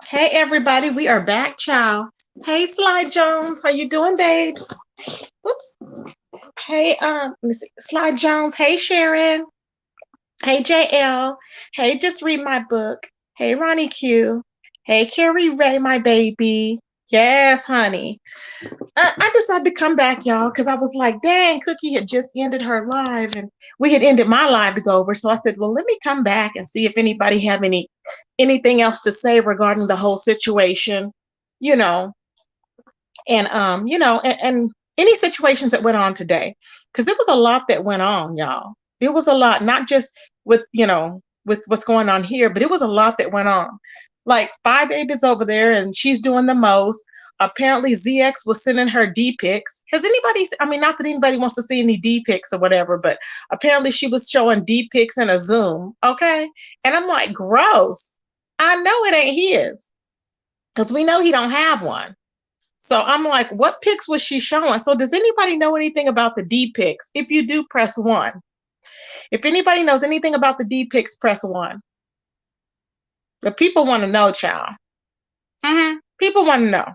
Hey everybody, we are back, child. Hey Sly Jones, how you doing, babes? Oops. Hey, let me see. Sly Jones. Hey Sharon. Hey JL. Hey, just read my book. Hey Ronnie Q. Hey Carrie Ray, my baby. Yes, honey. I decided to come back, y'all, because I was like, dang, Cookie had just ended her live, and we had ended my live to go over. So I said, well, let me come back and see if anybody have anything else to say regarding the whole situation, you know, and any situations that went on today, because it was a lot that went on, y'all. It was a lot, not just with what's going on here, but it was a lot that went on. Like five babies over there, and she's doing the most. Apparently, ZX was sending her D pics. Has anybody? I mean, not that anybody wants to see any D pics or whatever, but apparently she was showing D pics in a Zoom. Okay, and I'm like, gross. I know it ain't his because we know he don't have one. So I'm like, what pics was she showing? So does anybody know anything about the D pics? If you do, press one. If anybody knows anything about the D pics, press one. The people want to know, child. People want to know.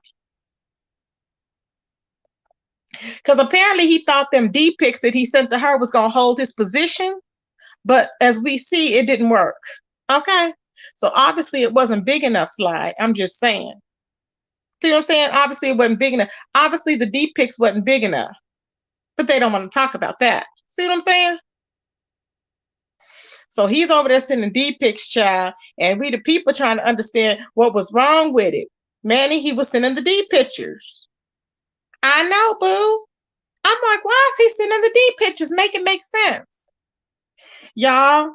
Because apparently he thought them D pics that he sent to her was going to hold his position. But as we see, it didn't work. Okay. So obviously it wasn't big enough, Sly. I'm just saying. See what I'm saying? Obviously it wasn't big enough. Obviously the D pics wasn't big enough. But they don't want to talk about that. See what I'm saying? So he's over there sending D pics, child, and we the people trying to understand what was wrong with it. Manny, he was sending the D pictures. I know, boo. I'm like, why is he sending the D pictures? Make it make sense, y'all.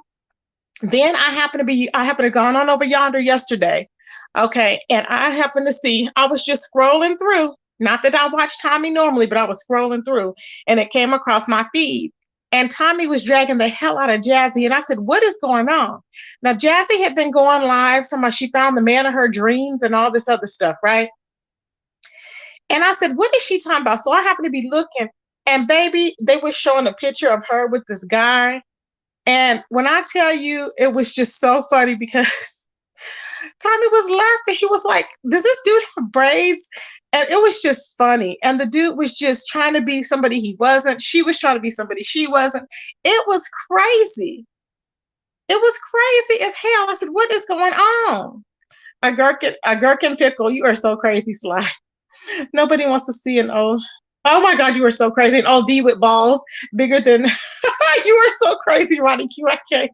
Then I happened to gone on over yonder yesterday, okay, and I happened to see. I was just scrolling through. Not that I watch Tommy normally, but I was scrolling through, and it came across my feed. And Tommy was dragging the hell out of Jazzy. And I said, what is going on? Now, Jazzy had been going live, so she found the man of her dreams and all this other stuff, right? And I said, what is she talking about? So I happened to be looking, and baby, they were showing a picture of her with this guy. And when I tell you, it was just so funny because Tommy was laughing. He was like, does this dude have braids? And it was just funny. And the dude was just trying to be somebody he wasn't. She was trying to be somebody she wasn't. It was crazy. It was crazy as hell. I said, what is going on? A gherkin pickle. You are so crazy, Sly. Nobody wants to see an old. Oh my God, you are so crazy. An old D with balls bigger than. You are so crazy, Ronnie Q. I can't.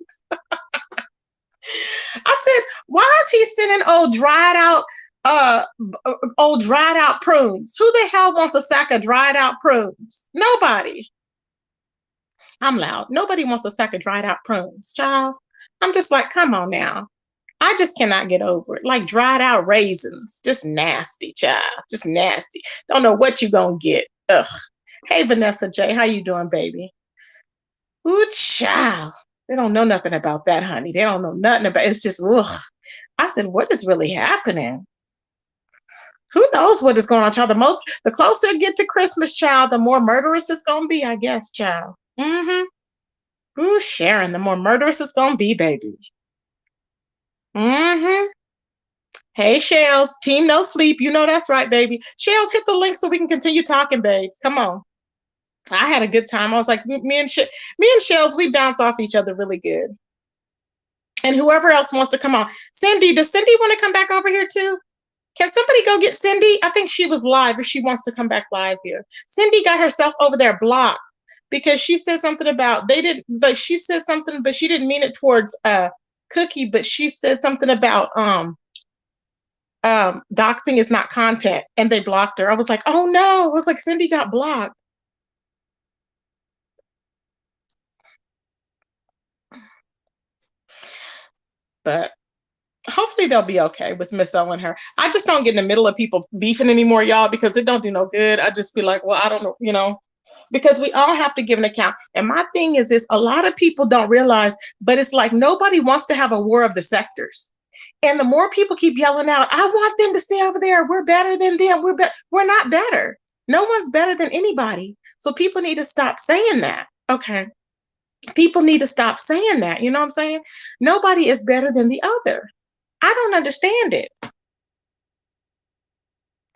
I said, why is he sending old dried out prunes? Who the hell wants a sack of dried out prunes? Nobody. I'm loud. Nobody wants a sack of dried out prunes, child. I'm just like, come on now. I just cannot get over it. Like dried out raisins. Just nasty, child. Just nasty. Don't know what you gonna get. Ugh. Hey Vanessa J, how you doing, baby? Ooh, child. They don't know nothing about that, honey. They don't know nothing about it. It's just ugh. I said, what is really happening? Who knows what is going on, child? The closer it get to Christmas, child, the more murderous it's gonna be, I guess, child. Ooh, Sharon, the more murderous it's gonna be, baby. Mm-hmm. Hey, Shells, team no sleep. You know that's right, baby. Shells, hit the link so we can continue talking, babes. Come on. I had a good time. I was like, me and Shells, we bounce off each other really good. And whoever else wants to come on. Cindy, does Cindy want to come back over here too? Can somebody go get Cindy? I think she was live if she wants to come back live here. Cindy got herself over there blocked because she said something about they didn't, but she said something, but she didn't mean it towards Cookie, but she said something about doxing is not content, and they blocked her. I was like, oh no. I was like, Cindy got blocked. But hopefully they'll be okay with Miss O and her. I just don't get in the middle of people beefing anymore, y'all, because it don't do no good. I just be like, well, I don't know, because we all have to give an account. And my thing is this, a lot of people don't realize, but it's like nobody wants to have a war of the sectors. And the more people keep yelling out, I want them to stay over there. We're better than them. We're not better. No one's better than anybody. So people need to stop saying that. Okay. People need to stop saying that. You know what I'm saying? Nobody is better than the other. I don't understand it.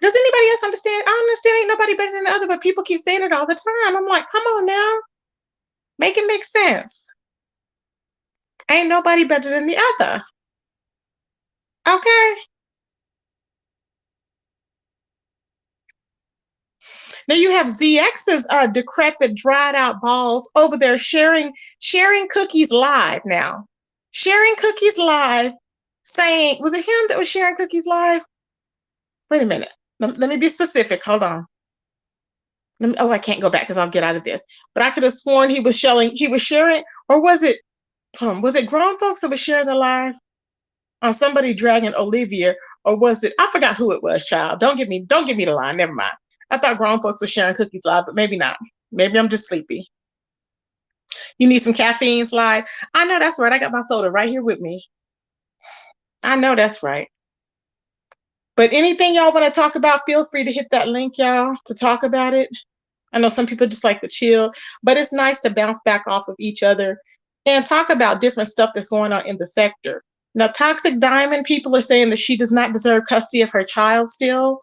Does anybody else understand? I understand ain't nobody better than the other, but people keep saying it all the time. I'm like, come on now. Make it make sense. Ain't nobody better than the other. Okay. Now you have ZX's decrepit, dried out balls over there sharing cookies live now. Sharing cookies live, saying, was it him that was sharing cookies live? Wait a minute. Let me be specific. Hold on. Oh, I can't go back because I'll get out of this. But I could have sworn he was sharing, or was it grown folks that was sharing the live on somebody dragging Olivia, or was it, I forgot who it was, child. Don't give me the line. Never mind. I thought grown folks were sharing cookies live, but maybe not. Maybe I'm just sleepy. You need some caffeine, Slide? I know that's right. I got my soda right here with me. I know that's right. But anything y'all want to talk about, feel free to hit that link, y'all, to talk about it. I know some people just like to chill, but it's nice to bounce back off of each other and talk about different stuff that's going on in the sector. Now, Toxic Diamond, people are saying that she does not deserve custody of her child still.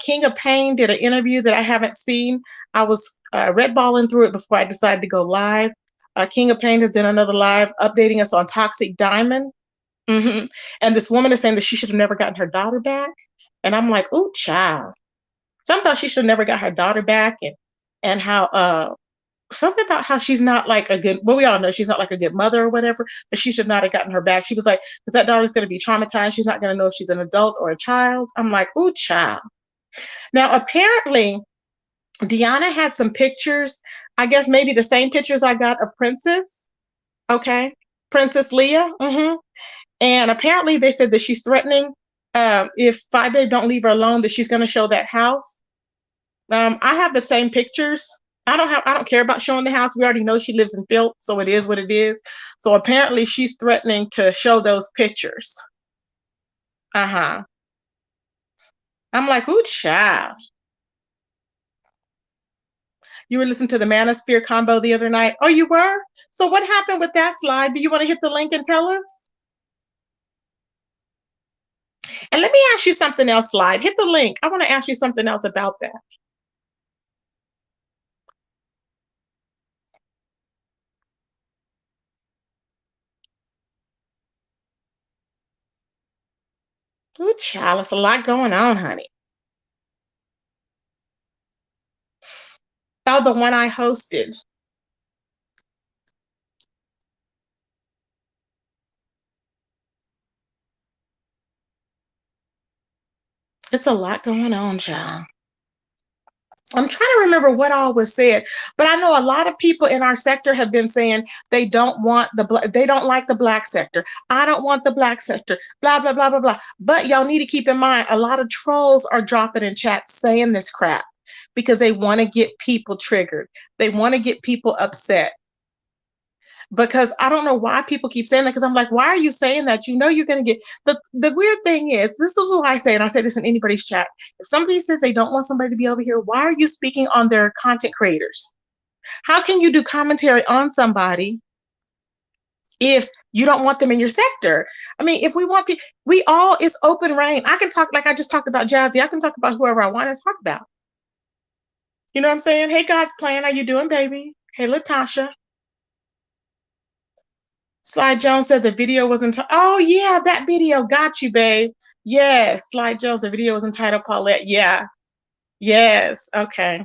King of Pain did an interview that I haven't seen. I was redballing through it before I decided to go live. King of Pain has done another live updating us on Toxic Diamond. Mm-hmm. And this woman is saying that she should have never gotten her daughter back. And I'm like, oh, child. Something about she should have never got her daughter back, and how something about how she's not like a good, well, we all know she's not like a good mother or whatever, but she should not have gotten her back. She was like, because that daughter's going to be traumatized. She's not going to know if she's an adult or a child. I'm like, oh, child. Now, apparently, Deanna had some pictures, I guess maybe the same pictures I got of Princess. Okay. Princess Leia. Mm-hmm. And apparently they said that she's threatening if Five Babe don't leave her alone, that she's going to show that house. I have the same pictures. I don't care about showing the house. We already know she lives in filth, so it is what it is. So apparently she's threatening to show those pictures. Uh-huh. I'm like, ooh, child. You were listening to the Manosphere combo the other night. Oh, you were? So what happened with that, Slide? Do you want to hit the link and tell us? And let me ask you something else, Slide. Hit the link. I want to ask you something else about that. Ooh, child, it's a lot going on, honey. Oh, the one I hosted. It's a lot going on, child. I'm trying to remember what all was said, but I know a lot of people in our sector have been saying they don't want they don't like the black sector. I don't want the black sector, blah, blah, blah, blah, blah. But y'all need to keep in mind, a lot of trolls are dropping in chat saying this crap because they want to get people triggered. They want to get people upset. Because I don't know why people keep saying that. Because I'm like, why are you saying that? You know, you're going to get the weird thing is, this is what I say, and I say this in anybody's chat. If somebody says they don't want somebody to be over here, why are you speaking on their content creators? How can you do commentary on somebody if you don't want them in your sector? I mean, if we want people, we all, it's open reign. I can talk like I just talked about Jazzy. I can talk about whoever I want to talk about. You know what I'm saying? Hey, God's plan, how you doing, baby? Hey, Latasha. Slide Jones said the video was entitled. Oh yeah, that video got you, babe. Yes, Slide Jones. The video was entitled Paulette. Yeah. Yes. Okay.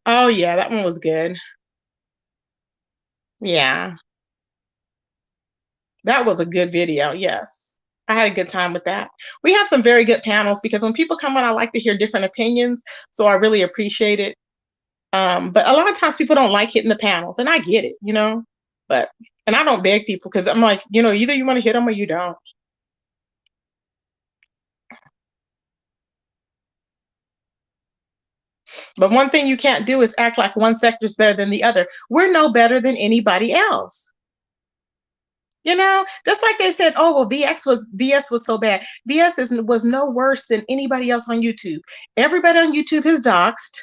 Oh yeah, that one was good. Yeah, that was a good video. Yes, I had a good time with that. We have some very good panels because when people come on, I like to hear different opinions. So I really appreciate it. But a lot of times people don't like hitting the panels, and I get it, you know. But and I don't beg people because I'm like, you know, either you want to hit them or you don't. But one thing you can't do is act like one sector is better than the other. We're no better than anybody else. You know, just like they said, oh well, VS was so bad. Was no worse than anybody else on YouTube. Everybody on YouTube is doxxed.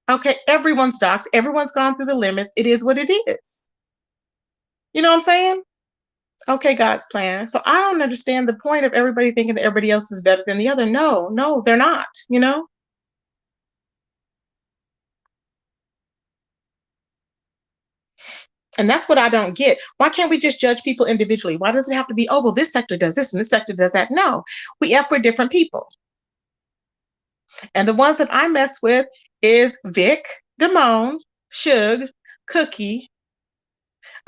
Okay, everyone's doxxed. Everyone's gone through the limits. It is what it is. You know what I'm saying? Okay, God's plan. So I don't understand the point of everybody thinking that everybody else is better than the other. No, no, they're not, you know? And that's what I don't get. Why can't we just judge people individually? Why does it have to be, oh, well, this sector does this and this sector does that? No, we F for different people. And the ones that I mess with is Vic, Damone, Suge, Cookie.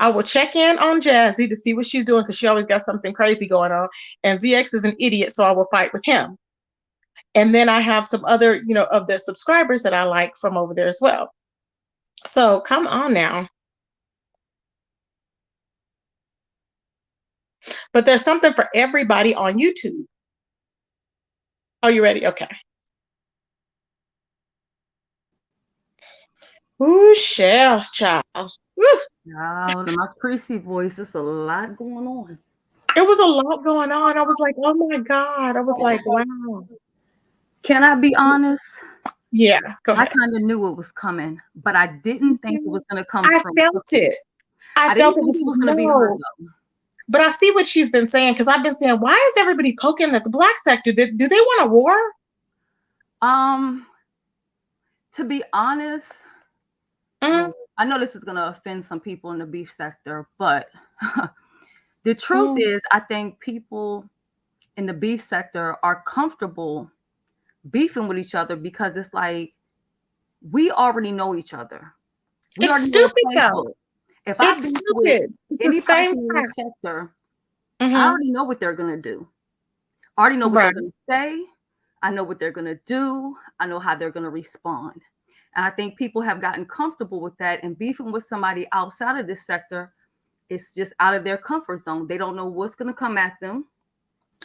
I will check in on Jazzy to see what she's doing because she always got something crazy going on. And ZX is an idiot, so I will fight with him. And then I have some other, of the subscribers that I like from over there as well. So come on now. But there's something for everybody on YouTube. Are you ready? Okay. Ooh, shells, child. Woo. Wow, my Chrissy voice, there's a lot going on. It was a lot going on. I was like, oh my God. I was like, wow. Can I be honest? Yeah, go ahead. I kind of knew it was coming, but I didn't think it was going to come I from felt it. I didn't think it was going to be her, though. But I see what she's been saying because I've been saying, why is everybody poking at the Black sector? Do they want a war? To be honest, I know this is going to offend some people in the beef sector, but the truth is, I think people in the beef sector are comfortable beefing with each other because it's like we already know each other. It's stupid though. If I beef with any person in the sector, I already know what they're gonna do. I already know what they're gonna say. I know what they're gonna do. I know how they're gonna respond. And I think people have gotten comfortable with that, and beefing with somebody outside of this sector is just out of their comfort zone. They don't know what's gonna come at them.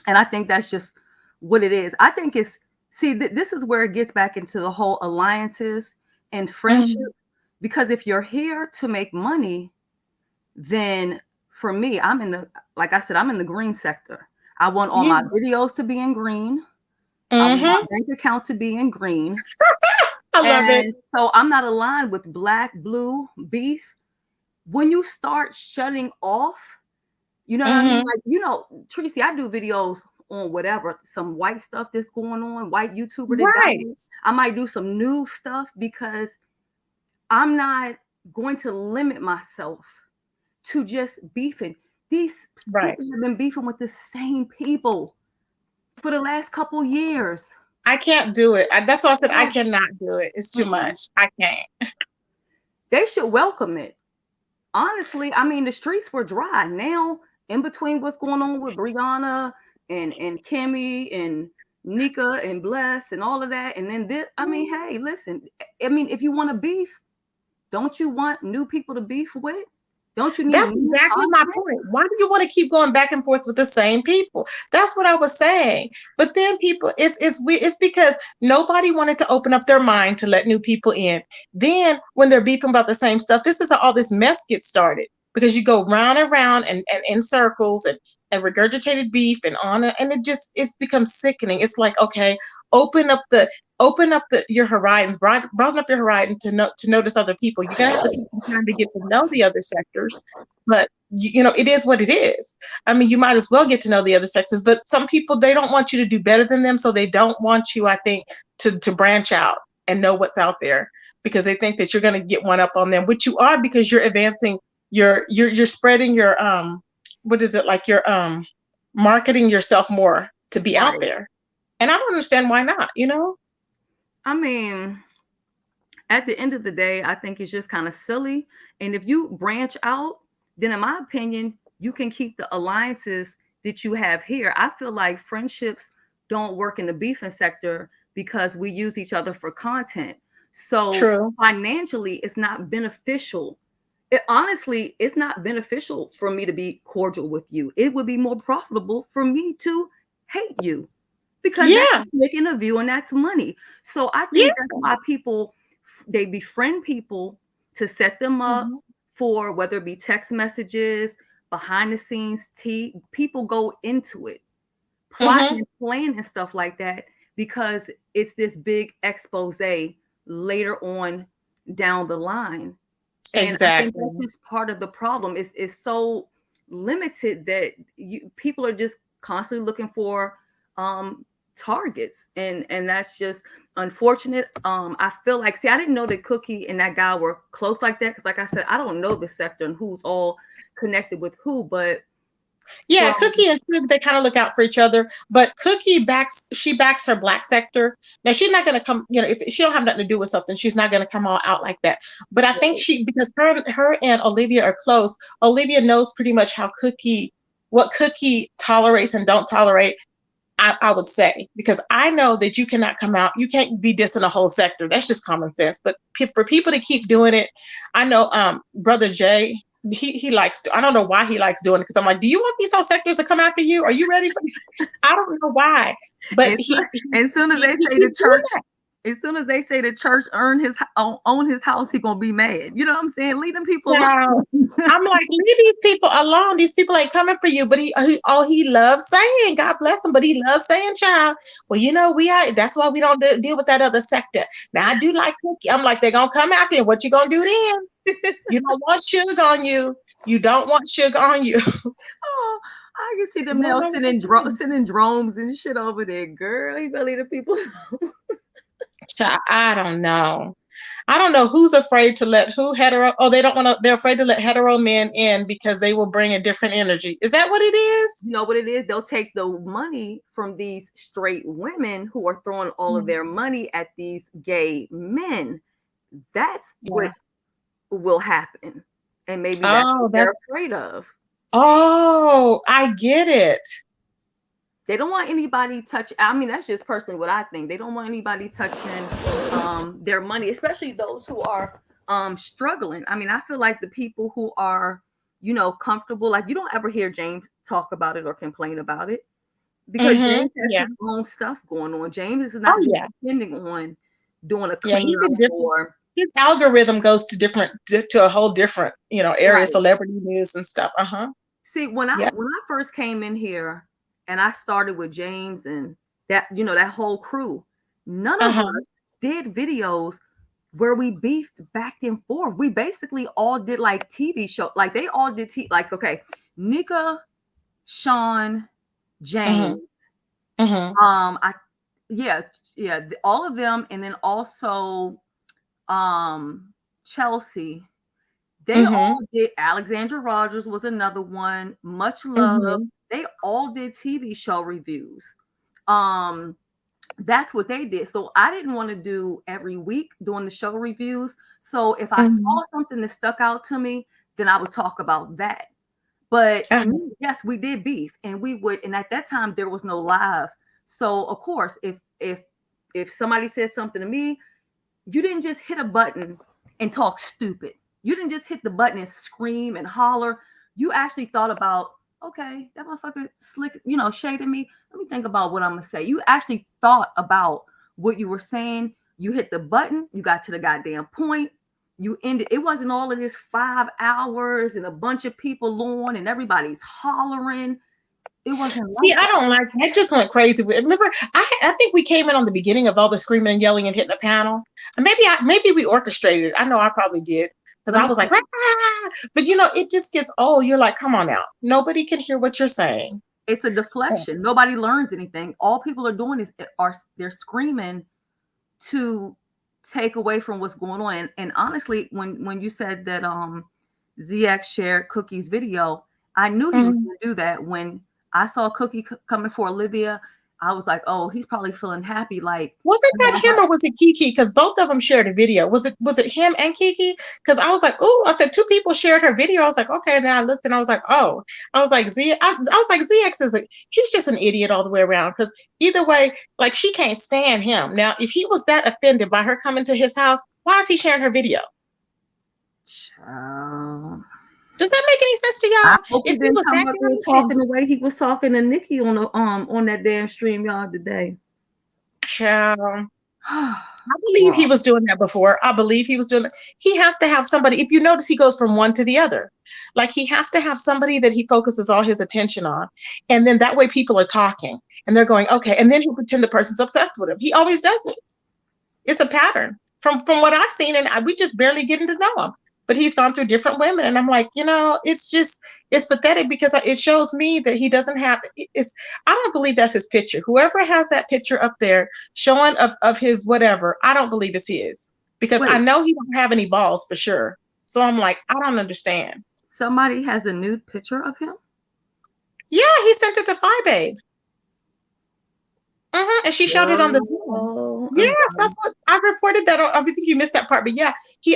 And I think that's just what it is. I think it's this is where it gets back into the whole alliances and friendships. Because if you're here to make money, then for me, like I said, I'm in the green sector. I want all my videos to be in green. I want my bank account to be in green. I love it. So I'm not aligned with black, blue, beef. When you start shutting off, you know what I mean? Like, Tracy, I do videos on whatever, some white stuff that's going on, white YouTuber that dies. I might do some new stuff because I'm not going to limit myself to just beefing. These people have been beefing with the same people for the last couple years. I can't do it. That's why I said I cannot do it. It's too much. I can't. They should welcome it. Honestly, I mean, the streets were dry. Now, in between what's going on with Brianna and Kimmy and Nika and Bless and all of that, and then this, I mean, hey, listen. I mean, if you want to beef, don't you want new people to beef with? Don't you need? That's exactly my point. Why do you want to keep going back and forth with the same people? That's what I was saying. But then people, it's because nobody wanted to open up their mind to let new people in. Then when they're beefing about the same stuff, this is how all this mess gets started. Because you go round and round and in circles and regurgitated beef and on and it's become sickening. It's like, okay, open up your horizons, broaden up your horizon to notice other people. You're gonna have to take some time to get to know the other sectors, but it is what it is. I mean, you might as well get to know the other sectors, but some people, they don't want you to do better than them, so they don't want you, I think, to branch out and know what's out there because they think that you're going to get one up on them, which you are because you're advancing you're spreading your what is it, like you're marketing yourself more to be out there. And I don't understand why not, I mean, at the end of the day, I think it's just kind of silly. And if you branch out, then in my opinion, you can keep the alliances that you have here. I feel like friendships don't work in the beefing sector because we use each other for content. So financially, it's not beneficial. Honestly, it's not beneficial for me to be cordial with you. It would be more profitable for me to hate you because that's making a view and that's money. So I think that's why they befriend people to set them up for whether it be text messages, behind the scenes people go into it, plotting and planning and stuff like that because it's this big expose later on down the line. And exactly. I think that's just part of the problem. It's so limited that people are just constantly looking for targets, and that's just unfortunate. I feel like, see, I didn't know that Cookie and that guy were close like that, because like I said, I don't know the sector and who's all connected with who, but yeah, Cookie and Suge, they kind of look out for each other, but Cookie backs her black sector. Now she's not gonna come, if she don't have nothing to do with something, she's not gonna come all out like that. But I think because her and Olivia are close, Olivia knows pretty much what Cookie tolerates and don't tolerate. I would say, because I know that you cannot come out, you can't be dissing a whole sector. That's just common sense. But for people to keep doing it, I know Brother Jay, he likes to, I don't know why he likes doing it, because I'm like, do you want these whole sectors to come after you? Are you ready for me? I don't know why. But as soon as they say the church, as soon as they say the church own his house, he gonna be mad. You know what I'm saying? Leave them people alone. I'm like, leave these people alone. These people ain't coming for you. But he loves saying, God bless him, but he loves saying, child, well, that's why we don't deal with that other sector. Now I do like Cookie. I'm like, they're gonna come after you. What you gonna do then? You don't want sugar on you. You don't want sugar on you. Oh, I can see them now sending drones and shit over there, girl. You better leave the people alone. I don't know. I don't know who's afraid to let they're afraid to let hetero men in because they will bring a different energy. Is that what it is? You know what it is? They'll take the money from these straight women who are throwing all of their money at these gay men. That's what will happen. And maybe that's what they're afraid of. Oh, I get it. They don't want anybody touching. I mean, that's just personally what I think. They don't want anybody touching their money, especially those who are struggling. I mean, I feel like the people who are, comfortable, like, you don't ever hear James talk about it or complain about it, because James has his own stuff going on. James is not depending on doing a cleanup or his algorithm goes to a whole different, area, right. Celebrity news and stuff. See, when I first came in here, and I started with James and that, that whole crew, none of us did videos where we beefed back and forth. We basically all did like TV show. Like they all did okay, Nika, Sean, James, all of them. And then also Chelsea. They all did. Alexandra Rogers was another one. Much Love. They all did TV show reviews. That's what they did. So I didn't want to do every week doing the show reviews. So if I saw something that stuck out to me, then I would talk about that. But yes, we did beef, and we would. And at that time, there was no live. So of course, if somebody said something to me, you didn't just hit a button and talk stupid. You didn't just hit the button and scream and holler. You actually thought about, okay, that motherfucker slick, shading me. Let me think about what I'm gonna say. You actually thought about what you were saying. You hit the button. You got to the goddamn point. You ended. It wasn't all of this 5 hours and a bunch of people on and everybody's hollering. It wasn't. I don't like that. Just went crazy. Remember, I think we came in on the beginning of all the screaming and yelling and hitting the panel. And maybe we orchestrated it. I know I probably did. Because I was like, but it just gets old. You're like, come on now. Nobody can hear what you're saying. It's a deflection. Nobody learns anything. All people are doing is they're screaming to take away from what's going on. And honestly, when you said that ZX shared Cookie's video, I knew he was going to do that. When I saw Cookie coming for Olivia, I was like, oh, he's probably feeling happy. Like, wasn't that him or was it Kiki? Because both of them shared a video. Was it him and Kiki? Because I was like, oh, I said 2 people shared her video. I was like, okay. And then I looked and I was like, oh, I was like, ZX he's just an idiot all the way around. Because either way, like, she can't stand him. Now, if he was that offended by her coming to his house, why is he sharing her video? Does that make any sense to y'all? I hope he didn't come up there talking the way he was talking to Nikki on that damn stream y'all today. Child. I believe he was doing that before. I believe he was doing that. He has to have somebody. If you notice, he goes from one to the other. Like, he has to have somebody that he focuses all his attention on. And then that way people are talking and they're going, okay. And then he'll pretend the person's obsessed with him. He always does it. It's a pattern from what I've seen. And we just barely getting to know him. but he's gone through different women. And I'm like, it's pathetic because it shows me that he doesn't have it's I don't believe that's his picture. Whoever has that picture up there showing of his whatever, I don't believe it's his because I Wait, know he don't have any balls for sure. So I'm like, I don't understand. somebody has a nude picture of him? Yeah, he sent it to Phi Babe. And she showed it on the Zoom. Oh, Yes, that's what I reported that. I think you missed that part, but yeah, he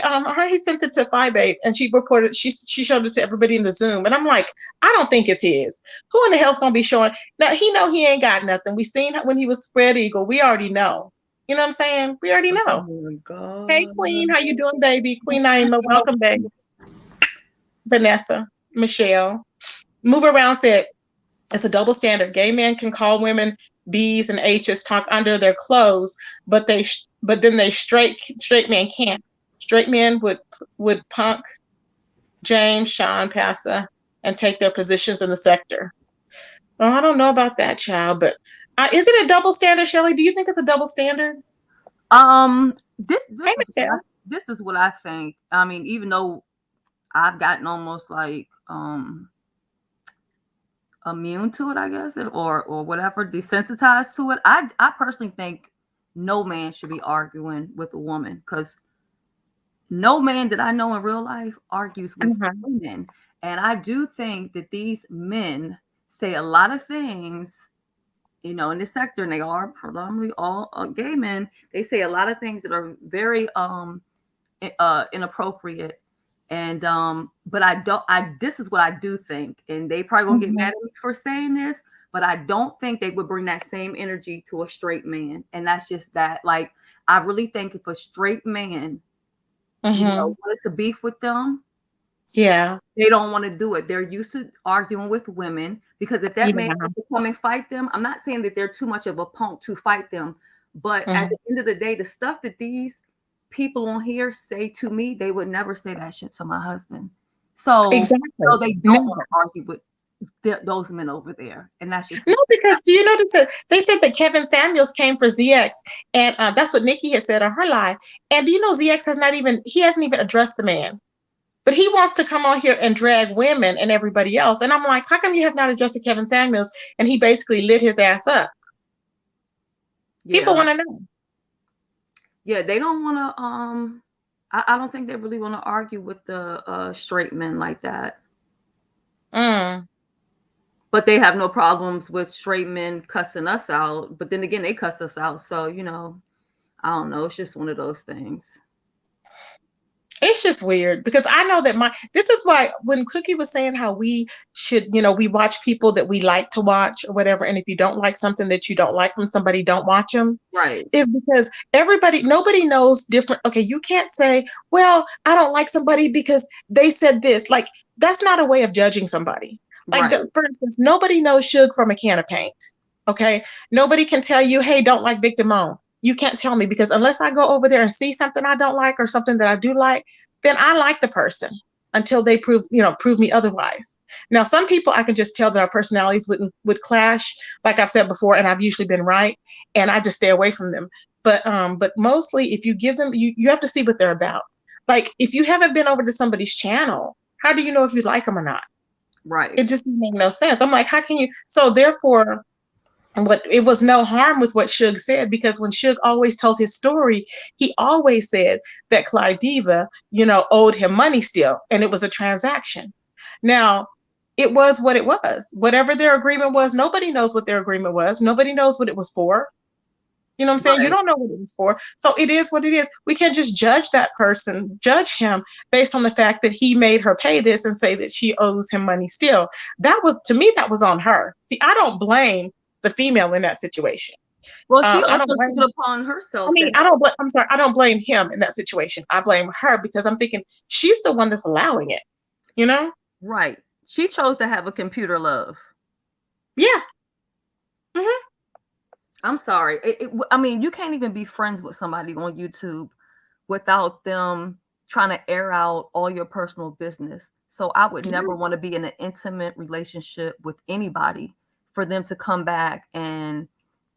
sent it to Phi Babe, and she reported she showed it to everybody in the Zoom, and I'm like, I don't think it's his. Who in the hell's gonna be showing? Now he know he ain't got nothing. We seen when he was spread eagle. We already know. You know what I'm saying? We already oh know. my God. Hey Queen, how you doing, baby? Queen Naima, welcome, baby. Vanessa, Michelle, move around said it's a double standard. Gay men can call women B's and H's, talk under their clothes, but then they straight men can't. Straight men would punk James, Sean, Passa, and take their positions in the sector. Oh, I don't know about that, child, but is it a double standard, Shelley? Do you think it's a double standard? This Hey, is Michelle. this is what I think. I mean, even though I've gotten almost like immune to it, I guess, or whatever, desensitized to it. I personally think no man should be arguing with a woman, because no man that I know in real life argues with women. And I do think that these men say a lot of things, in this sector, and they are predominantly all gay men. They say a lot of things that are very inappropriate. And but this is what I do think, and they probably gonna get mad at me for saying this, but I don't think they would bring that same energy to a straight man. And that's just that. Like, I really think if a straight man wants to beef with them, Yeah, they don't want to do it. They're used to arguing with women, because if that man wants to come and fight them, I'm not saying that they're too much of a punk to fight them, but at the end of the day, the stuff that these people on here say to me, they would never say that shit to my husband. So, exactly. so they don't want to argue with those men over there, and that's just no. Because do you notice that they said that Kevin Samuels came for ZX, and that's what Nikki had said on her live. And do you know ZX hasn't even addressed the man, but he wants to come on here and drag women and everybody else. And I'm like, how come you have not addressed Kevin Samuels? And he basically lit his ass up. Yeah. People want to know. Yeah, they don't want to. I don't think they really want to argue with the straight men like that. But they have no problems with straight men cussing us out. But then again, they cuss us out. So, I don't know. It's just one of those things. It's just weird because I know that this is why when Cookie was saying how we should, we watch people that we like to watch or whatever. And if you don't like something that you don't like from somebody, don't watch them. Right. Is because nobody knows different. Okay. You can't say, well, I don't like somebody because they said this. Like, that's not a way of judging somebody. Like, right. For instance, nobody knows Suge from a can of paint. Okay. Nobody can tell you, hey, don't like Vic Damone. You can't tell me, because unless I go over there and see something I don't like or something that I do like, then I like the person until they prove me otherwise. Now, some people I can just tell that our personalities would clash, like I've said before, and I've usually been right, and I just stay away from them. But mostly, if you give them, you have to see what they're about. Like, if you haven't been over to somebody's channel, how do you know if you like them or not? Right. It just makes no sense. I'm like, how can you? So therefore, it was no harm with what Suge said, because when Suge always told his story, he always said that Clyde Diva, owed him money still, and it was a transaction. Now, it was what it was. Whatever their agreement was, nobody knows what their agreement was. Nobody knows what it was for. You know what I'm saying? Right. You don't know what it was for. So it is what it is. We can't just judge that person, judge him based on the fact that he made her pay this and say that she owes him money still. To me, that was on her. See, I don't blame the female in that situation. Well, she also took it upon herself. I don't blame him in that situation. I blame her, because I'm thinking she's the one that's allowing it, Right. She chose to have a computer love. Yeah. I'm sorry. I mean, you can't even be friends with somebody on YouTube without them trying to air out all your personal business. So I would never want to be in an intimate relationship with anybody for them to come back and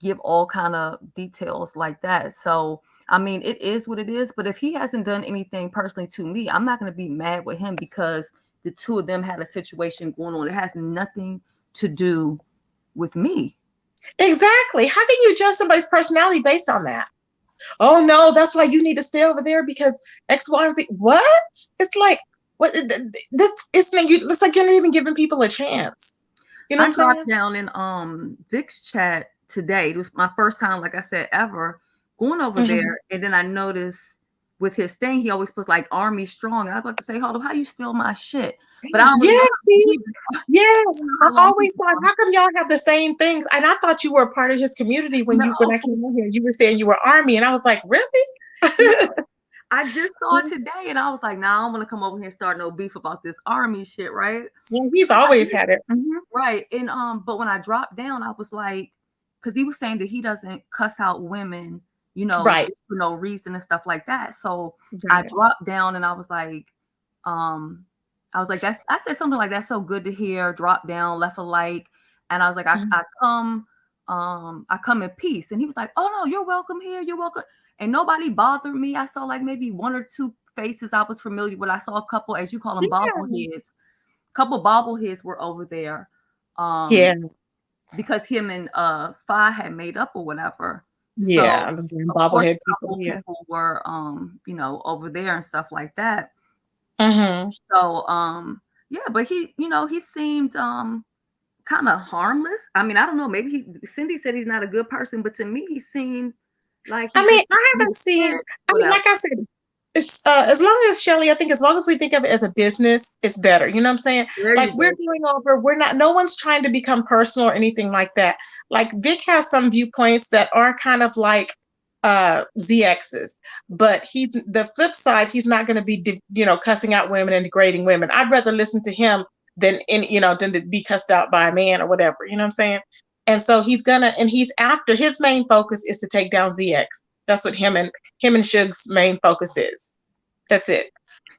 give all kind of details like that. So I mean, it is what it is. But if he hasn't done anything personally to me, I'm not going to be mad with him because the two of them had a situation going on. It has nothing to do with me. Exactly. How can you judge somebody's personality based on that? Oh no, that's why you need to stay over there because X, Y, and Z. What? It's like what? That's it's like you're not even giving people a chance. You know I what I'm dropped saying? down in Vic's chat today. It was my first time, like I said, ever going over Mhm. there. And then I noticed with his thing, he always puts like Army Strong. And I was about to say, hold up, how you steal my shit? But I don't really know Yes, see? how, I Yes. don't know I how long he's always thought, how come y'all have the same things? And I thought you were a part of his community when no. I came in here. You were saying you were Army, and I was like, really? I just saw it today and I was like, nah, I don't want to come over here and start no beef about this Army shit, right? Yeah, he's So I always did, had it. Mhm. right. And but when I dropped down, I was like, because he was saying that he doesn't cuss out women, you know, Right. just for no reason and stuff like that. So I Right. dropped down and um, I was like, that's I said something like that's so good to hear, drop down, left a like. And I was like, Mhm. I come in peace. And he was like, oh no, you're welcome here, you're welcome. And nobody bothered me. I saw like maybe one or two faces I was familiar with. I saw a couple, as you call them, Yeah. bobbleheads. A couple bobbleheads were over there. Yeah. Because him and Fi had made up or whatever. So Yeah. The damn of course bobblehead a people. couple Yeah. people were you know, over there and stuff like that. Hmm. So yeah, but he, you know, he seemed kind of harmless. I mean, I don't know, maybe Cindy said he's not a good person, but to me he seemed like I he's mean, just I he's haven't seen, I mean, whatever. like I said, it's as long as Shelly, I think as long as we think of it as a business, it's better. You know what I'm saying? There Like you we're go. going over, we're not, no one's trying to become personal or anything like that. Like Vic has some viewpoints that are kind of like ZX's, but he's the flip side, he's not going to be, you know, cussing out women and degrading women. I'd rather listen to him than to be cussed out by a man or whatever. You know what I'm saying? And so he's after his main focus is to take down ZX. That's what him and Suge's main focus is. That's it.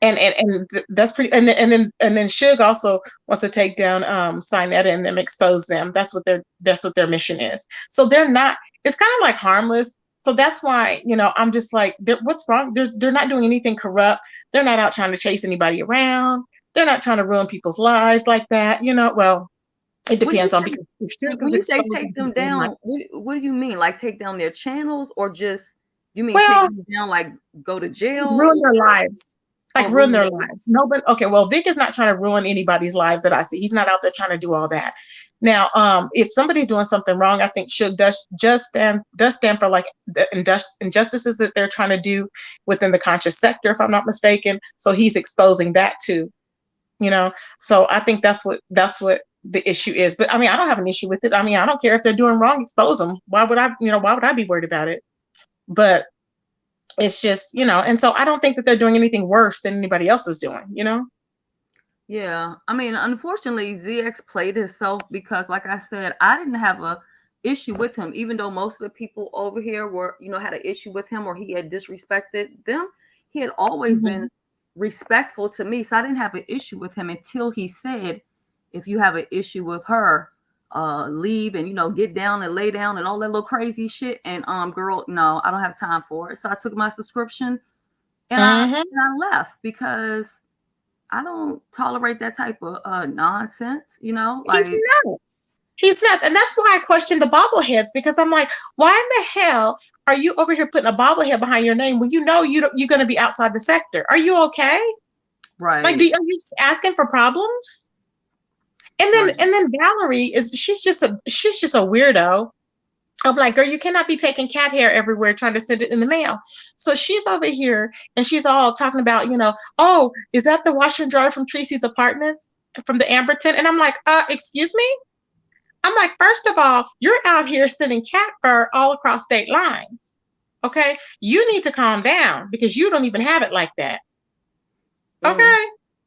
And that's pretty. And then Suge also wants to take down Sinetta and them, expose them. That's what their mission is. So they're not. It's kind of like harmless. So that's why I'm just like, what's wrong? They're not doing anything corrupt. They're not out trying to chase anybody around. They're not trying to ruin people's lives like that. Well, it When you depends on say because if Suge when is you say exposing take them people, like, down, what do you mean? Like take down their channels or just you mean take well, them down like go to jail ruin their or lives. Like ruin ruin their their lives. Nobody. Okay, well, Vic is not trying to ruin anybody's lives that I see. He's not out there trying to do all that. Now, if somebody's doing something wrong, I think should does stand for like the injustices that they're trying to do within the conscious sector, if I'm not mistaken. So he's exposing that too. You know. So I think that's what the issue is. But I mean, I don't have an issue with it. I mean, I don't care if they're doing wrong, expose them. Why would I? Why would I be worried about it? But it's just, and so I don't think that they're doing anything worse than anybody else is doing. Yeah, I mean, unfortunately, ZX played himself because, like I said, I didn't have a issue with him, even though most of the people over here were, had an issue with him or he had disrespected them. He had always Mhm. been respectful to me, so I didn't have an issue with him until he said, "If you have an issue with her, leave and get down and lay down and all that little crazy shit." And girl, no, I don't have time for it. So I took my subscription and Mhm. I left because I don't tolerate that type of nonsense, He's like nuts. He's nuts. And that's why I question the bobbleheads, because I'm like, why in the hell are you over here putting a bobblehead behind your name when you know you're going to be outside the sector? Are you okay? Like, right, are you asking for problems? And then right. and then Valerie she's just a weirdo. I'm like, girl, you cannot be taking cat hair everywhere trying to send it in the mail. So she's over here and she's all talking about, oh, is that the washer and dryer from Tracy's apartments from the Amberton? And I'm like, excuse me? I'm like, first of all, you're out here sending cat fur all across state lines. Okay. You need to calm down because you don't even have it like that. Mm, Okay.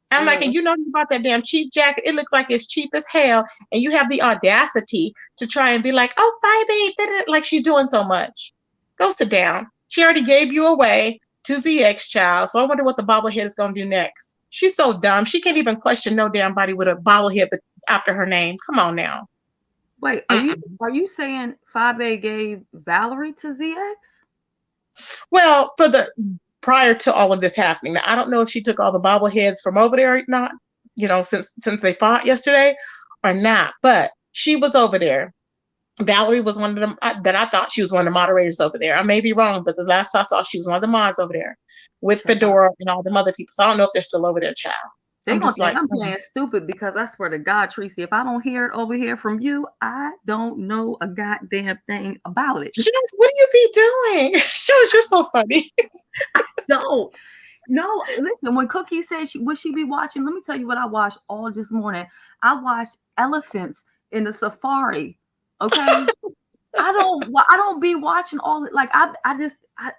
I'm like, and mm. you bought that damn cheap jacket. It looks like it's cheap as hell. And you have the audacity to try and be like, oh, bye, babe. Like she's doing so much. Go sit down. She already gave you away to ZX child. So I wonder what the bobblehead is going to do next. She's so dumb. She can't even question no damn body with a bobblehead after her name. Come on now. Wait, Mm-mm. are you saying Fabe gave Valerie to ZX? Well, for the prior to all of this happening, now, I don't know if she took all the bobbleheads from over there or not, since they fought yesterday or not, but she was over there. Valerie was one of them that I thought she was one of the moderators over there. I may be wrong, but the last I saw, she was one of the mods over there with Child. Fedora and all them other people. So I don't know if they're still over there, child. They're I'm gonna just think like, I'm playing stupid because I swear to God, Tracy, if I don't hear it over here from you, I don't know a goddamn thing about it. Shoes, what do you be doing? Shoes, you're so funny. Don't. No, listen, when Cookie said would she be watching, let me tell you what I watched all this morning. I watched elephants in the safari. Okay. I don't be watching all it like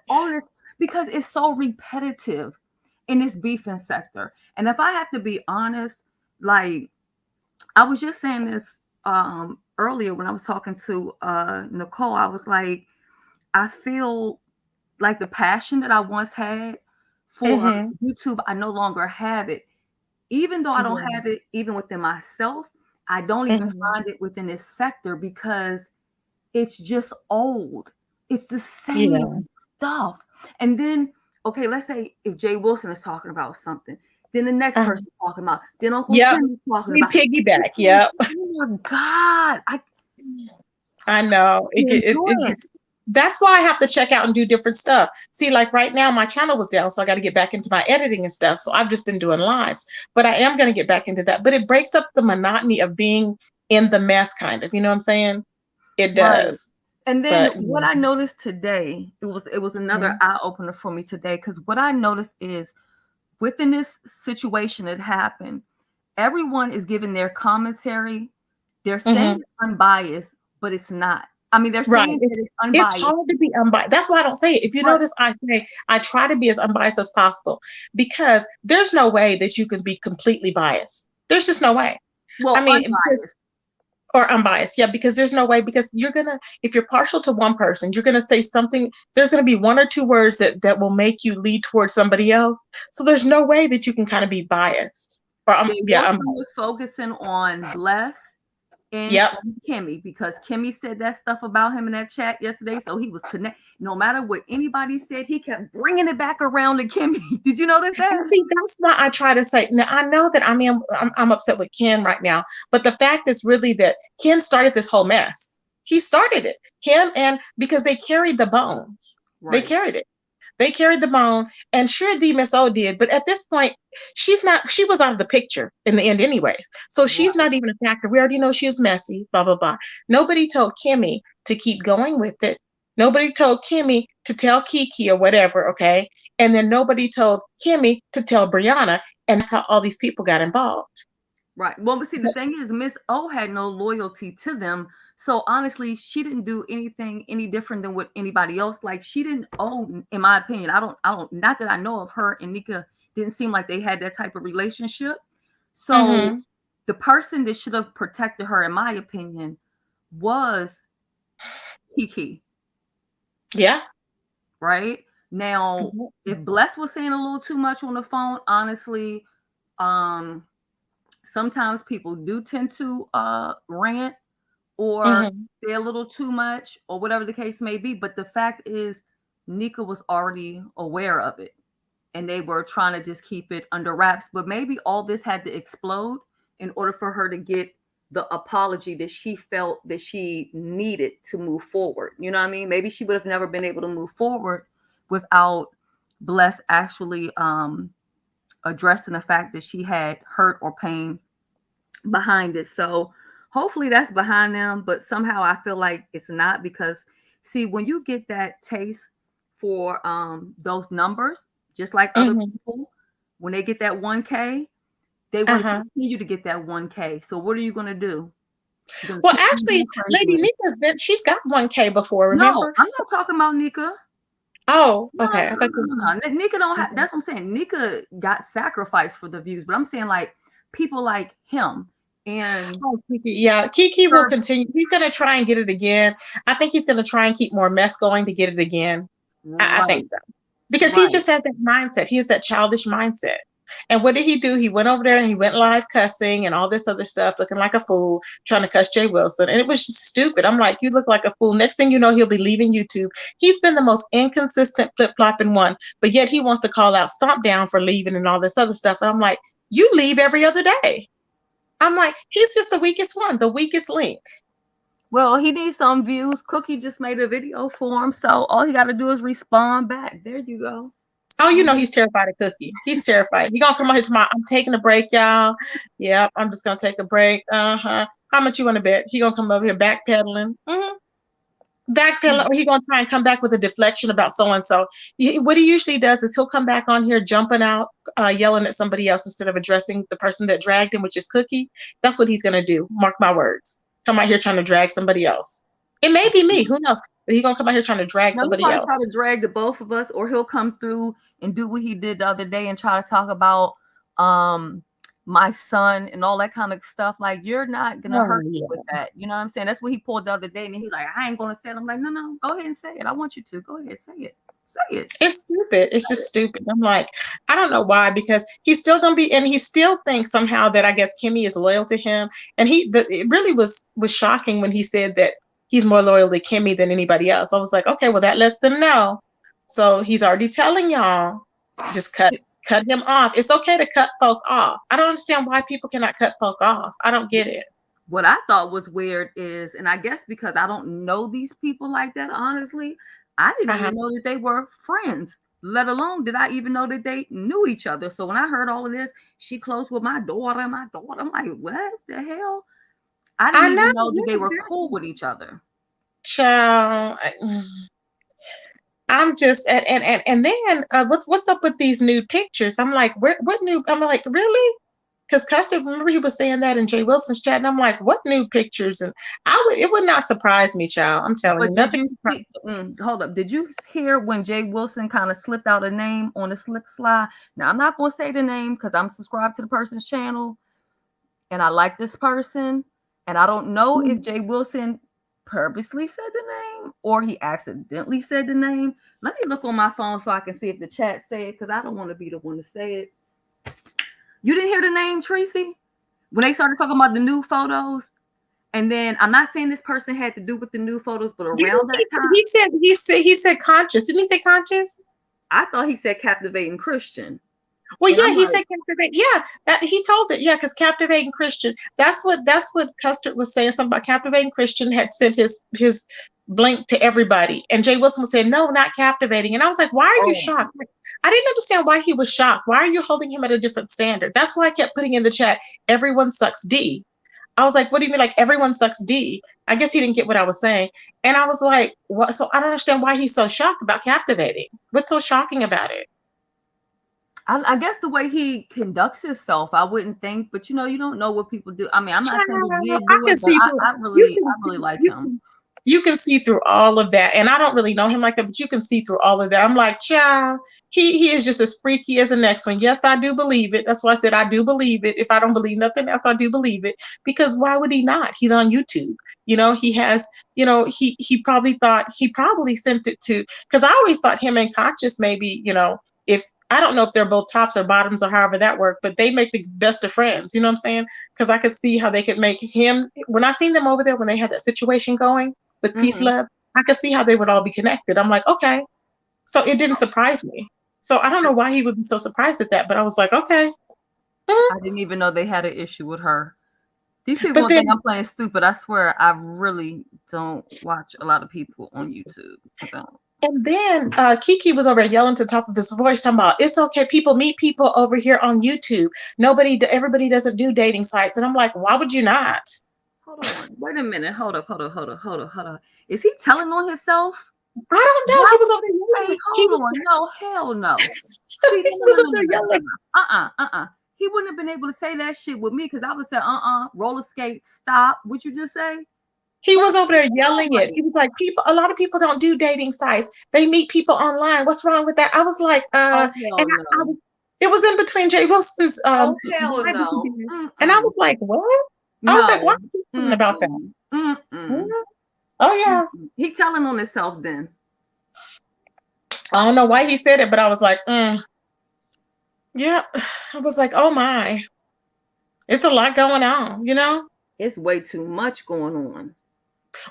all this because it's so repetitive in this beefing sector. And if I have to be honest, like I was just saying this earlier when I was talking to Nicole, I was like, I feel like the passion that I once had for Mm-hmm. YouTube, I no longer have it. Even though I don't Yeah. have it even within myself, I don't even Mm-hmm. find it within this sector because it's just old. It's the Yeah. same stuff. And then, okay, let's say if Jay Wilson is talking about something, then the next Uh, person talking about, then Uncle yep. Tim is talking We about. piggyback. Yep. Oh my God, I I know. can't do it. That's why I have to check out and do different stuff. See, like right now, my channel was down, so I got to get back into my editing and stuff. So I've just been doing lives, but I am going to get back into that. But it breaks up the monotony of being in the mess, kind of. You know what I'm saying? It Right. does. And then But what I noticed today, it was another Mhm. eye opener for me today because what I noticed is within this situation that happened, everyone is giving their commentary. They're saying Mhm. it's unbiased, but it's not. I mean, they're Right. saying that it's It's unbiased. hard to be unbiased. That's why I don't say it. If you Right. notice, I say I try to be as unbiased as possible because there's no way that you can be completely biased. There's just no way. I Well, mean, because unbiased. or unbiased, yeah, because there's no way because you're gonna if you're partial to one person, you're gonna say something. There's gonna be one or two words that will make you lead towards somebody else. So there's no way that you can kind of be biased or Jay yeah, Wilson unbiased. was focusing on Bless and Yep. on Kimmy because Kimmy said that stuff about him in that chat yesterday. So he was connect. No matter what anybody said, he kept bringing it back around to Kimmy. Did you notice And that? see, that's why I try to say. Now I know that I'm upset with Ken right now, but the fact is really that Ken started this whole mess. He started it. Him and because they carried the bones. They Right. carried it. They carried the bone, and sure, the Miss O did, but at this point, she's not. She was out of the picture in the end, anyways. So she's Right. not even a factor. We already know she was messy. Blah blah blah. Nobody told Kimmy to keep going with it. Nobody told Kimmy to tell Kiki or whatever. Okay, and then nobody told Kimmy to tell Brianna, and that's how all these people got involved. Right. Well, but see, the But thing is, Miss O had no loyalty to them. So honestly, she didn't do anything any different than what anybody else. Like she didn't owe, in my opinion. I don't. Not that I know of her and Nika didn't seem like they had that type of relationship. So mhm. the person that should have protected her, in my opinion, was Kiki. Yeah. Right now, Mhm. if Bless was saying a little too much on the phone, honestly, um, sometimes people do tend to rant or Mhm. say a little too much or whatever the case may be. But the fact is, Nika was already aware of it and they were trying to just keep it under wraps. But maybe all this had to explode in order for her to get the apology that she felt that she needed to move forward. You know what I mean? Maybe she would have never been able to move forward without Bless actually addressing the fact that she had hurt or pain behind it. So hopefully that's behind them, but somehow I feel like it's not because see when you get that taste for those numbers, just like other Mhm. people, when they get that 1K, they want to Uh-huh. continue to get that 1K. So what are you gonna do? You're gonna Well, continue actually, being crazy Lady with it. Nika's been. She's got 1K before. No, Remember? I'm not talking about Nika. Oh, No, okay. no, I thought no, you. no, no. Nika don't have. Okay. That's what I'm saying. Nika got sacrificed for the views, but I'm saying like people like him and Oh, Kiki. Yeah, Kiki will her. continue. He's going to try and get it again. I think he's going to try and keep more mess going to get it again. I think Right, so. Because he right. just has that mindset. He has that childish mindset. And what did he do? He went over there and he went live cussing and all this other stuff, looking like a fool, trying to cuss Jay Wilson. And it was just stupid. I'm like, you look like a fool. Next thing you know, he'll be leaving YouTube. He's been the most inconsistent flip-flopping one, but yet he wants to call out Stomp Down for leaving and all this other stuff. And I'm like, you leave every other day. I'm like, he's just the weakest one, the weakest link. Well, he needs some views. Cookie just made a video for him, so all he got to do is respond back. There you go. Oh, you know he's terrified of Cookie. He's terrified. He gonna come out here tomorrow. I'm taking a break, y'all. Yep, I'm just gonna take a break. How much you want to bet? He gonna come over here backpedaling. Backpedaling, or he gonna try and come back with a deflection about so and so. What he usually does is he'll come back on here jumping out, yelling at somebody else instead of addressing the person that dragged him, which is Cookie. That's what he's gonna do. Mark my words. Come out here trying to drag somebody else. It may be me. Who knows? But he's gonna come out here trying to drag somebody else. He'll try to drag the both of us, or he'll come through and do what he did the other day and try to talk about my son and all that kind of stuff. Like, you're not gonna hurt me with that. You know what I'm saying? That's what he pulled the other day, and he's like, I ain't gonna say it. I'm like, no, go ahead and say it. I want you to. Go ahead, say it. Say it. It's stupid. It's just stupid. I'm like, I don't know why, because he's still gonna be, and he still thinks somehow that I guess Kimmy is loyal to him. And it really was shocking when he said that he's more loyal to Kimmy than anybody else. I was like, okay, well, that lets them know. So he's already telling y'all, just cut him off. It's okay to cut folk off. I don't understand why people cannot cut folk off. I don't get it. What I thought was weird is, and I guess because I don't know these people like that, honestly, I didn't even know that they were friends, let alone did I even know that they knew each other. So when I heard all of this, she close with my daughter, I'm like, what the hell? I didn't even know that they were cool with each other. Child, I'm just and then what's up with these nude pictures? I'm like, what new? I'm like, really? Because Custer, remember he was saying that in Jay Wilson's chat, and I'm like, what nude pictures? And it would not surprise me, child. I'm telling you, nothing. Hold up, did you hear when Jay Wilson kind of slipped out a name on the slide? Now I'm not gonna say the name because I'm subscribed to the person's channel, and I like this person, and I don't know if Jay Wilson purposely said the name or he accidentally said the name. Let me look on my phone so I can see if the chat said it, because I don't want to be the one to say it. You didn't hear the name, Tracy, when they started talking about the new photos? And then I'm not saying this person had to do with the new photos, but around that time, he said conscious. Didn't he say conscious? I thought he said captivating Christian. Well, yeah, he said captivate. Yeah, he told it. Yeah, because captivating Christian. That's what Custard was saying. Something about captivating Christian had sent his blink to everybody, and Jay Wilson was saying, no, not captivating. And I was like, why are you shocked? I didn't understand why he was shocked. Why are you holding him at a different standard? That's why I kept putting in the chat, everyone sucks D. I was like, what do you mean, like everyone sucks D? I guess he didn't get what I was saying. And I was like, what? So I don't understand why he's so shocked about captivating. What's so shocking about it? I guess the way he conducts himself, I wouldn't think, but you don't know what people do. I mean, I'm not saying he did do it, but I really like him. You can see through all of that. And I don't really know him like that, but you can see through all of that. I'm like, child, he is just as freaky as the next one. Yes, I do believe it. That's why I said I do believe it. If I don't believe nothing else, I do believe it. Because why would he not? He's on YouTube. He has, he probably sent it to, because I always thought him and Conscious maybe, if I don't know if they're both tops or bottoms or however that worked, but they make the best of friends. You know what I'm saying? Because I could see how they could make him, when I seen them over there, when they had that situation going with Peace Love, I could see how they would all be connected. I'm like, okay. So it didn't surprise me. So I don't know why he would be so surprised at that, but I was like, okay. I didn't even know they had an issue with her. These people think I'm playing stupid. I swear, I really don't watch a lot of people on YouTube. I don't. And then Kiki was over yelling to the top of his voice, talking about, it's okay, people meet people over here on YouTube. Everybody doesn't do dating sites. And I'm like, why would you not? Hold on. Wait a minute. Hold up. Is he telling on himself? I don't know. He was over there yelling. Hold on. No, hell no. He was over there yelling. He wouldn't have been able to say that shit with me, because I would say, roller skates, stop. What you just say? He was over there yelling it. He was like, a lot of people don't do dating sites. They meet people online. What's wrong with that? I was like, it was in between Jay Wilson's hell no. And I was like, what? I was like, what are you talking about that? Oh yeah. He telling on himself then. I don't know why he said it, but I was like, Yeah. I was like, oh my, it's a lot going on, you know? It's way too much going on.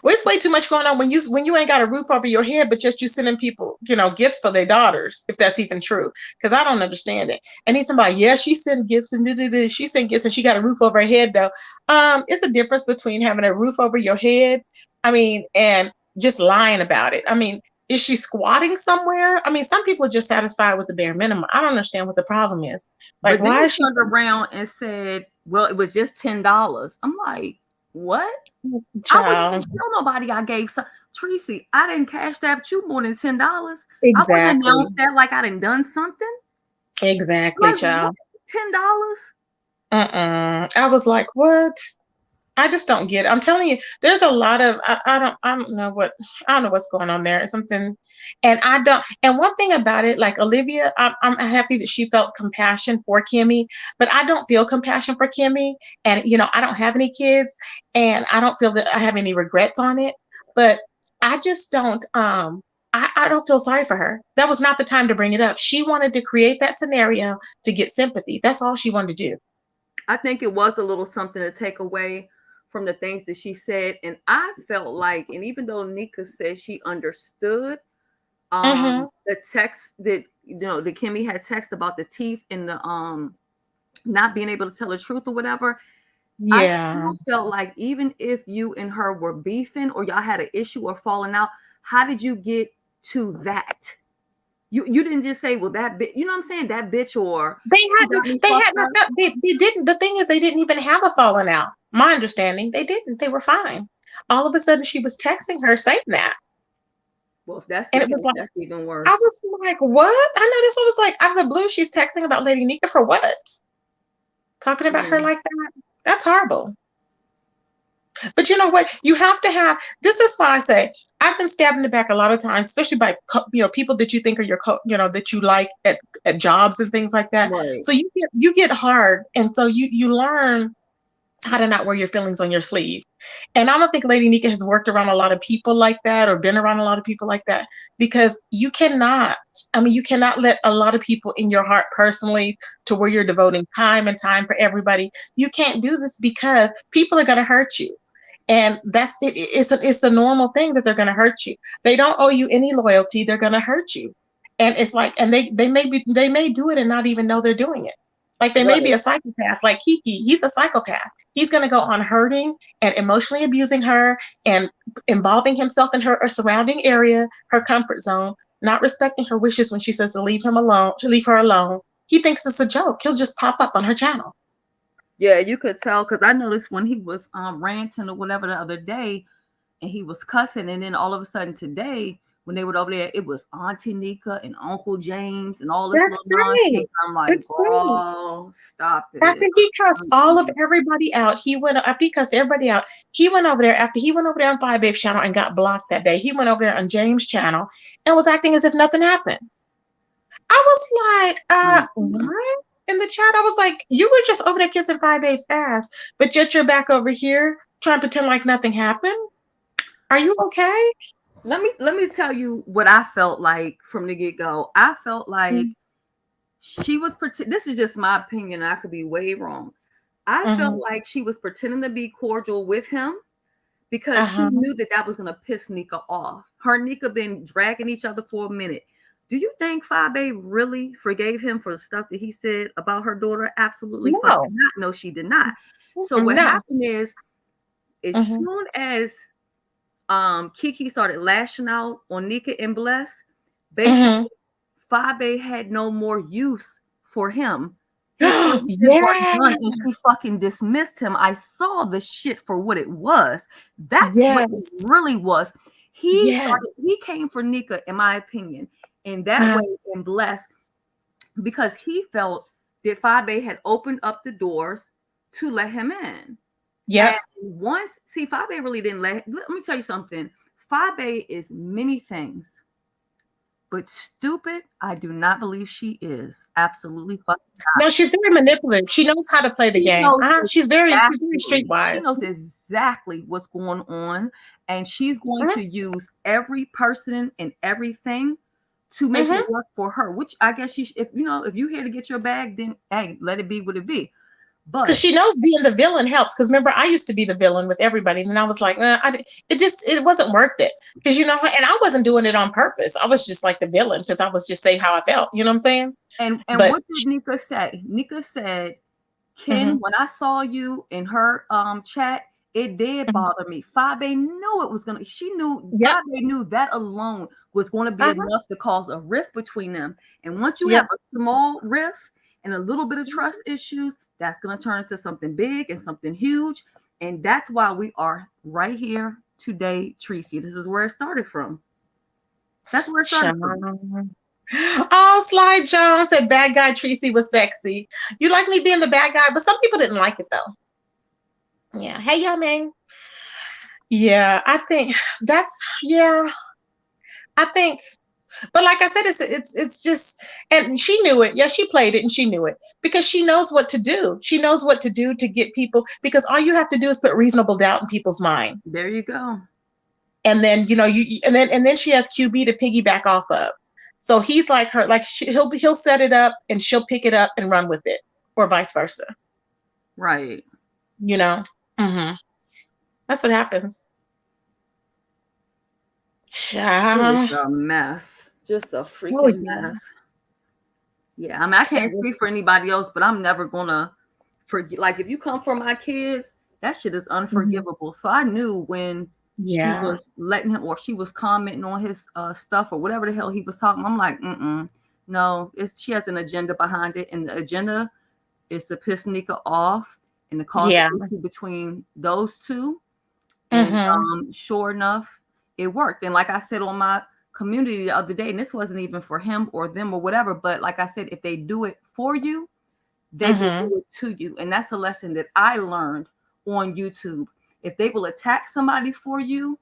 Well, it's way too much going on when you ain't got a roof over your head, but yet you sending people, gifts for their daughters, if that's even true. Because I don't understand it. And he's somebody, yeah, she sent gifts and she sent gifts and she got a roof over her head though. It's a difference between having a roof over your head, I mean, and just lying about it. I mean, is she squatting somewhere? I mean, some people are just satisfied with the bare minimum. I don't understand what the problem is. Like, But then why he is she turned around and said, well, it was just $10. I'm like, what? I child? wouldn't tell nobody I gave some. Tracy, I didn't cash that you more than $10. I wouldn't Exactly. announce that like I didn't done something. Exactly, Like, what? child. $10? I was like, what? I just don't get it. I'm telling you, there's a lot of I don't know I don't know what's going on there. Something, and I don't. And one thing about it, like Olivia, I'm happy that she felt compassion for Kimmy, but I don't feel compassion for Kimmy. And I don't have any kids, and I don't feel that I have any regrets on it. But I just don't. I don't feel sorry for her. That was not the time to bring it up. She wanted to create that scenario to get sympathy. That's all she wanted to do. I think it was a little something to take away from the things that she said. And I felt like, and even though Nika said she understood Mm-hmm. the text that, the Kimmy had text about the teeth and the not being able to tell the truth or whatever. I Yeah. still felt like even if you and her were beefing or y'all had an issue or falling out, how did you get to that? You didn't just say, well, that bitch, you know what I'm saying? That bitch, or They she got hadn't. me They fucked hadn't. up. They didn't. The thing is, they didn't even have a falling out. My understanding, they didn't. They were fine. All of a sudden, she was texting her saying that, Well, if that's the and it was case, like, that's even I worse. was like, what? I know this one was like out of the blue. She's texting about Lady Nika for what? Talking about her Mm. like that? That's horrible. But you know what? You have to have. This is why I say I've been stabbed in the back a lot of times, especially by people that you think are that you like at jobs and things like that. Right. So you get hard, and so you learn how to not wear your feelings on your sleeve. And I don't think Lady Nika has worked around a lot of people like that or been around a lot of people like that because you cannot let a lot of people in your heart personally to where you're devoting time and time for everybody. You can't do this because people are going to hurt you. And that's it. It's a normal thing that they're going to hurt you. They don't owe you any loyalty. They're going to hurt you. And it's like, and they may do it and not even know they're doing it. Like they may be Right. a psychopath, like Kiki. He's a psychopath. He's going to go on hurting and emotionally abusing her and involving himself in her surrounding area, her comfort zone, not respecting her wishes when she says to leave him alone, to leave her alone. He thinks it's a joke. He'll just pop up on her channel. Yeah, you could tell because I noticed when he was ranting or whatever the other day, and he was cussing, and then all of a sudden today, when they were over there, it was Auntie Nika and Uncle James and all this That's little right. nonsense. I'm like, It's right. bro, stop After it. he cussed all of everybody out, after he cussed everybody out, he went over there after he went over there on Five Babe's channel and got blocked that day. He went over there on James' channel and was acting as if nothing happened. I was like, Mm-hmm. what? In the chat, I was like, you were just over there kissing Five Babe's ass, but yet you're back over here trying to pretend like nothing happened. Are you okay? Let me tell you what I felt like from the get go. I felt like she was this is just my opinion. I could be way wrong. I felt Mm-hmm. like she was pretending to be cordial with him because she Uh-huh. knew that was going to piss Nika off. Her and Nika been dragging each other for a minute. Do you think Fabe really forgave him for the stuff that he said about her daughter? Absolutely fucking No. not. No, she did not. So what No. happened is, as Mm-hmm. soon as Kiki started lashing out on Nika and Bless, Mm-hmm. basically Fabe had no more use for him. His services weren't Yeah. done and she fucking dismissed him. I saw the shit for what it was. That's what it Yes. really was. Yes. He came for Nika, in my opinion, in that Uh, way and Bless because he felt that Fabe had opened up the doors to let him in. And yep. once, see, Fabe really didn't let me tell you something. Fabe is many things, but stupid, I do not believe she is. Absolutely fucking No, not. she's very manipulative. She knows how to play the She game. knows She's very she streetwise. knows exactly what's going on, and she's going Mhm. to use every person and everything to make Mm-hmm. it work for her. Which I guess if you're here to get your bag, then hey, let it be what it be. Because But she knows being the villain helps. Because remember, I used to be the villain with everybody, and I was like, it wasn't worth it. Because and I wasn't doing it on purpose. I was just like the villain because I was just saying how I felt. You know what I'm saying? and But what did Nika say? Nika said, Ken, mhm, when I saw you in her chat, it did mhm. bother me. Fabe knew it was gonna. She knew Yep. Fabe knew that alone was going to be Uh-huh. enough to cause a rift between them. And once you have Yep. a small rift and a little bit of trust issues, that's going to turn into something big and something huge. And that's why we are right here today, Tracy. This is where it started from. That's where it started from. Sean. Oh, Sly Jones said bad guy Tracy was sexy. You like me being the bad guy, but some people didn't like it though. Yeah. Hey, y'all, man. Yeah, I think that's yeah. I think, but like I said, it's just, and she knew it. Yeah, she played it and she knew it because she knows what to do. She knows what to do to get people because all you have to do is put reasonable doubt in people's mind, There you go. and then and then she has QB to piggyback off of. So he's like her, like he'll set it up and she'll pick it up and run with it, or vice versa. Right. You know, mm-hmm. That's what happens. It was Cha. a mess. Just a Oh freaking yeah. mess. Yeah, I mean, I can't speak for anybody else, but I'm never gonna forget. Like, if you come for my kids, that shit is Mhm. unforgivable. So I knew when she Yeah. was letting him, or she was commenting on his stuff, or whatever the hell he was talking. I'm like, no, she has an agenda behind it, and the agenda is to piss Nika off and to cause Yeah. an issue between those two. And Mm-hmm. sure enough, it worked. And like I said on my community the other day, and this wasn't even for him or them or whatever, but like I said, if they do it for you, they will Mm-hmm. do it to you. And that's a lesson that I learned on YouTube. If they will attack somebody for you,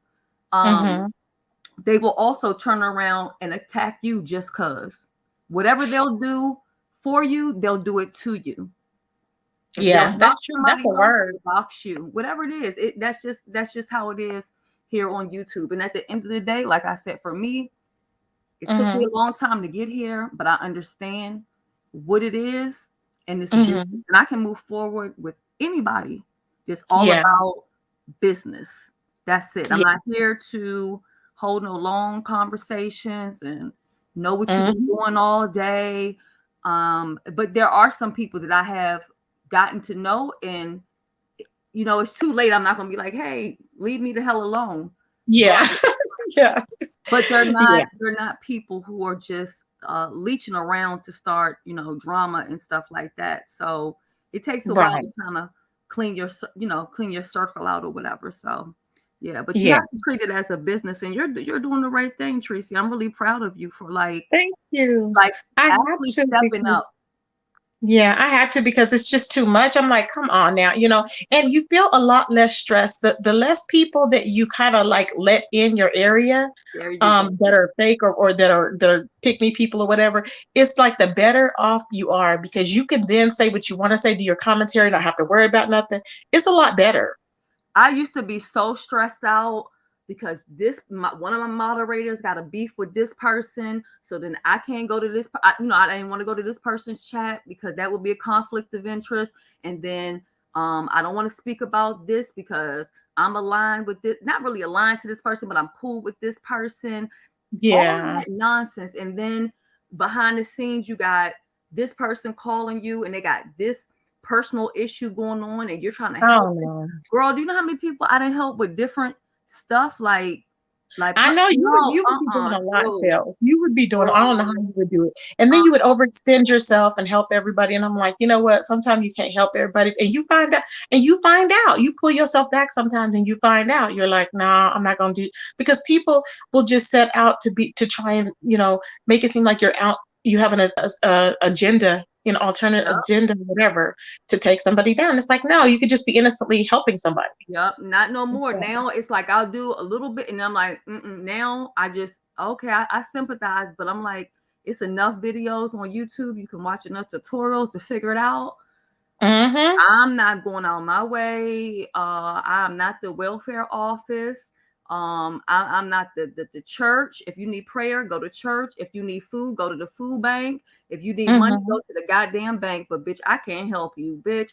Mm-hmm. they will also turn around and attack you just because. Whatever they'll do for you, they'll do it to you. If they'll Yeah, dox that's true. That's somebody a else, word. they'll dox you. Whatever it is, that's just how it is here on YouTube. And at the end of the day, like I said, for me, it took me Mm-hmm. a long time to get here, but I understand what it is and this business, Mm-hmm. and I can move forward with anybody. It's all Yeah. about business. That's it. I'm Yeah. not here to hold no long conversations and know what you've been Mm-hmm. doing all day. But there are some people that I have gotten to know, and it's too late. I'm not gonna be like, hey, leave me the hell alone. But Yeah. Yeah. but they're not Yeah. they're not people who are just leeching around to start drama and stuff like that. So it takes a while Right. to kind of clean your circle out or whatever. So yeah, but you Yeah. have to treat it as a business, and you're doing the right thing, Tracy. I'm really proud of you for Thank you. like I had actually to stepping up. because yeah, I had to because it's just too much. I'm like, come on now, and you feel a lot less stress. The less people that you kind of like let in your area, There you go. that are fake or that are pick me people or whatever, it's like the better off you are because you can then say what you want to say, do your commentary, not have to worry about nothing. It's a lot better. I used to be so stressed out because one of my moderators got a beef with this person, so then I can't go to this. I didn't want to go to this person's chat because that would be a conflict of interest, and then I don't want to speak about this because I'm aligned with this. Not really aligned to this person, but I'm cool with this person. All of Yeah. that nonsense, and then behind the scenes, you got this person calling you, and they got this personal issue going on, and you're trying to help Oh it. no. Girl, do you know how many people I didn't help with different stuff? I know No, you would be doing a lot, no, Sales. You would be doing, I don't know how girl, you would do it. And then you would overextend yourself and help everybody. And I'm like, you know what? Sometimes you can't help everybody. And you pull yourself back sometimes and you find out. You're like, nah, I'm not gonna do because people will just set out to try and, make it seem like you're out, you have an agenda, alternate yep, agenda, whatever, to take somebody down. It's like, no, you could just be innocently helping somebody. yep, not no more. So, Now it's like I'll do a little bit, and I'm like, now I just okay, I sympathize, but I'm like, it's enough videos on YouTube. You can watch enough tutorials to figure it out. mm-hmm. I'm not going out my way. I'm not the welfare office. I'm not the church. If you need prayer, go to church. If you need food, go to the food bank. If you need money, go to the goddamn bank. But bitch, I can't help you, bitch.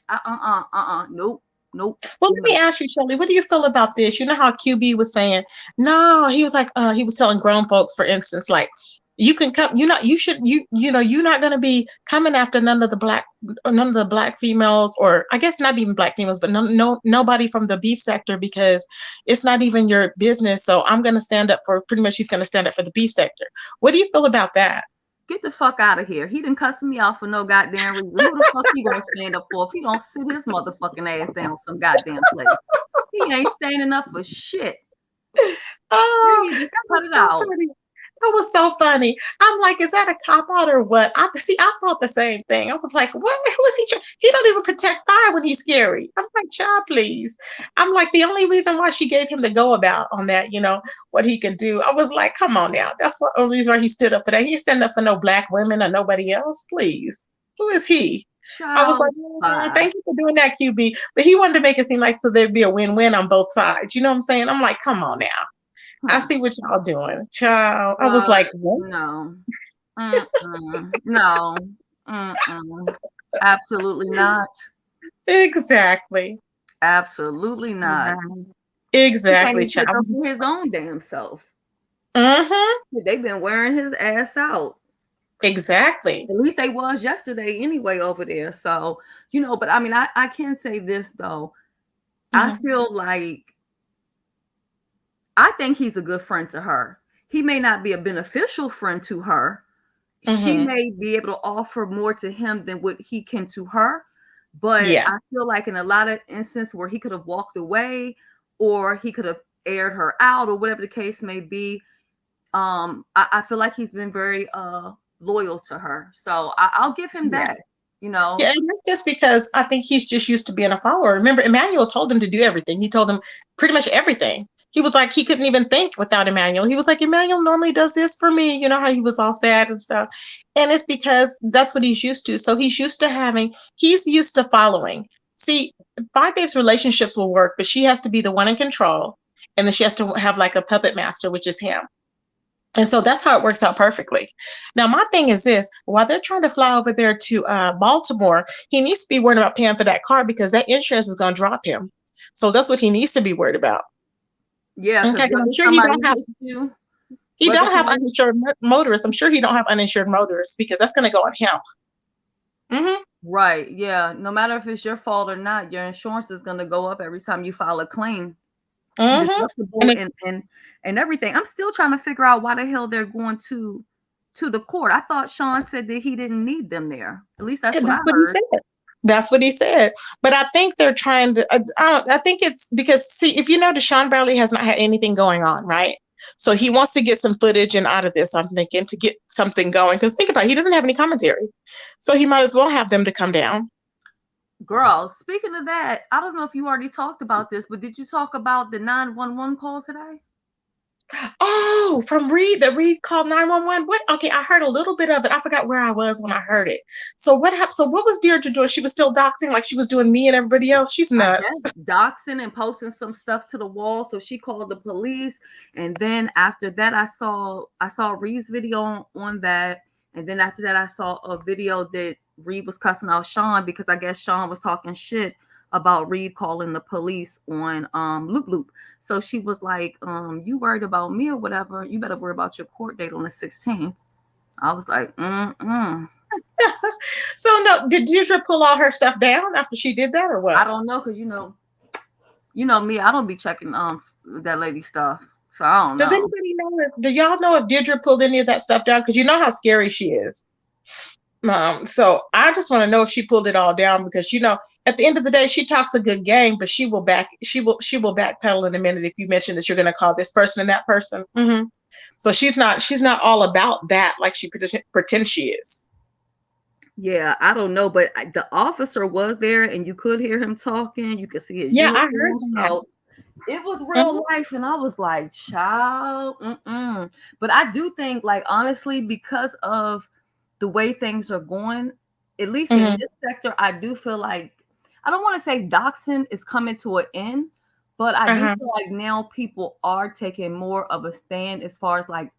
Nope. Well, let me ask you, Shirley, what do you feel about this? You know how QB was saying, no, he was like, he was telling grown folks, for instance, like, you can come, you're not going to be coming after none of the black females, or I guess not even black females, but nobody from the beef sector, because it's not even your business. So I'm going to stand up for, pretty much he's going to stand up for the beef sector. What do you feel about that? Get the fuck out of here. He didn't cuss me out for no goddamn reason. Who the fuck he gonna stand up for if he don't sit his motherfucking ass down some goddamn place? He ain't standing up for shit. Oh, just cut it out. Funny. That was so funny. I'm like, is that a cop out or what? I thought the same thing. I was like, what? Who is he? He don't even protect fire when he's scary. I'm like, child, please. I'm like, the only reason why she gave him the go about on that, what he could do. I was like, come on now. That's what only reason why he stood up for that. He stand up for no black women or nobody else. Please. Who is he? I was like, thank you for doing that, QB. But he wanted to make it seem like so there'd be a win-win on both sides. You know what I'm saying? I'm like, come on now. I see what y'all doing, child. I was like, what? No, no, absolutely not. Exactly. Absolutely not. Exactly, child. His own damn self. They've been wearing his ass out. Exactly. At least they was yesterday anyway over there. So, but I mean, I can say this though. I feel like I think he's a good friend to her. He may not be a beneficial friend to her. She may be able to offer more to him than what he can to her. But I feel like in a lot of instances where he could have walked away or he could have aired her out or whatever the case may be, I feel like he's been very loyal to her. So I'll give him that. Yeah, and that's just because I think he's just used to being a follower. Remember, Emmanuel told him to do everything. He told him pretty much everything. He was like, he couldn't even think without Emmanuel. He was like, Emmanuel normally does this for me. You know how he was all sad and stuff. And it's because that's what he's used to. So he's used to following. See, Five Babes relationships will work, but she has to be the one in control. And then she has to have like a puppet master, which is him. And so that's how it works out perfectly. Now, my thing is this, while they're trying to fly over there to Baltimore, he needs to be worried about paying for that car because that insurance is going to drop him. So that's what he needs to be worried about. Yeah. Okay, I'm sure he don't have uninsured motorists. I'm sure he don't have uninsured motorists because that's going to go on him. Right. Yeah. No matter if it's your fault or not, your insurance is going to go up every time you file a claim. And everything. I'm still trying to figure out why the hell they're going to the court. I thought Sean said that he didn't need them there. At least that's what I heard. That's what he said. But I think they're trying to, I think it's because, see, if you notice, Sean Bradley has not had anything going on, right? So he wants to get some footage and out of this, I'm thinking, to get something going. Because think about it, he doesn't have any commentary. So he might as well have them to come down. Girl, speaking of that, I don't know if you already talked about this, but did you talk about the 911 call today? Oh, from Reed, the Reed called 911. What? Okay, I heard a little bit of it. I forgot where I was when I heard it. So what happened? So what was Deirdre doing? She was still doxing like she was doing me and everybody else. She's nuts. Doxing and posting some stuff to the wall. So she called the police. And then after that, I saw Reed's video on that. And then after that, I saw a video that Reed was cussing out Sean because I guess Sean was talking shit about Reed calling the police on Loop Loop. So she was like, you worried about me or whatever, you better worry about your court date on the 16th. I was like, So no, did Deirdre pull all her stuff down after she did that or what? I don't know, because you know me, I don't be checking that lady stuff. So I don't know. Does anybody know do y'all know if Deirdre pulled any of that stuff down? Because you know how scary she is. So I just want to know if she pulled it all down because at the end of the day she talks a good game, but she will backpedal in a minute if you mention that you're going to call this person and that person. So she's not all about that like she pretends she is. Yeah, I don't know, but the officer was there and you could hear him talking. You could see his I heard so it was real life, and I was like, child. But I do think, like, honestly, because of the way things are going, at least in this sector, I do feel like, I don't want to say doxing is coming to an end, But I do Uh-huh. feel like now people are taking more of a stand as far as like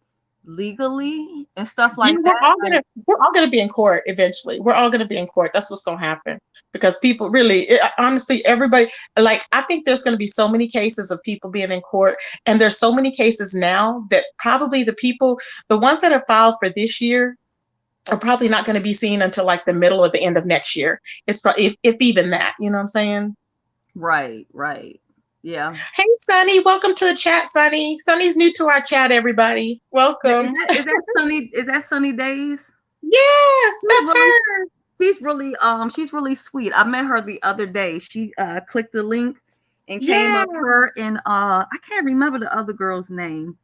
legally and stuff Yeah, like that. Like, we're all gonna be in court eventually. We're all gonna be in court. That's what's gonna happen because people really, honestly, everybody. Like, I think there's gonna be so many cases of people being in court, and there's so many cases now that probably the ones that are filed for this year, are probably not going to be seen until like the middle or the end of next year. It's probably if even that. You know what I'm saying? right, right. Yeah. Hey, Sunny, welcome to the chat, Sunny. Sunny's new to our chat. Everybody, Is welcome. that Sunny? Is that Sunny Days? Yes, She's that's really her. she's really sweet. I met her the other day. She clicked the link and came Yeah. up her and I can't remember the other girl's name,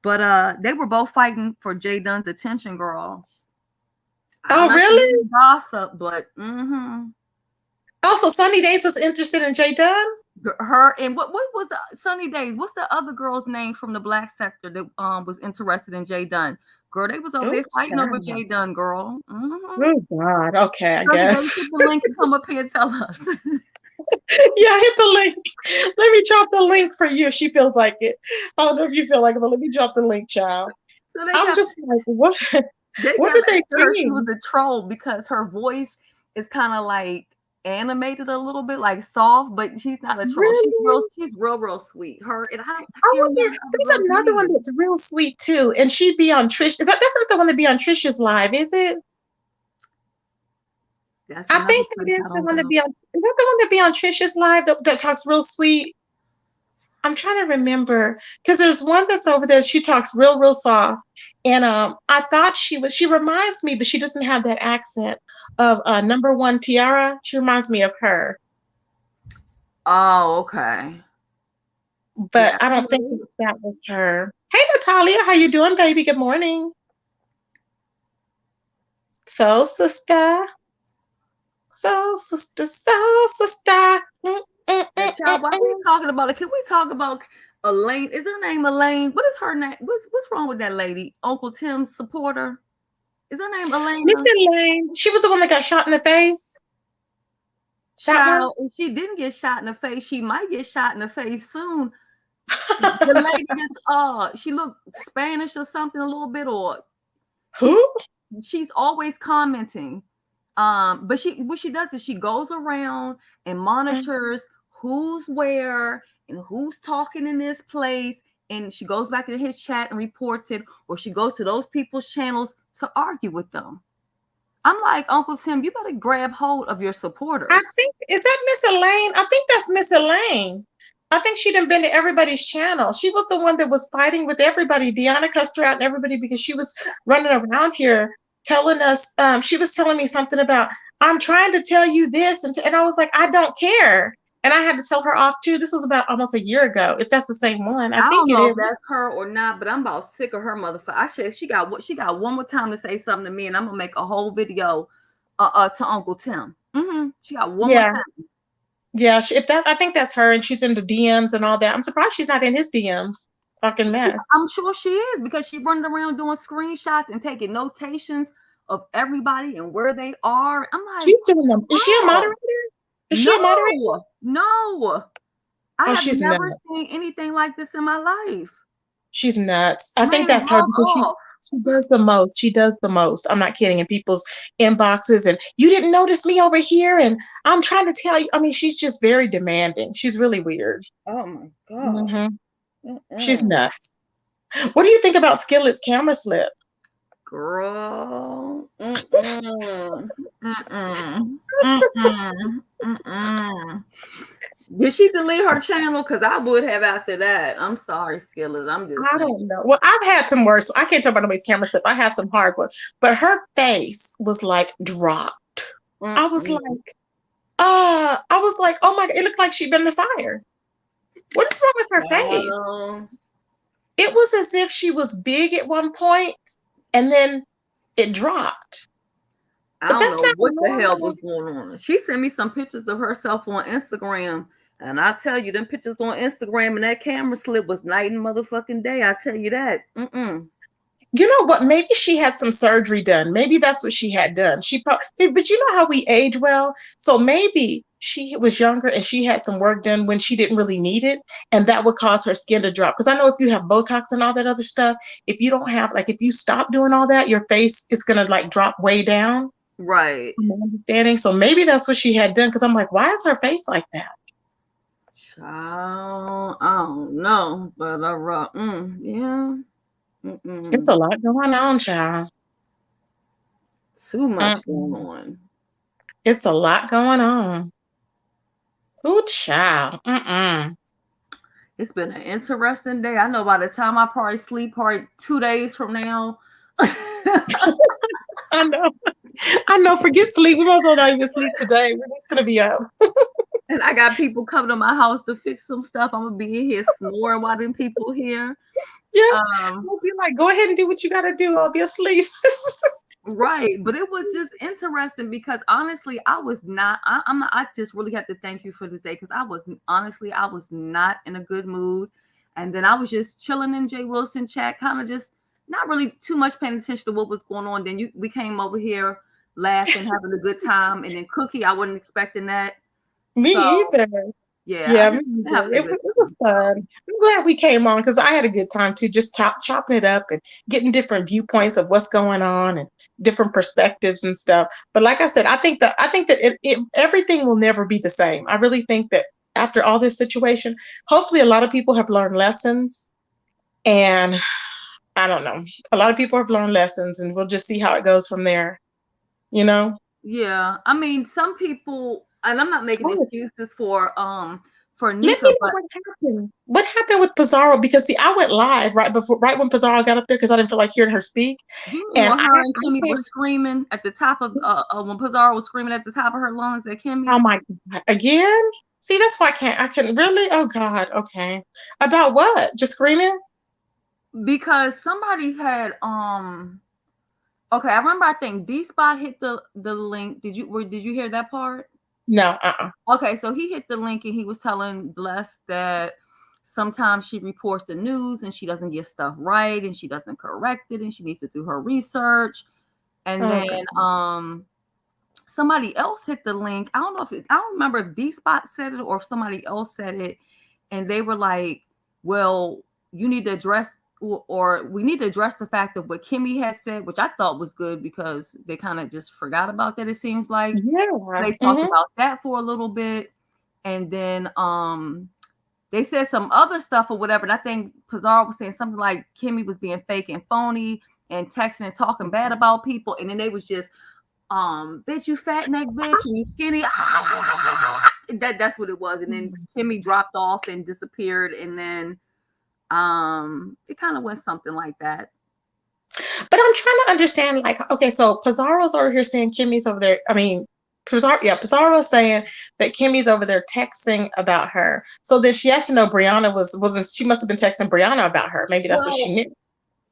but they were both fighting for Jay Dunn's attention, girl. I'm Oh, not gonna really? gossip, but Also, Sunny Days was interested in Jay Dunn. her and what was the Sunny Days? What's the other girl's name from the black sector that was interested in Jay Dunn? Girl, they was over Oh, there fighting over child. Jay Dunn, girl. Oh, God. Okay, I Sunny Days, hit guess. the link and come up here and tell us. Yeah, hit the link. Let me drop the link for you if she feels like it. I don't know if you feel like it, but let me drop the link, child. So they I'm kept just like, what? they What kept did they asking her she was sing? a troll because her voice is kind of like animated a little bit, like soft, but she's not a troll. Really? She's real sweet. Her and I I can't remember wonder. the other There's girl's another one name. that's real sweet too, and she'd be on Trish. That's not the one that be on Trisha's live, is it? That's I another think that place is I the don't one that go. be on. Is that the one that be on Trisha's live that talks real sweet? I'm trying to remember because there's one that's over there. She talks real soft, and I thought she reminds me, but she doesn't have that accent of number one Tiara. She reminds me of her, Oh, okay. but Yeah. I don't think that was her. Hey, Natalia, how you doing, baby? Good morning. So, sister. So, sister. And child, why are we talking about it? Can we talk about Elaine? Is her name Elaine? What is her name? What's wrong with that lady? Uncle Tim's supporter? Is her name Miss Elena? Elaine, she was the one that got shot in the face. That one? Child, if she didn't get shot in the face, she might get shot in the face soon. The lady is she looked Spanish or something a little bit, or Who? she's always commenting. But what she does is she goes around and monitors who's where and who's talking in this place, and she goes back into his chat and reports it, or she goes to those people's channels to argue with them. I'm like, Uncle Tim, you better grab hold of your supporters. I think, is that Miss Elaine? I think that's Miss Elaine. I think she done been to everybody's channel. She was the one that was fighting with everybody. Deanna cussed her out and everybody because she was running around here telling us, she was telling me something about, I'm trying to tell you this. And I was like, I don't care. And I had to tell her off too. This was about almost a year ago, if that's the same one. I I think don't it know is. if that's her or not, but I'm about sick of her motherfucker. I said she got one more time to say something to me, and I'm gonna make a whole video to Uncle Tim. She got one more Yeah. time. Yeah. I think that's her and she's in the DMs and all that. I'm surprised she's not in his DMs talking mess. I'm sure she is because she running around doing screenshots and taking notations of everybody and where they are. I'm like, She's doing them. Is she a moderator? Is she a moderator? No. I Oh, have she's never nuts. seen anything like this in my life. She's nuts. I think Man, that's her log because off. she does the most. She does the most. I'm not kidding. In people's inboxes, and you didn't notice me over here, and I'm trying to tell you. I mean, she's just very demanding. She's really weird. Oh my god. Hmm. She's nuts. What do you think about Skillet's camera slip? Girl. Did she delete her channel? Because I would have after that. I'm sorry, Skillet. I'm just I saying. don't know. Well, I've had some worse. I can't talk about nobody's camera slip. I had some hard ones, but her face was like dropped. I was like, oh my God, it looked like she'd been in the fire. What is wrong with her face? It was as if she was big at one point and then it dropped. I don't know what the hell was going on. She sent me some pictures of herself on Instagram. And I tell you, them pictures on Instagram and that camera slip was night and motherfucking day. I tell you that. You know what? Maybe she had some surgery done. Maybe that's what she had done. She probably, but you know how we age well. So maybe she was younger and she had some work done when she didn't really need it, and that would cause her skin to drop. Because I know if you have Botox and all that other stuff, if you don't have like if you stop doing all that, your face is gonna like drop way down. Right. From my understanding. So maybe that's what she had done. Because I'm like, why is her face like that? Child, I don't know, but yeah. It's a lot going on, child. Too much going on. It's a lot going on. Ooh, child. It's been an interesting day. I know by the time I probably sleep, probably 2 days from now. I know. I know. Forget sleep. We might as well not even sleep today. We're just gonna be up. And I got people coming to my house to fix some stuff. I'm gonna be in here snoring while them people here. Yeah. We'll be like, go ahead and do what you gotta do. I'll be asleep. Right, but it was just interesting because honestly, I was not. I just really have to thank you for this day because I was not in a good mood, and then I was just chilling in Jay Wilson chat, kind of just not really too much paying attention to what was going on. Then we came over here laughing, having a good time, and then Cookie, I wasn't expecting that. Me either. Yeah, it was fun. I'm glad we came on because I had a good time too, just chopping it up and getting different viewpoints of what's going on and different perspectives and stuff. But like I said, I think that everything will never be the same. I really think that after all this situation, hopefully a lot of people have learned lessons, and I don't know, a lot of people have learned lessons, and we'll just see how it goes from there. You know? Yeah, I mean, some people, and I'm not making excuses for Let Nika, me know what happened with Pizarro, because see, I went live right when Pizarro got up there because I didn't feel like hearing her speak. And her and Kimmy were screaming at the top of when Pizarro was screaming at the top of her lungs at Kimmy. Oh my God, again? See, that's why I couldn't really. Oh God, okay. About what? Just screaming? Because somebody had okay, I remember, I think D-Spot hit the link. Did you hear that part? No, Okay, so he hit the link and he was telling Bless that sometimes she reports the news and she doesn't get stuff right and she doesn't correct it and she needs to do her research. And then somebody else hit the link. I don't remember if D-Spot said it or if somebody else said it, and they were like, well, you need to address, or we need to address the fact of what Kimmy had said, which I thought was good because they kind of just forgot about that. It seems like they talked about that for a little bit, and then they said some other stuff or whatever. And I think Pizarro was saying something like Kimmy was being fake and phony and texting and talking bad about people, and then they was just bitch, you fat neck bitch, and you skinny. That's what it was. And then Kimmy dropped off and disappeared, and then it kind of went something like that. But I'm trying to understand, like, okay, so Pizarro's over here saying Kimmy's over there. I mean, Pizarro's saying that Kimmy's over there texting about her. So then she has to know Brianna wasn't. She must have been texting Brianna about her. Maybe that's what she knew.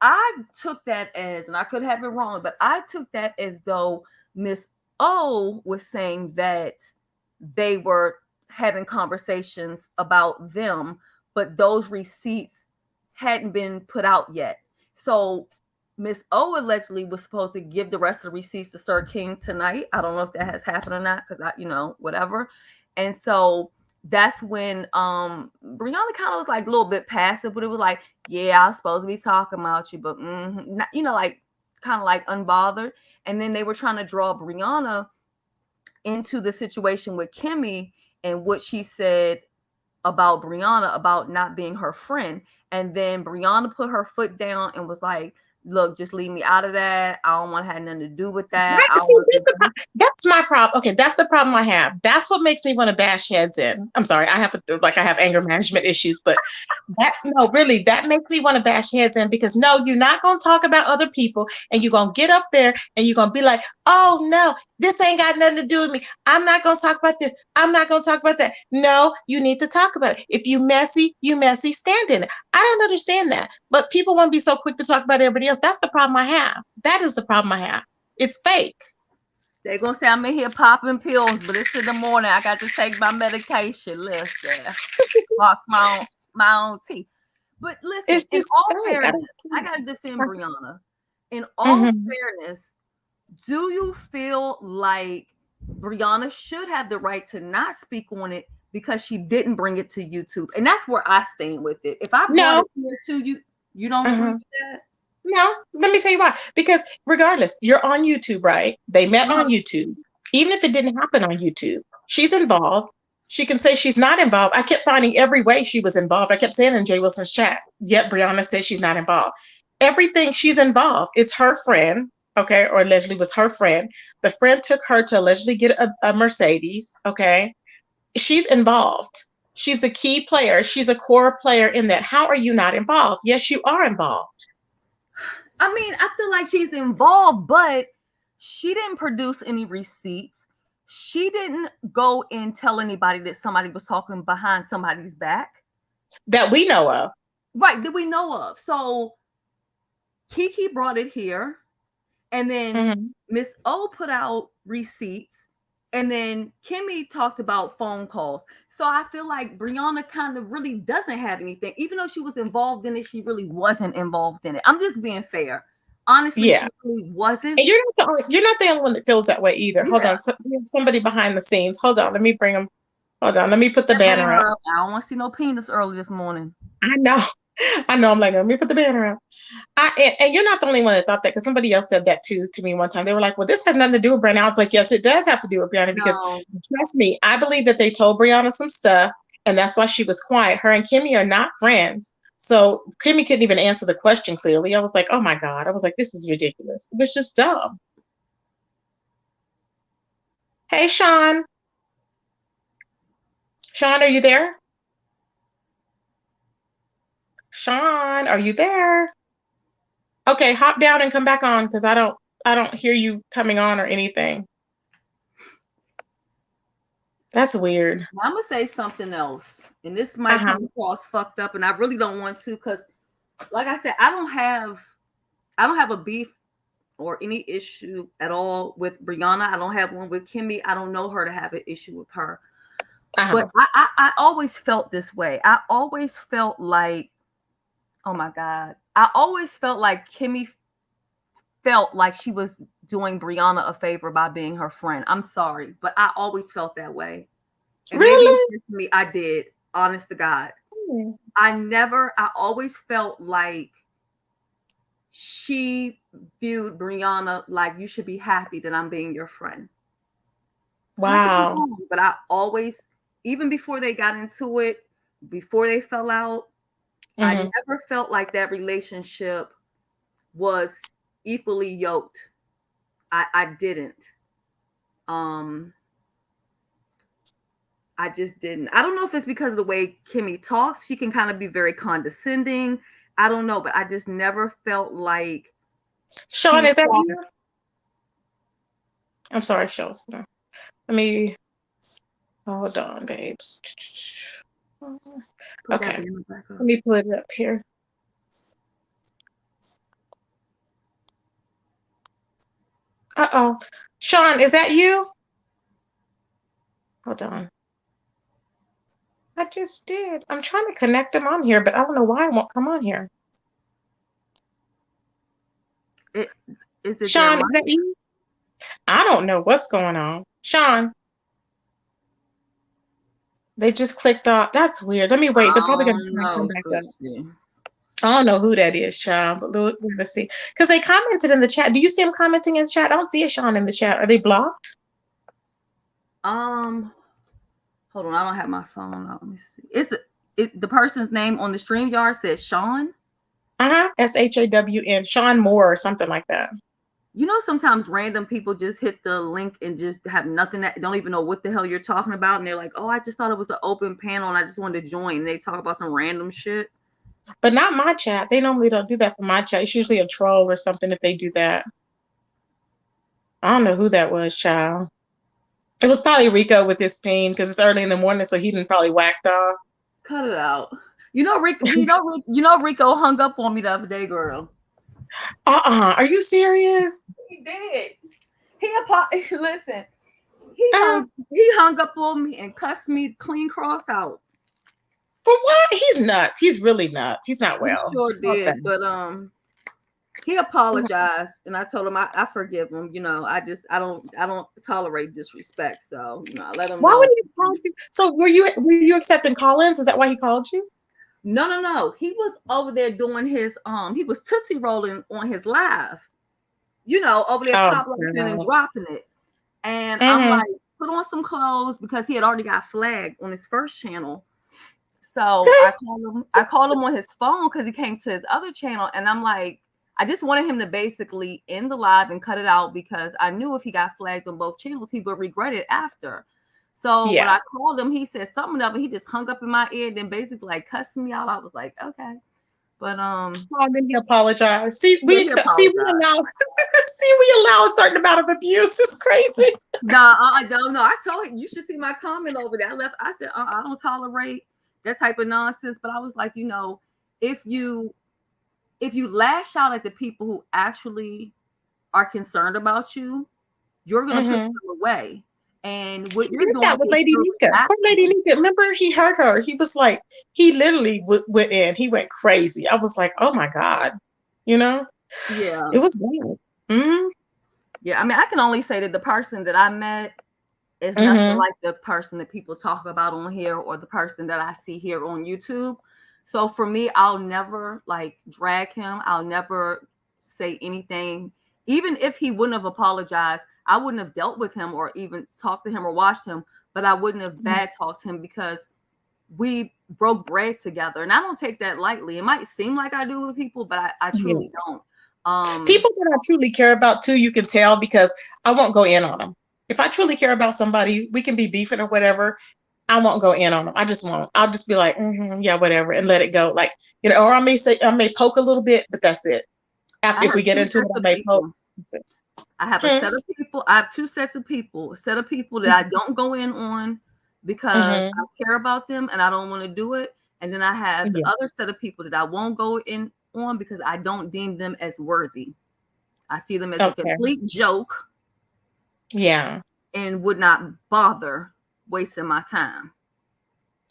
I took that as, and I could have it wrong, but I took that as though Miss O was saying that they were having conversations about them, but those receipts hadn't been put out yet. So Miss O allegedly was supposed to give the rest of the receipts to Sir King tonight. I don't know if that has happened or not, because whatever. And so that's when Brianna kind of was like a little bit passive, but it was like, yeah, I was supposed to be talking about you, but like kind of like unbothered. And then they were trying to draw Brianna into the situation with Kimmy and what she said about Brianna about not being her friend. And then Brianna put her foot down and was like, look, just leave me out of that. I don't want to have nothing to do with that. That's my problem. Okay, that's the problem I have. That's what makes me want to bash heads in. I'm sorry, I have anger management issues, but that makes me want to bash heads in, because no, you're not going to talk about other people, and you're going to get up there and you're going to be like, oh no, this ain't got nothing to do with me. I'm not going to talk about this. I'm not going to talk about that. No, you need to talk about it. If you messy, stand in it. I don't understand that. But people want to be so quick to talk about everybody else. That's the problem I have. That is the problem I have. It's fake. They're going to say I'm in here popping pills, but it's in the morning. I got to take my medication. Listen, box my own tea. But listen, It's in just all bad. fairness, I gotta defend Brianna. In all Mhm. fairness, do you feel like Brianna should have the right to not speak on it because she didn't bring it to YouTube? And that's where I stand with it. If I brought No. it here to you, you don't agree Uh-huh. with that? No, let me tell you why. Because regardless, you're on YouTube, right? They met on Uh-huh. YouTube. Even if it didn't happen on YouTube, she's involved. She can say she's not involved. I kept finding every way she was involved. I kept saying in Jay Wilson's chat, yet Brianna says she's not involved. Everything she's involved. It's her friend, okay, or allegedly was her friend. The friend took her to allegedly get a Mercedes, okay? She's involved. She's the key player. She's a core player in that. How are you not involved? Yes, you are involved. I mean, I feel like she's involved, but she didn't produce any receipts. She didn't go and tell anybody that somebody was talking behind somebody's back. That we know of. Right, that we know of. So Kiki brought it here, and then Mm-hmm. Miss O put out receipts, and then Kimmy talked about phone calls. So I feel like Brianna kind of really doesn't have anything, even though she was involved in it. She really wasn't involved in it. I'm just being fair. Honestly, Yeah. she really wasn't. And you're not the only one that feels that way either. Hold Yeah, on. We have somebody behind the scenes. Hold on. Let me bring them. Hold on. Let me put the that banner up. banner up. I don't want to see no penis early this morning. I know. I know. I'm like, let me put the banner up. And you're not the only one that thought that, because somebody else said that too to me one time. They were like, well, this has nothing to do with Brianna. I was like, yes, it does have to do with Brianna, because No, trust me, I believe that they told Brianna some stuff, and that's why she was quiet. Her and Kimmy are not friends. So Kimmy couldn't even answer the question clearly. I was like, oh my God. I was like, this is ridiculous. It was just dumb. Hey, Sean. Sean, are you there? Sean, are you there? Okay, hop down and come back on, because I don't hear you coming on or anything. That's weird. I'm gonna say something else, and this might come across fucked up, and I really don't want to, because, like I said, I don't have a beef or any issue at all with Brianna. I don't have one with Kimmy. I don't know her to have an issue with her. But I always felt this way. I always felt like, oh my God, I always felt like Kimmy felt like she was doing Brianna a favor by being her friend. I'm sorry, but I always felt that way. And Really? maybe it's just me. I did, honest to God. I always felt like she viewed Brianna like, you should be happy that I'm being your friend. Wow. Wrong, but I always, even before they got into it, before they fell out, I never felt like that relationship was equally yoked. I didn't. I just didn't. I don't know if it's because of the way Kimmy talks. She can kind of be very condescending. I don't know, but I just never felt like. Sean, is that you? I'm sorry, Sean. Let me, hold on, babes. Okay, let me put it up here. Uh-oh. Sean, is that you? Hold on. I just did. I'm trying to connect him on here, but I don't know why it won't come on here. Is it Sean, is that you? I don't know what's going on. Sean. They just clicked off. That's weird. Let me wait. They're probably going to come back up. I don't know who that is, Sean, but let's see. Because they commented in the chat. Do you see them commenting in the chat? I don't see a Sean in the chat. Are they blocked? Hold on. I don't have my phone out. Let me see. The person's name on the StreamYard says Sean? SHAWN. Sean Moore or something like that. You know, sometimes random people just hit the link and just have nothing, that don't even know what the hell you're talking about. And they're like, oh, I just thought it was an open panel and I just wanted to join. And they talk about some random shit. But not my chat. They normally don't do that for my chat. It's usually a troll or something if they do that. I don't know who that was, child. It was probably Rico with his pain, because it's early in the morning, so he didn't probably whacked off. Cut it out. You know, Rico hung up on me the other day, girl. Are you serious? He did. Listen. He hung up on me and cussed me clean cross out. For what? He's nuts. He's really nuts. He's not He well. sure Okay. did, but he apologized, and I told him I forgive him. You know, I don't tolerate disrespect. So you know, I let him Why know. would he call you? So were you accepting call-ins? Is that why he called you? No. He was over there doing his he was tootsie rolling on his live. You know, over there Oh, popping and girl. dropping it. And I'm Mm-hmm. like, put on some clothes because he had already got flagged on his first channel. So I called him on his phone because he came to his other channel, and I'm like, I just wanted him to basically end the live and cut it out because I knew if he got flagged on both channels, he would regret it after. So when Yeah. I called him, he said something of it. He just hung up in my ear, and then basically like cussing me out. I was like, okay, but Oh, then he apologized. See, yeah, we he accept. See, we apologized. allow. See, we allow a certain amount of abuse. It's crazy. No, I don't know. I told him you should see my comment over there. I said I don't tolerate that type of nonsense. But I was like, you know, if you lash out at the people who actually are concerned about you, you're gonna push Mm-hmm. them away. And what He you're did doing that with is Lady you're Nika. Poor Lady reacting. Nika. Remember, he hurt her. He was like, he literally went in. He went crazy. I was like, oh my God. You know, Yeah, it was bad. Mm-hmm. yeah. I mean, I can only say that the person that I met is nothing Mm-hmm. like the person that people talk about on here or the person that I see here on YouTube. So for me, I'll never like drag him. I'll never say anything. Even if he wouldn't have apologized, I wouldn't have dealt with him or even talked to him or watched him, but I wouldn't have bad talked him because we broke bread together. And I don't take that lightly. It might seem like I do with people, but I Yeah. truly don't. Um, People that I truly care about too, you can tell because I won't go in on them. If I truly care about somebody, we can be beefing or whatever. I won't go in on them. I just won't. I'll just be like, yeah, whatever, and let it go. Like, or I may poke a little bit, but that's it. I After if have we get two into it, sets I of may poke. people. That's it. I have a Hmm. set of people. I have two sets of people. A set of people that I don't go in on because Mm-hmm. I care about them and I don't want to do it. And then I have the Yeah. other set of people that I won't go in on because I don't deem them as worthy. I see them as a Okay. complete joke Yeah. and would not bother wasting my time.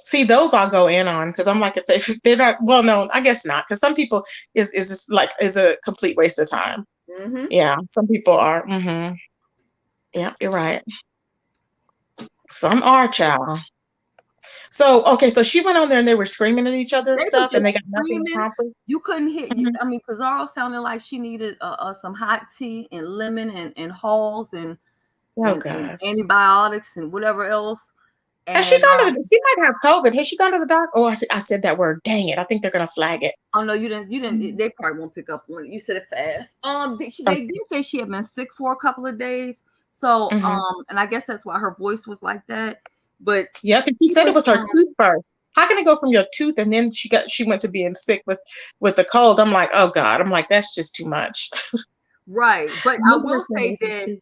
See, those I'll go in on because I'm like, if they're not, well, no, I guess not. Because some people is just like is a complete waste of time. Mm-hmm. Yeah, some people are. Mm-hmm. Yeah, you're right. Some are, child. So okay, so she went on there and they were screaming at each other and They were stuff, and just they got nothing screaming. accomplished. You couldn't hear you. Mhm. I mean, Pizarro sounded like she needed some hot tea and lemon and halls Oh and God. antibiotics and whatever else. Has she And gone to the? She might have COVID. Has she gone to the doctor? Oh, I said that word. Dang it! I think they're gonna flag it. oh no, you didn't. You didn't. Mhm. They probably won't pick up on it. You said it fast. They Okay. did say she had been sick for a couple of days. So Hmm. and I guess that's why her voice was like that. But Yeah, because she she said it was was her tooth first. How can it go from your tooth and then she went to being sick with a cold? I'm like, oh God. I'm like, that's just too much. right. But I Maybe will there's say somebody with that tooth.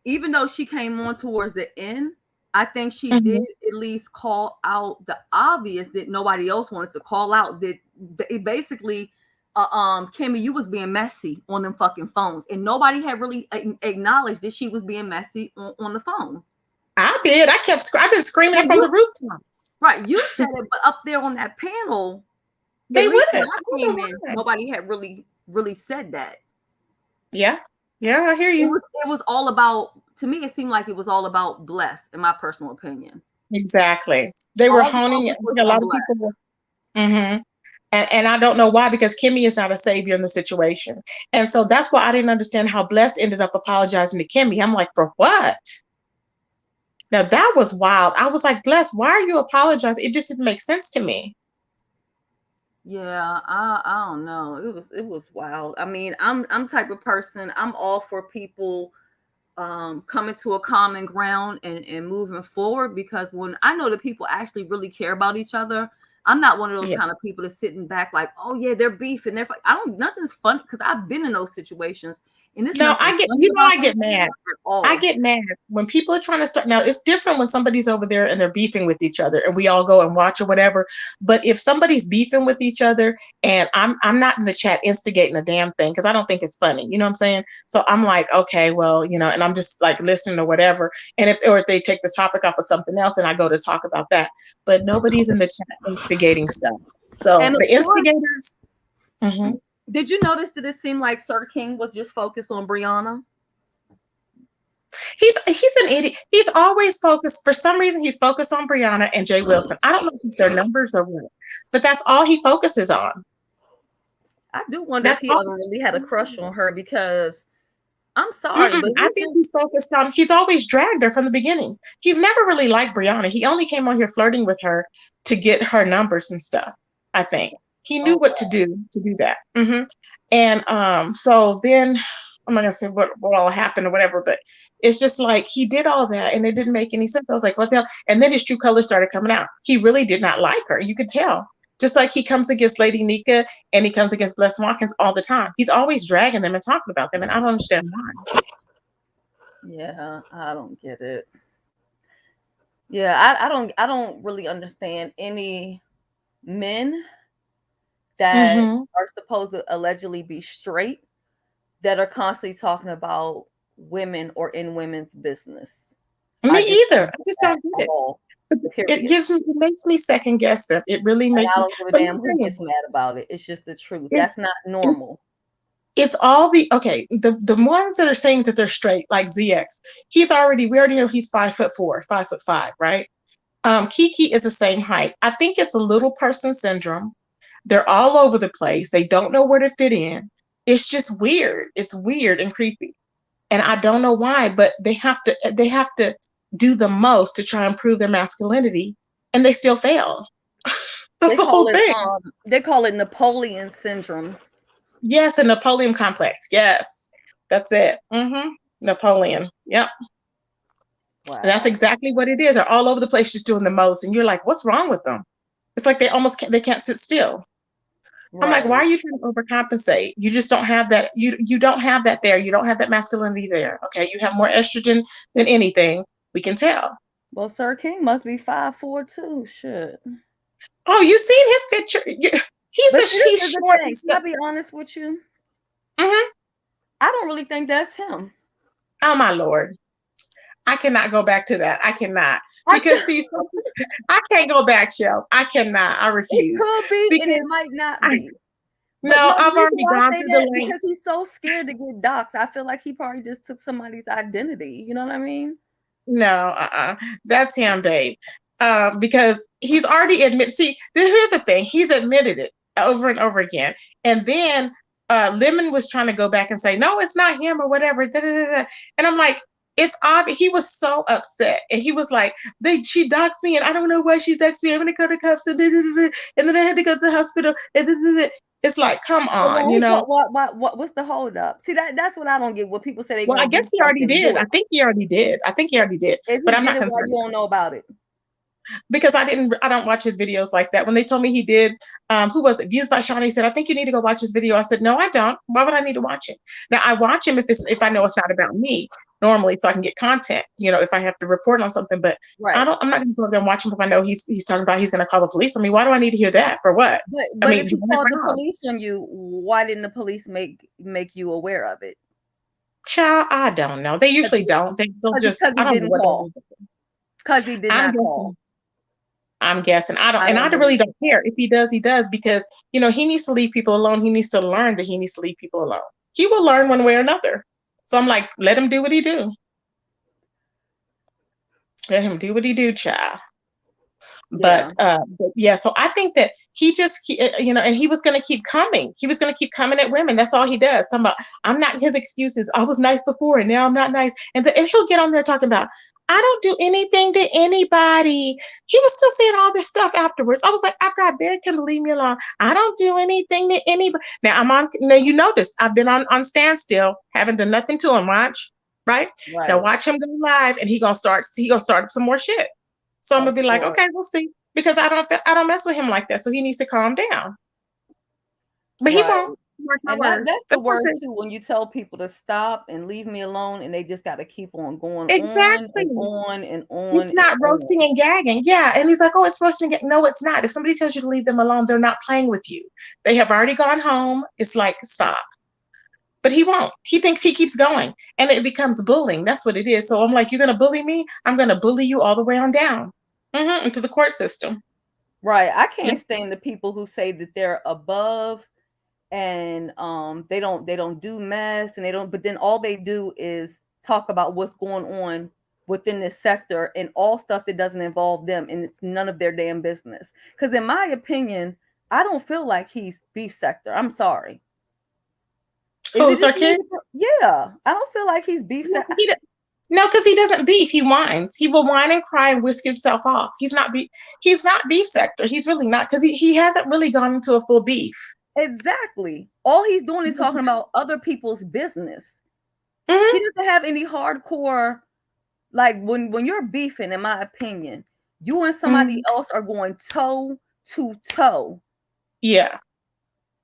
even though she came on towards the end, I think she did Mhm. at least call out the obvious that nobody else wanted to call out. That basically, Kimmy, you was being messy on them fucking phones, and nobody had really acknowledged that she was being messy on the phone. I did. I've been screaming it And from the you, rooftops. right, you said it, but up there on that panel, at They least when wouldn't. I I don't came know in, why. nobody had really said that. Yeah. Yeah, I hear you. It was all about, to me, it seemed like it was all about Bless, in my personal opinion. Exactly. They were All the honing it. focus was A on lot of Bless. people were. Hmm. And I don't know why, because Kimmy is not a savior in the situation. And so that's why I didn't understand how Blessed ended up apologizing to Kimmy. I'm like, for what? Now that was wild. I was like, Blessed, why are you apologizing? It just didn't make sense to me. Yeah, I don't know. It was wild. I mean, I'm type of person. I'm all for people coming to a common ground and moving forward because when I know that people actually really care about each other, I'm not one of those Yeah. kind of people that's sitting back like, oh yeah, they're beefing. I don't. Nothing's fun because I've been in those situations, and it's No, nothing funny I about get them mad. at I all. get mad when people are trying to start. Now, it's different when somebody's over there and they're beefing with each other and we all go and watch or whatever. But if somebody's beefing with each other and I'm not in the chat instigating a damn thing because I don't think it's funny. You know what I'm saying? So I'm like, okay, well, and I'm just like listening or whatever. And if they take the topic off of something else and I go to talk about that. But nobody's in the chat instigating stuff. So And of the course, instigators. Mhm. did you notice that it seemed like Sir King was just focused on Brianna? He's an idiot. He's always focused. For some reason, he's focused on Brianna and Jay Wilson. I don't know if it's their numbers or what, but that's all he focuses on. I do wonder if he ever really had a crush on her because I'm sorry, but I think he's focused on. He's always dragged her from the beginning. He's never really liked Brianna. He only came on here flirting with her to get her numbers and stuff. I think he knew what to do that. And so then I'm not gonna say what all happened or whatever, but it's just like he did all that and it didn't make any sense. I was like, what the hell? And then his true colors started coming out. He really did not like her. You could tell. Just like he comes against Lady Nika and he comes against Bless Watkins all the time. He's always dragging them and talking about them, and I don't understand why. Yeah, I don't get it. Yeah, I don't really understand any men that are supposed to allegedly be straight that are constantly talking about women or in women's business. Me either. I just don't get it. It makes me second guess them. It really makes me. I don't give a damn who gets mad about it. It's just the truth. That's not normal. It's all the ones that are saying that they're straight, like ZX. We already know he's 5'4", 5'5", right? Kiki is the same height. I think it's a little person syndrome. They're all over the place. They don't know where to fit in. It's just weird. It's weird and creepy. And I don't know why, but they have to do the most to try and prove their masculinity, and they still fail. That's the whole thing. They call it Napoleon syndrome. Yes, a Napoleon complex. Yes, that's it. Napoleon. Yep. Wow. And that's exactly what it is. They're all over the place, just doing the most, and you're like, what's wrong with them? It's like they can't sit still. Right. I'm like, why are you trying to overcompensate? You just don't have that. You don't have that there. You don't have that masculinity there. Okay, you have more estrogen than anything. We can tell. Well, Sir King must be 5'4" too. Shit. Oh, you seen his picture? He's short. Can I be honest with you? I don't really think that's him. Oh my Lord. I cannot go back to that. I cannot. Because I can't go back, Shells. I cannot. I refuse. It could be, and it might not be. I've already gone through the link. Because he's so scared to get doxxed. I feel like he probably just took somebody's identity. You know what I mean? No, that's him, babe. Because he's already admitted. See, here's the thing. He's admitted it over and over again. And then Lemon was trying to go back and say, no, it's not him or whatever. And I'm like, it's obvious. He was so upset. And he was like, she doxed me and I don't know why she doxed me. I'm going to go to cuffs and then I had to go to the hospital. It's like, come on, What's the hold up? See, that's what I don't get. What people say I guess he already did. I think he already did. But I'm not concerned. Why you don't know about it? Because I don't watch his videos like that. When they told me he did, who was it? Views by Shawnee said, I think you need to go watch his video. I said, no, I don't. Why would I need to watch it? Now I watch him if I know it's not about me normally, so I can get content, if I have to report on something, but right. I'm not going to go there and watch him if I know he's talking about he's going to call the police on me. Why do I need to hear that? For what? But if he called the police on you, why didn't the police make you aware of it? Child, I don't know. They usually don't. They'll just, I don't know what because he did not call. I'm guessing. I really don't care. If he does, he does, because he needs to leave people alone. He needs to learn that he needs to leave people alone. He will learn one way or another. So I'm like, let him do what he do. Let him do what he do, child. But yeah, so I think that he just, and he was going to keep coming. He was going to keep coming at women. That's all he does. Talking about, I'm not his excuses. I was nice before and now I'm not nice. And he'll get on there talking about, I don't do anything to anybody. He was still saying all this stuff afterwards. I was like, after I begged him to leave me alone, I don't do anything to anybody. Now you noticed I've been on standstill, haven't done nothing to him. Watch, right? Now watch him go live and he gonna start up some more shit. So I'm gonna be like, okay, we'll see. because I don't mess with him like that. So he needs to calm down. But he Right. won't mark my And words. that's the That's word okay. too, when you tell people to stop and leave me alone, and they just got to keep on going on Exactly. and on and on It's and not on. roasting and gagging. Yeah. And he's like, oh, it's roasting and gagging. No, it's not. If somebody tells you to leave them alone, they're not playing with you. They have already gone home. It's like, stop. But he won't. He thinks he keeps going. And it becomes bullying. That's what it is. So I'm like, you're going to bully me? I'm going to bully you all the way on down into the court system. Right. I Yeah. can't stand the people who say that they're above and they don't do mess and they don't, but then all they do is talk about what's going on within this sector and all stuff that doesn't involve them, and it's none of their damn business. Because in my opinion, I don't feel like he's beef sector. I'm sorry. Is Oh, it just me? Sarkis? Yeah, I don't feel like he's beef No, sector. no, because he doesn't beef. He whines. He will whine and cry and whisk himself off. He's not beef. He's not beef sector. He's really not, because he hasn't really gone into a full beef. Exactly. All he's doing is talking about other people's business. Mm-hmm. He doesn't have any hardcore, like when you're beefing, in my opinion, you and somebody else are going toe to toe. Yeah.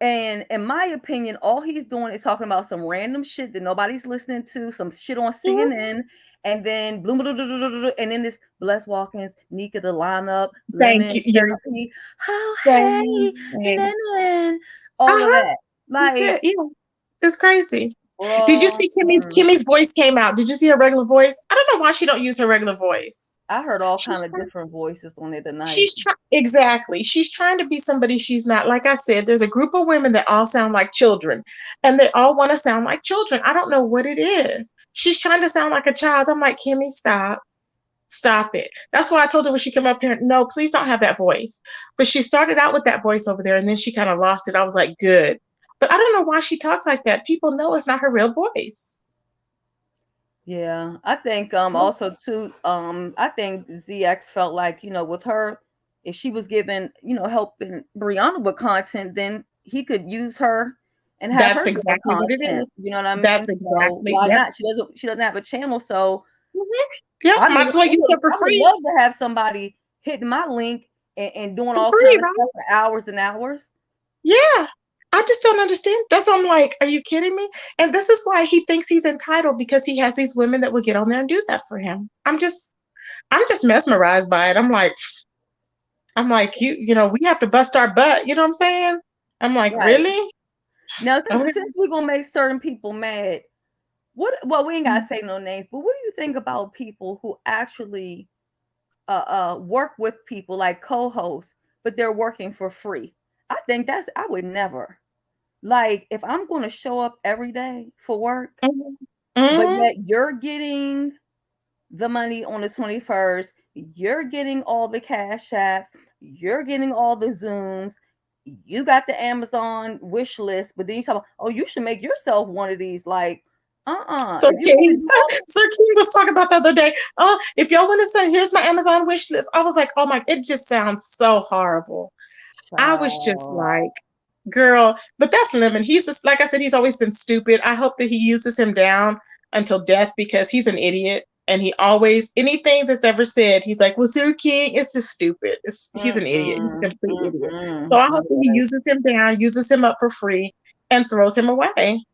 And in my opinion, all he's doing is talking about some random shit that nobody's listening to, some shit on CNN, and then bloom, and then this Bless Watkins, Nika the lineup, Thank Lemon, you. Yeah. Terry P. Oh, Same. hey, Lemon. All of that. That's Like, it. Yeah. It's crazy. Did you bro, see Kimmy's voice came out? Did you see her regular voice? I don't know why she don't use her regular voice. I heard all She's kind of trying, different voices on it tonight. she's trying exactly. She's trying to be somebody she's not. Like I said, there's a group of women that all sound like children, and they all want to sound like children. I don't know what it is. She's trying to sound like a child. I'm like, Kimmy, stop. Stop it. That's why I told her when she came up here, no, please don't have that voice. But she started out with that voice over there and then she kind of lost it. I was like, good. But I don't know why she talks like that. People know it's not her real voice. Yeah, I think also too I think ZX felt like, with her, if she was giving, helping Brianna with content, then he could use her and have That's her give her exactly what it content. is. You know what I mean? That's So exactly, why yep. not? She doesn't have a channel, so Yeah, I might mean, as well use it for I would free. love to have somebody hitting my link and doing For all free, kinds of right? stuff for hours and hours. Yeah. I just don't understand. That's why I'm like, are you kidding me? And this is why he thinks he's entitled, because he has these women that will get on there and do that for him. I'm just mesmerized by it. I'm like, we have to bust our butt. You know what I'm saying? I'm like, Right. really? Now, Okay. since we're gonna make certain people mad, well, we ain't gotta say no names, but what do you think about people who actually work with people like co-hosts, but they're working for free? I think I would never. Like, if I'm gonna show up every day for work, but Mm-hmm. yet you're getting the money on the 21st, you're getting all the cash apps, you're getting all the Zooms, you got the Amazon wish list, but then you talk about, oh, you should make yourself one of these. Like, So if you're gonna King, do all so King was talking about the other day. Oh, if y'all want to say, here's my Amazon wish list. I was like, oh my, it just sounds so horrible. I was just child. like, girl, but that's Lemon. He's just, like I said, he's always been stupid. I hope that he uses him down until death, because he's an idiot. And he always, anything that's ever said, he's like, well, Sir King, it's just stupid. He's an idiot. He's a complete idiot. So I hope that he uses him down, uses him up for free, and throws him away.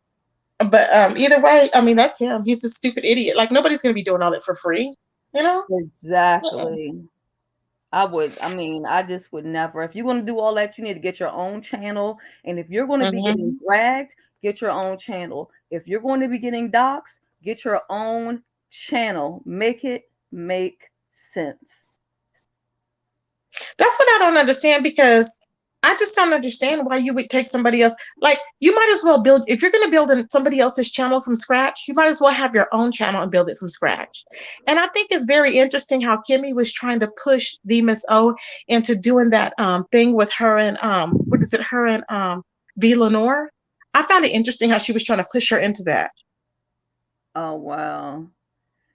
But either way, I mean, that's him. He's a stupid idiot. Like, nobody's going to be doing all that for free, you know? Exactly. I just would never. If you're going to do all that, you need to get your own channel. And if you're going to be getting dragged, get your own channel. If you're going to be getting doxxed, get your own channel. Make it make sense. That's what I don't understand, because I just don't understand why you would take somebody else. Like, you might as well build, if you're going to build somebody else's channel from scratch, you might as well have your own channel and build it from scratch. And I think it's very interesting how Kimmy was trying to push the Miss O into doing that thing with her and what is it, her and V Lenore. I found it interesting how she was trying to push her into that. Oh wow.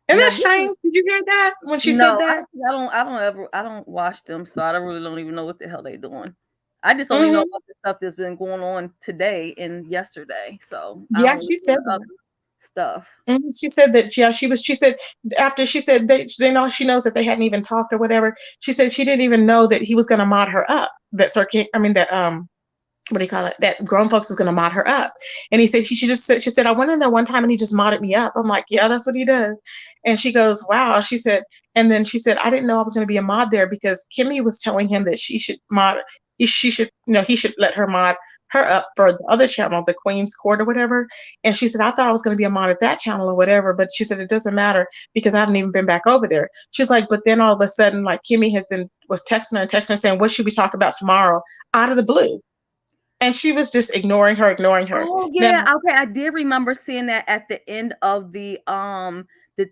Isn't Now, that strange? Did you hear that when she said no, that? I don't watch them, so I really don't even know what the hell they're doing. I just only know about the stuff that's been going on today and yesterday. So I Yeah, don't she listen said to that. others. stuff. And she said that, yeah, she said after she said they know, she knows that they hadn't even talked or whatever. She said she didn't even know that he was going to mod her up. That Sir King, I mean that what do you call it? That grown folks was going to mod her up. And he said, she just said, she said, I went in there one time and he just modded me up. I'm like, yeah, that's what he does. And she goes, wow. She said, and then she said, I didn't know I was going to be a mod there because Kimmy was telling him that she should mod, she should, he should let her mod her up for the other channel, the Queen's Court or whatever. And she said, I thought I was going to be a mod at that channel or whatever. But she said, it doesn't matter because I haven't even been back over there. She's like, but then all of a sudden, like Kimmy was texting her saying, what should we talk about tomorrow, out of the blue? And she was just ignoring her. Oh yeah, now, okay. I did remember seeing that at the end of the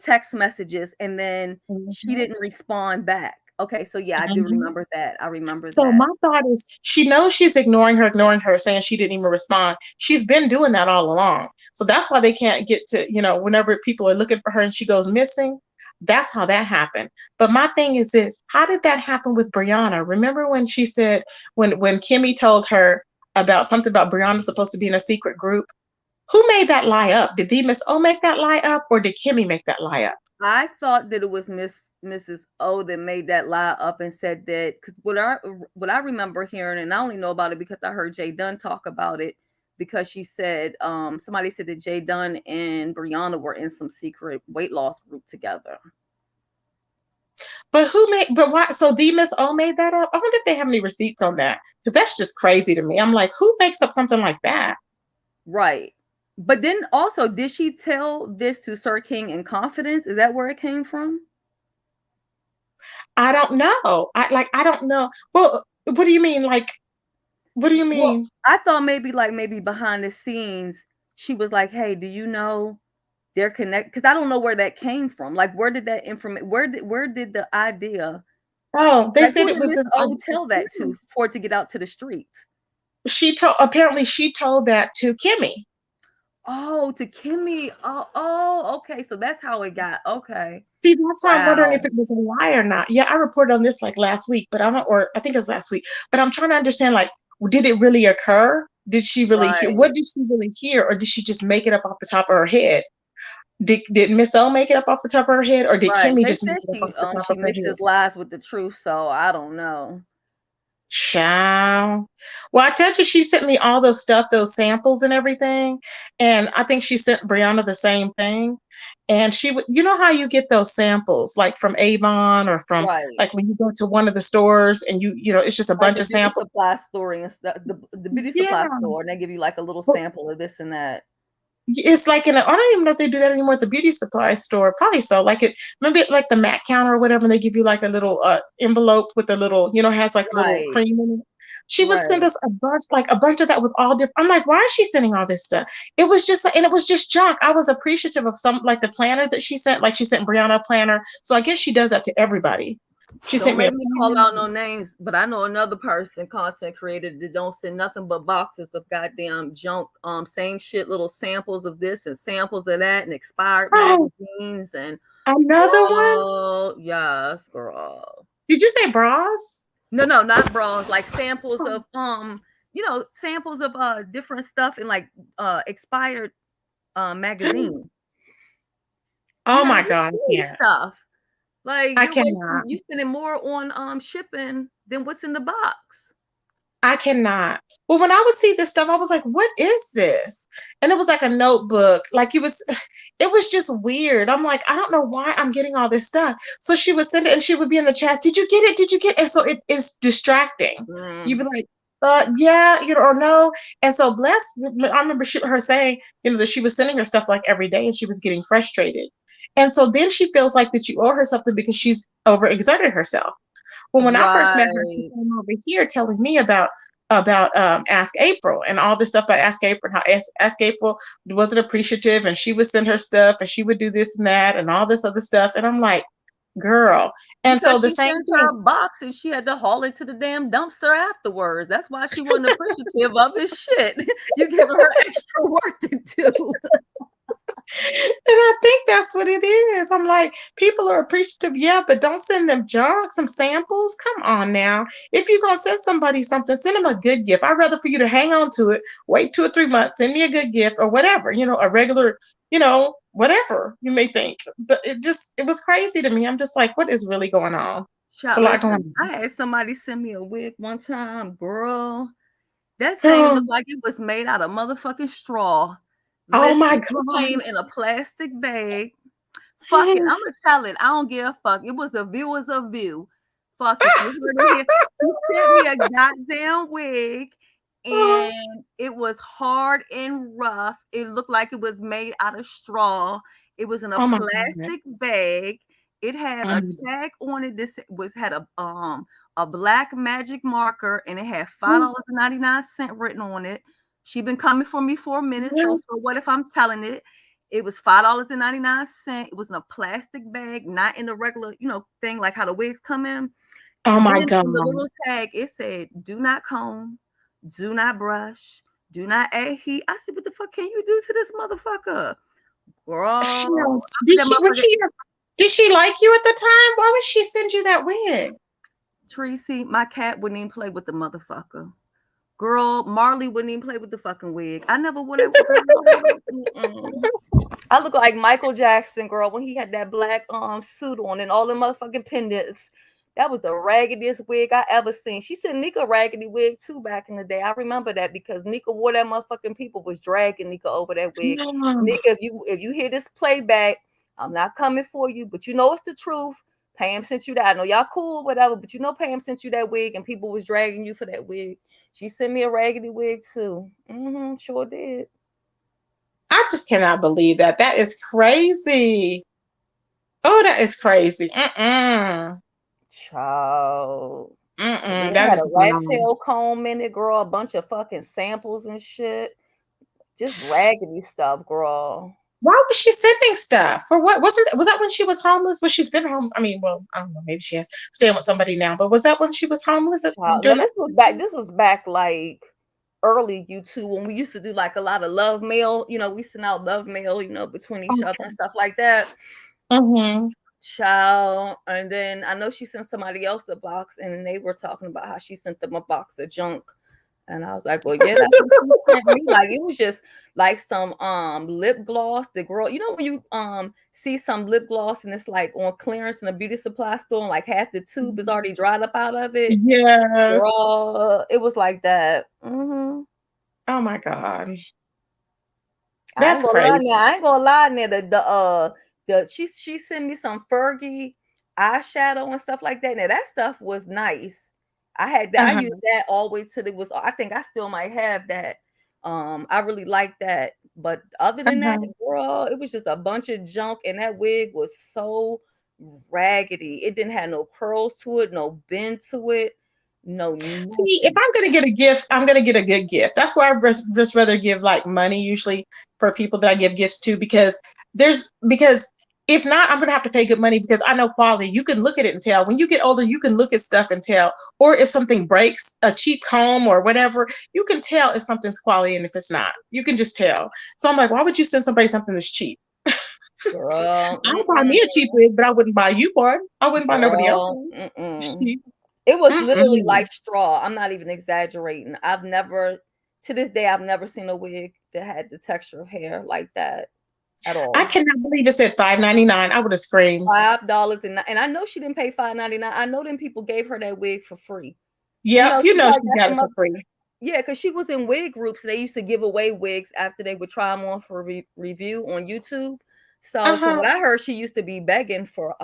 text messages, and then she didn't respond back. Okay, so yeah, I do remember that. I remember that. So my thought is, she knows she's ignoring her, saying she didn't even respond. She's been doing that all along. So that's why they can't get to, whenever people are looking for her and she goes missing, that's how that happened. But my thing is this, how did that happen with Brianna? Remember when she said, when Kimmy told her about something about Brianna supposed to be in a secret group? Who made that lie up? Did the Miss O make that lie up, or did Kimmy make that lie up? I thought that it was Mrs. O that made that lie up and said that, because what I remember hearing, and I only know about it because I heard Jay Dunn talk about it, because she said somebody said that Jay Dunn and Brianna were in some secret weight loss group together. But why? So the Miss O made that up? I wonder if they have any receipts on that, because that's just crazy to me. I'm like, who makes up something like that? Right. But then also, did she tell this to Sir King in confidence? Is that where it came from? I don't know. I don't know. Well, what do you mean? Like, what do you mean? Well, I thought maybe behind the scenes, she was like, hey, do you know they're connected? Because I don't know where that came from. Like, where did that information, where did the idea? Oh, they said it was tell that to for it to get out to the streets. Apparently she told that to Kimmy. Oh, to Kimmy. Oh, okay. So that's how it got. Okay. See, that's why I'm wondering if it was a lie or not. Yeah, I reported on this like last week, but I think it was last week. But I'm trying to understand, like, did it really occur? Did she really hear? What did she really hear, or did she just make it up off the top of her head? Did Miss O make it up off the top of her head, or did Kimmy just make it up off the top of her head? She mixes lies with the truth, so I don't know. Child. Well, I told you she sent me all those stuff, those samples and everything. And I think she sent Brianna the same thing. And she would, how you get those samples, like from Avon or from like when you go to one of the stores and it's just a bunch of samples. Supply store and stuff, the beauty supply store, and they give you like a little sample of this and that. It's like I don't even know if they do that anymore at the beauty supply store. Probably so. Maybe like the MAC counter or whatever, and they give you like a little envelope with a little, has like little cream in it. She would send us a bunch of that with all different. I'm like, why is she sending all this stuff? It was just, and it was just junk. I was appreciative of some, like the planner that she sent, like she sent Brianna a planner. So I guess she does that to everybody. She sent me. Call out no names, but I know another person, content creator, that don't send nothing but boxes of goddamn junk. Same shit, little samples of this and samples of that, and expired magazines and another one. Yes, girl. Did you say bras? No, not bras. Like samples of samples of different stuff in like expired magazines. Oh my God! Yeah. Stuff. Like I cannot. You spending more on shipping than what's in the box. I cannot. Well, when I would see this stuff, I was like, "What is this?" And it was like a notebook. Like it was just weird. I'm like, I don't know why I'm getting all this stuff. So she would send it, and she would be in the chat. Did you get it? Did you get it? And so it is distracting. You'd be like, yeah, or no. And so I remember her saying, that she was sending her stuff like every day, and she was getting frustrated. And so then she feels like that you owe her something because she's overexerted herself. Well, when I first met her, she came over here telling me about Ask April and all this stuff about Ask April, and how Ask April wasn't appreciative, and she would send her stuff, and she would do this and that, and all this other stuff. And I'm like, girl. And because so the same thing. Her box, and she had to haul it to the damn dumpster afterwards. That's why she wasn't appreciative of his shit. You giving her extra work to do. And I think that's what it is. I'm like, people are appreciative, yeah, but don't send them junk, some samples. Come on now. If you're gonna send somebody something, send them a good gift. I'd rather for you to hang on to it, wait 2 or 3 months, send me a good gift or whatever, a regular, whatever you may think. But it was crazy to me. I'm just like, what is really going on? It's a Child, lot going listen, I had somebody send me a wig one time, girl. That thing on. looked like it was made out of motherfucking straw. Oh my Listen, it came God. in a plastic bag. Fuck it. I'ma tell it. I don't give a fuck. It was a view as a view. Fuck it. You heard it here. He sent me a goddamn wig and it was hard and rough. It looked like it was made out of straw. It was in a Oh my God. plastic bag. It had a Mm. tag on it. This was had a black magic marker and it had $5.99 written on it. She been coming for me for a minute. So what if I'm telling it? It was $5.99. It was in a plastic bag, not in the regular, thing like how the wigs come in. Oh And then my on God. the little tag, it said, "Do not comb, do not brush, do not add heat." I said, "What the fuck can you do to this motherfucker, girl?" She knows. I said, "Motherfucker, Did she like you at the time? Why would she send you that wig? Tracy, my cat wouldn't even play with the motherfucker." Girl, Marley wouldn't even play with the fucking wig. I never would have. I look like Michael Jackson, girl, when he had that black suit on and all the motherfucking pendants. That was the raggediest wig I ever seen. She said Nika raggedy wig too back in the day. I remember that because Nika wore that motherfucking people was dragging Nika over that wig. No. Nika, if you hear this playback, I'm not coming for you, but you know it's the truth. Pam sent you that. I know y'all cool, whatever, but you know Pam sent you that wig and people was dragging you for that wig. She sent me a raggedy wig too. Sure did. I just cannot believe that. That is crazy. Oh, that is crazy. Child. And then it That had a is rat wild. tail comb in it, girl. A bunch of fucking samples and shit. Just raggedy stuff, girl. Why was she sending stuff? For what? Was that when she was homeless? Was she's been home? I mean, well, I don't know. Maybe she has staying with somebody now. But was that when she was homeless Child. No, during that? this was back. This was back like early YouTube when we used to do like a lot of love mail. We sent out love mail, between each other and stuff like that. Mm-hmm. Child. And then I know she sent somebody else a box, and they were talking about how she sent them a box of junk. And I was like, well, yeah, that's what she sent me. Like, it was just like some lip gloss. The girl, when you see some lip gloss and it's like on clearance in a beauty supply store and like half the tube is already dried up out of it. Yes. Girl, it was like that. Oh my God. I That's ain't gonna lie crazy. now. I ain't gonna lie now. She sent me some Fergie eyeshadow and stuff like that. Now that stuff was nice. I used that always till it was. I think I still might have that. I really like that. But other than that, girl, it was just a bunch of junk, and that wig was so raggedy. It didn't have no curls to it, no bend to it, no nothing. See, if I'm gonna get a gift, I'm gonna get a good gift. That's why I just rather give like money usually for people that I give gifts to because if not, I'm gonna have to pay good money because I know quality. You can look at it and tell. When you get older, you can look at stuff and tell. Or if something breaks, a cheap comb or whatever, you can tell if something's quality and if it's not. You can just tell. So I'm like, why would you send somebody something that's cheap? Girl, I'll buy me a cheap wig, but I wouldn't buy you one. I wouldn't buy nobody else girl, one. Cheap. It was literally like straw. I'm not even exaggerating. To this day, I've never seen a wig that had the texture of hair like that at all. I cannot believe it said $5.99. I would have screamed. $5 and I know she didn't pay $5.99. I know them people gave her that wig for free. Yep, she got it for free. Yeah, because she was in wig groups. They used to give away wigs after they would try them on for review on YouTube. So from what I heard, she used to be begging for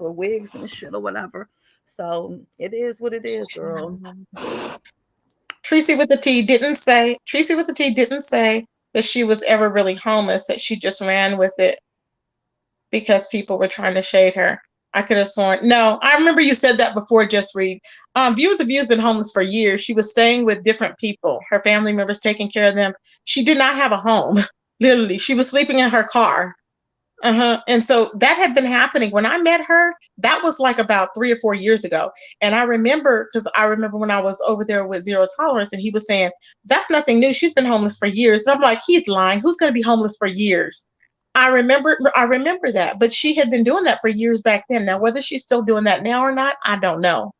wigs and shit or whatever. So it is what it is, girl. Tracy with the T didn't say that she was ever really homeless, that she just ran with it because people were trying to shade her. I could have sworn. No, I remember you said that before, Just Read. Views of Views been homeless for years. She was staying with different people, her family members taking care of them. She did not have a home, literally. She was sleeping in her car. And so that had been happening when I met her. That was like about 3 or 4 years ago. And I remember when I was over there with Zero Tolerance and he was saying, that's nothing new. She's been homeless for years. And I'm like, he's lying. Who's going to be homeless for years? I remember that, but she had been doing that for years back then. Now, whether she's still doing that now or not, I don't know.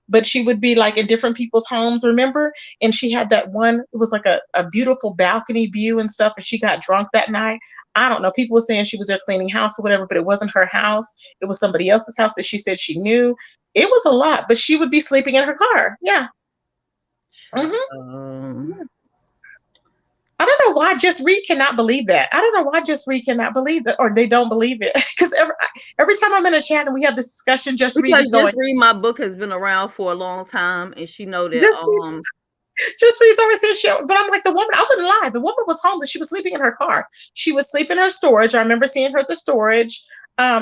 But she would be like in different people's homes, remember? And she had that one, it was like a beautiful balcony view and stuff, and she got drunk that night. I don't know. People were saying she was there cleaning house or whatever, but it wasn't her house. It was somebody else's house that she said she knew. It was a lot, but she would be sleeping in her car. Yeah. Hmm. I don't know why Just Read cannot believe that. I don't know why Just Read cannot believe it, or they don't believe it. Because every time I'm in a chat and we have this discussion, Just Read is going. Just Read my book has been around for a long time, and she know that. Just Read's always saying shit, but I'm like, the woman. I wouldn't lie. The woman was homeless. She was sleeping in her car. She was sleeping in her storage. I remember seeing her at the storage.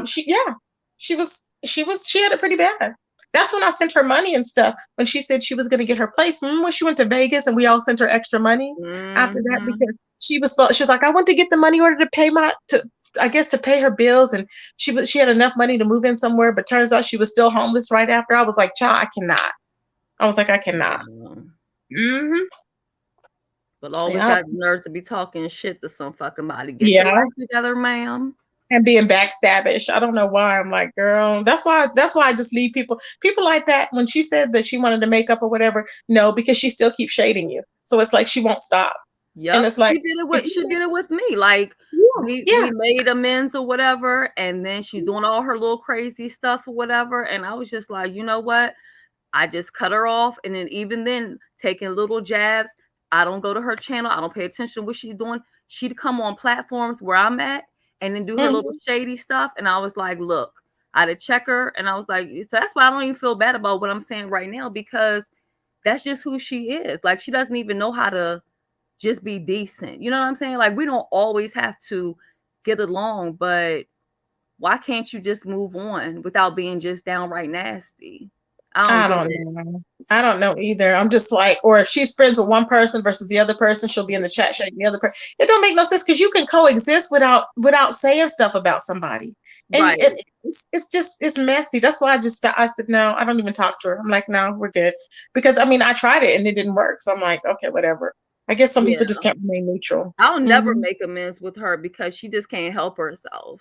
She had it pretty bad. That's when I sent her money and stuff. When she said she was going to get her place, when she went to Vegas and we all sent her extra money after that, because she was like, I want to get the money order to pay to pay her bills, and she had enough money to move in somewhere, but turns out she was still homeless right after. I was like, child, I cannot. I cannot. Mm-hmm. But always got the nerves to be talking shit to some fucking body. Get your life together, ma'am. And being backstabbish. I don't know why. I'm like, girl, that's why I just leave people like that. When she said that she wanted to make up or whatever, no, because she still keeps shading you. So it's like she won't stop. Yeah. And it's like she did it with me. Like we made amends or whatever, and then she's doing all her little crazy stuff or whatever. And I was just like, you know what? I just cut her off, and then even then taking little jabs. I don't go to her channel. I don't pay attention to what she's doing. She'd come on platforms where I'm at and then do her little shady stuff. And I was like, look, I had to check her. And I was like, so that's why I don't even feel bad about what I'm saying right now, because that's just who she is. Like, she doesn't even know how to just be decent. You know what I'm saying? Like, we don't always have to get along, but why can't you just move on without being just downright nasty? I don't know either. I'm just like, or if she's friends with one person versus the other person, she'll be in the chat shading the other person. It don't make no sense, because you can coexist without saying stuff about somebody. And right. It's messy. That's why I said, no, I don't even talk to her. I'm like, no, we're good. Because I mean, I tried it and it didn't work. So I'm like, okay, whatever. I guess some people just can't remain neutral. I'll never make amends with her because she just can't help herself.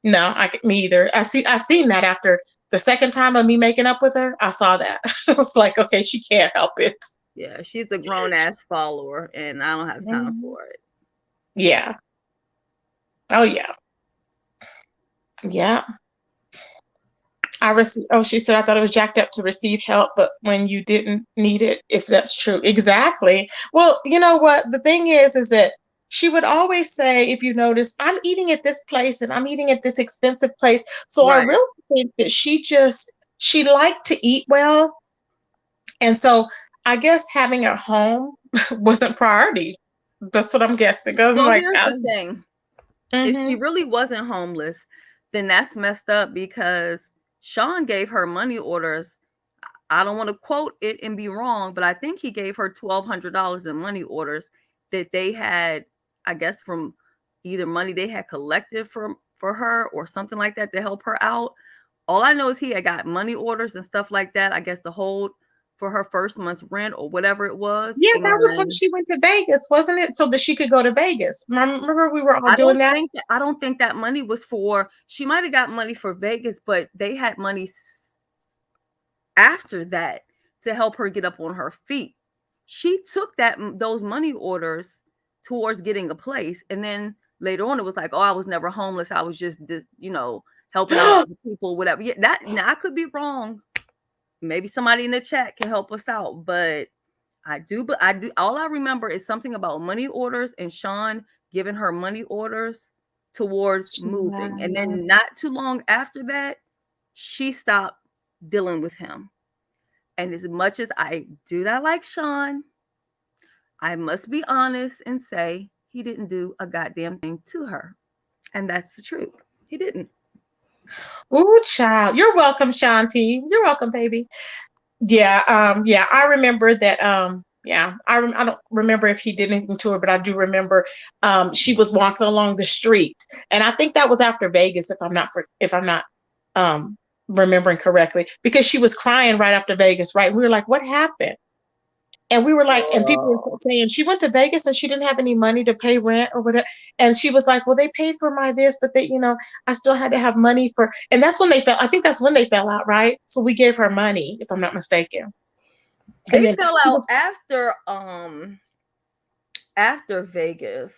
No, me either. I seen that after the second time of me making up with her. I saw that. I was like, okay, she can't help it. Yeah, she's a grown ass follower, and I don't have time for it. Yeah. Oh yeah. Yeah. She said, I thought it was jacked up to receive help, but when you didn't need it, if that's true. Exactly. Well, you know what? The thing is that she would always say, if you notice, I'm eating at this place and I'm eating at this expensive place. So I really think that she liked to eat well. And so I guess having a home wasn't priority. That's what I'm guessing. Well, like, here's the thing. If she really wasn't homeless, then that's messed up, because Sean gave her money orders. I don't want to quote it and be wrong, but I think he gave her $1,200 in money orders that they had, I guess, from either money they had collected for her or something like that to help her out. All I know is he had got money orders and stuff like that, I guess, to hold for her first month's rent or whatever it was. Yeah, that was when she went to Vegas, wasn't it? So that she could go to Vegas. Remember we were all doing that? I don't think that money was for, she might have got money for Vegas, but they had money after that to help her get up on her feet. She took those money orders towards getting a place, and then later on it was like, oh, I was never homeless, I was just helping out people, whatever. Yeah, now I could be wrong. Maybe somebody in the chat can help us out, but I do. All I remember is something about money orders and Sean giving her money orders towards moving, and then not too long after that, she stopped dealing with him. And as much as I do not like Sean, I must be honest and say he didn't do a goddamn thing to her. And that's the truth. He didn't. Ooh, child. You're welcome, Shanti. You're welcome, baby. Yeah, I remember that. I don't remember if he did anything to her, but I do remember she was walking along the street, and I think that was after Vegas, if I'm not remembering correctly, because she was crying right after Vegas, right? We were like, what happened? And we were like, and people were saying she went to Vegas and she didn't have any money to pay rent or whatever. And she was like, well, they paid for my this, but they, I still had to have money for, and that's when I think that's when they fell out, right? So we gave her money, if I'm not mistaken. They fell out after Vegas.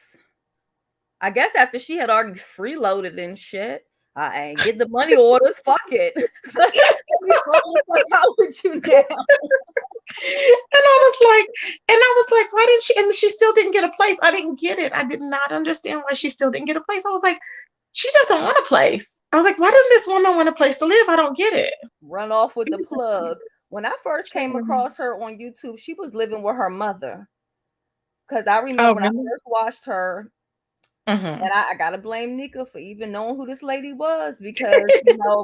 I guess after she had already freeloaded and shit. I ain't get the money orders. Fuck it. Let me out with you now. And I was like, why didn't she? And she still didn't get a place. I didn't get it. I did not understand why she still didn't get a place. I was like, she doesn't want a place. I was like, why doesn't this woman want a place to live? I don't get it. Run off with the plug. When I first came across her on YouTube, she was living with her mother. Because I remember when I first watched her, and I gotta blame Nika for even knowing who this lady was, because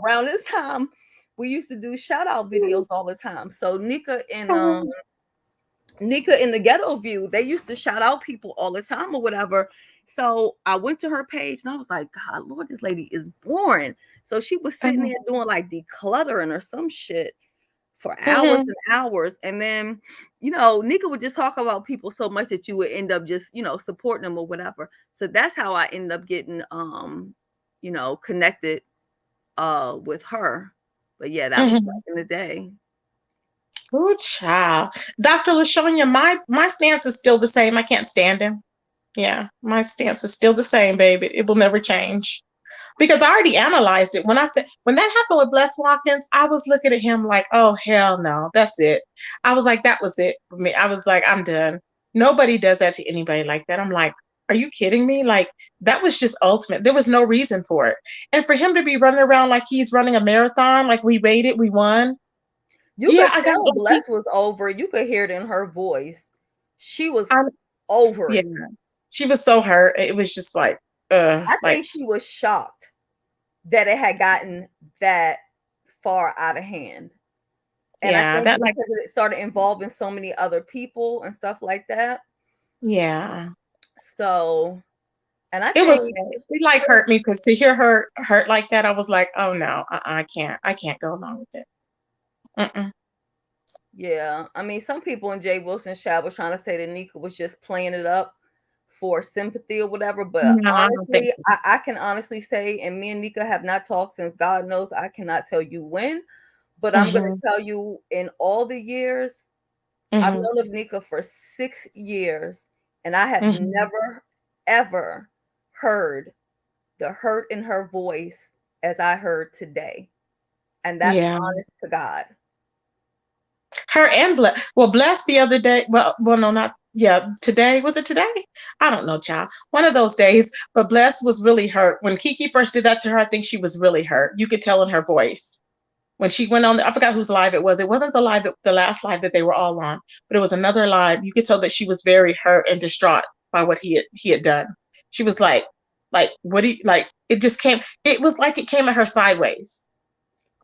around this time we used to do shout out videos all the time. So Nika in the Ghetto View, they used to shout out people all the time or whatever. So I went to her page and I was like, God, Lord, this lady is boring. So she was sitting there doing like decluttering or some shit for hours and hours. And then, Nika would just talk about people so much that you would end up just, supporting them or whatever. So that's how I ended up getting, connected with her. But yeah, that was back in the day. Oh, child. Dr. LaShonya, my stance is still the same. I can't stand him. Yeah, my stance is still the same, baby. It will never change. Because I already analyzed it. When that happened with Bless Watkins, I was looking at him like, oh, hell no, that's it. I was like, that was it for me. I was like, I'm done. Nobody does that to anybody like that. I'm like, are you kidding me? Like, that was just ultimate. There was no reason for it. And for him to be running around like he's running a marathon, like we waited, we won. Could tell Bless was over. You could hear it in her voice. She was over it. She was so hurt. It was just like, I think she was shocked that it had gotten that far out of hand. And I think because it started involving so many other people and stuff like that. Yeah. So, and it like hurt me, because to hear her hurt like that, I was like, oh no, I can't go along with it. Yeah. I mean, some people in Jay Wilson's chat were trying to say that Nika was just playing it up for sympathy or whatever, but honestly, I can honestly say, and me and Nika have not talked since God knows, I cannot tell you when, but I'm going to tell you, in all the years, I've known of Nika for 6 years, and I have never, ever heard the hurt in her voice as I heard today. And that's honest to God. Her and Bless the other day, today, was it today? I don't know, child. One of those days, but Bless was really hurt. When Kiki first did that to her, I think she was really hurt. You could tell in her voice. When she went on, I forgot whose live it was. It wasn't the last live that they were all on, but it was another live. You could tell that she was very hurt and distraught by what he had done. She was like, what do you, like, it just came, it was like it came at her sideways.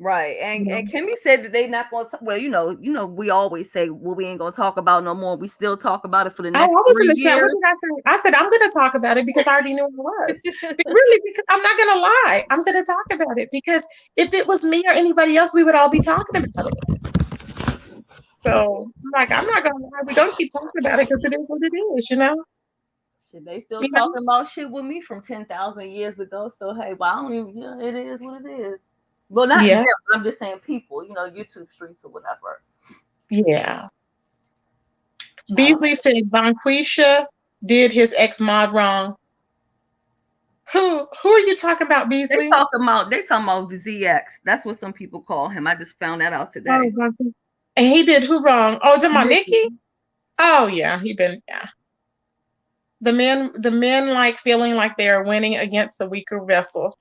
Right. And Kimmy said that they not going to, well, we always say, well, we ain't going to talk about no more. We still talk about it for the next 3 years. What did I say? I said, I'm going to talk about it because I already knew it was. Really, because I'm not going to lie. I'm going to talk about it because if it was me or anybody else, we would all be talking about it. So, I'm not going to lie. We're going to keep talking about it because it is what it is, Shit, they still talking about shit with me from 10,000 years ago. So, hey, well, I don't even, it is what it is. Well, not them, I'm just saying people, YouTube streets or whatever. Yeah. Beasley said Bonquisha did his ex-mod wrong. Who are you talking about, Beasley? They talking about ZX. That's what some people call him. I just found that out today. Oh, and he did who wrong? Oh, talking about Nikki? Oh yeah, the men like feeling like they are winning against the weaker vessel.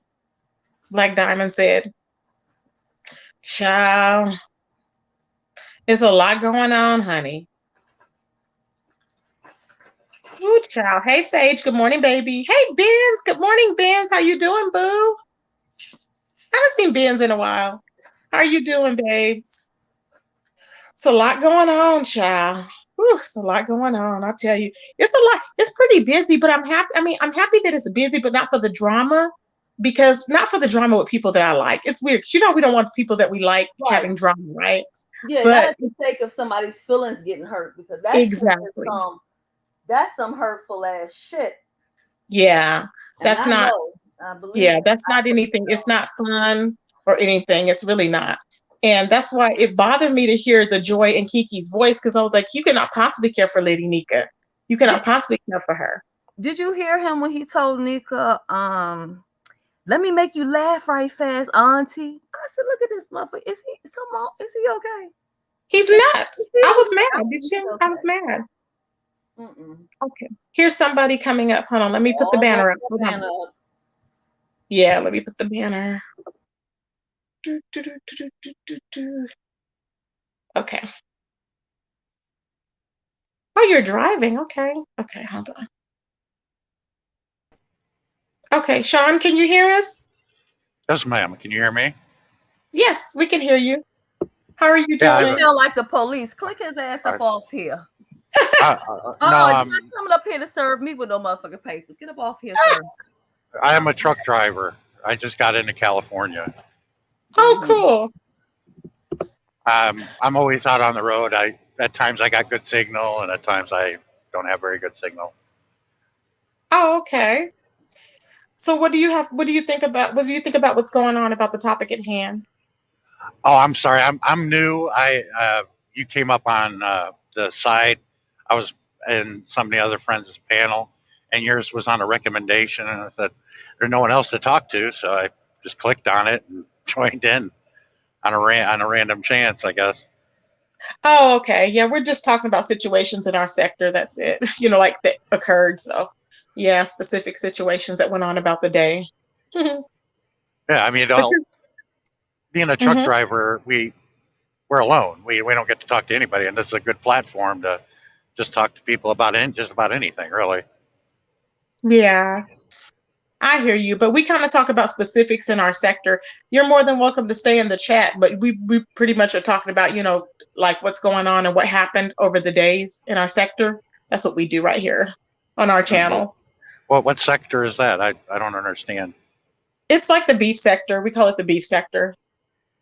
Black Diamond said. Child, there's a lot going on, honey. Ooh, child. Hey, Sage. Good morning, baby. Hey, Benz. Good morning, Benz. How you doing, boo? I haven't seen Benz in a while. How are you doing, babes? It's a lot going on, child. Ooh, it's a lot going on. I'll tell you. It's a lot. It's pretty busy, but I'm happy. I mean, I'm happy that it's busy, but not for the drama. Because not for the drama with people that I like. It's weird. We don't want the people that we like having drama, right? Yeah, not But at the sake of somebody's feelings getting hurt, because exactly. That's some hurtful ass shit. Yeah. And That's not, I believe yeah, it. that's not anything. It's not fun or anything. It's really not. And that's why it bothered me to hear the joy in Kiki's voice, because I was like, you cannot possibly care for Lady Nika. You cannot possibly care for her. Did you hear him when he told Nika, let me make you laugh right fast, Auntie? I said, look at this motherfucker. Is he okay? He's nuts. I was mad. Did you? Okay. I was mad. Okay. Here's somebody coming up. Hold on. Let me put the banner up. Hold on. Yeah, let me put the banner. Okay. Oh, you're driving. Okay. Okay, hold on. Okay, Sean, can you hear us? Yes, ma'am. Can you hear me? Yes, we can hear you. How are you Yeah, doing? I feel like the police. Click his ass up off here. No, you're not coming up here to serve me with no motherfucking papers. Get up off here, sir. I am a truck driver. I just got into California. Oh, cool. I'm always out on the road. At times I got good signal, and at times I don't have very good signal. Oh, okay. So what do you think about what's going on about the topic at hand? Oh, I'm sorry. I'm new. You came up on the side. I was in some of the other friends' panel, and yours was on a recommendation, and I thought there's no one else to talk to, so I just clicked on it and joined in on a random chance, I guess. Oh, okay. Yeah, we're just talking about situations in our sector. That's it. Like that occurred. So, yeah, specific situations that went on about the day. Yeah, I mean, being a truck driver, we're alone. We don't get to talk to anybody, and this is a good platform to just talk to people about just about anything, really. Yeah, I hear you, but we kind of talk about specifics in our sector. You're more than welcome to stay in the chat, but we pretty much are talking about, like what's going on and what happened over the days in our sector. That's what we do right here on our channel. Well, what sector is that? I don't understand. It's like the beef sector. We call it the beef sector.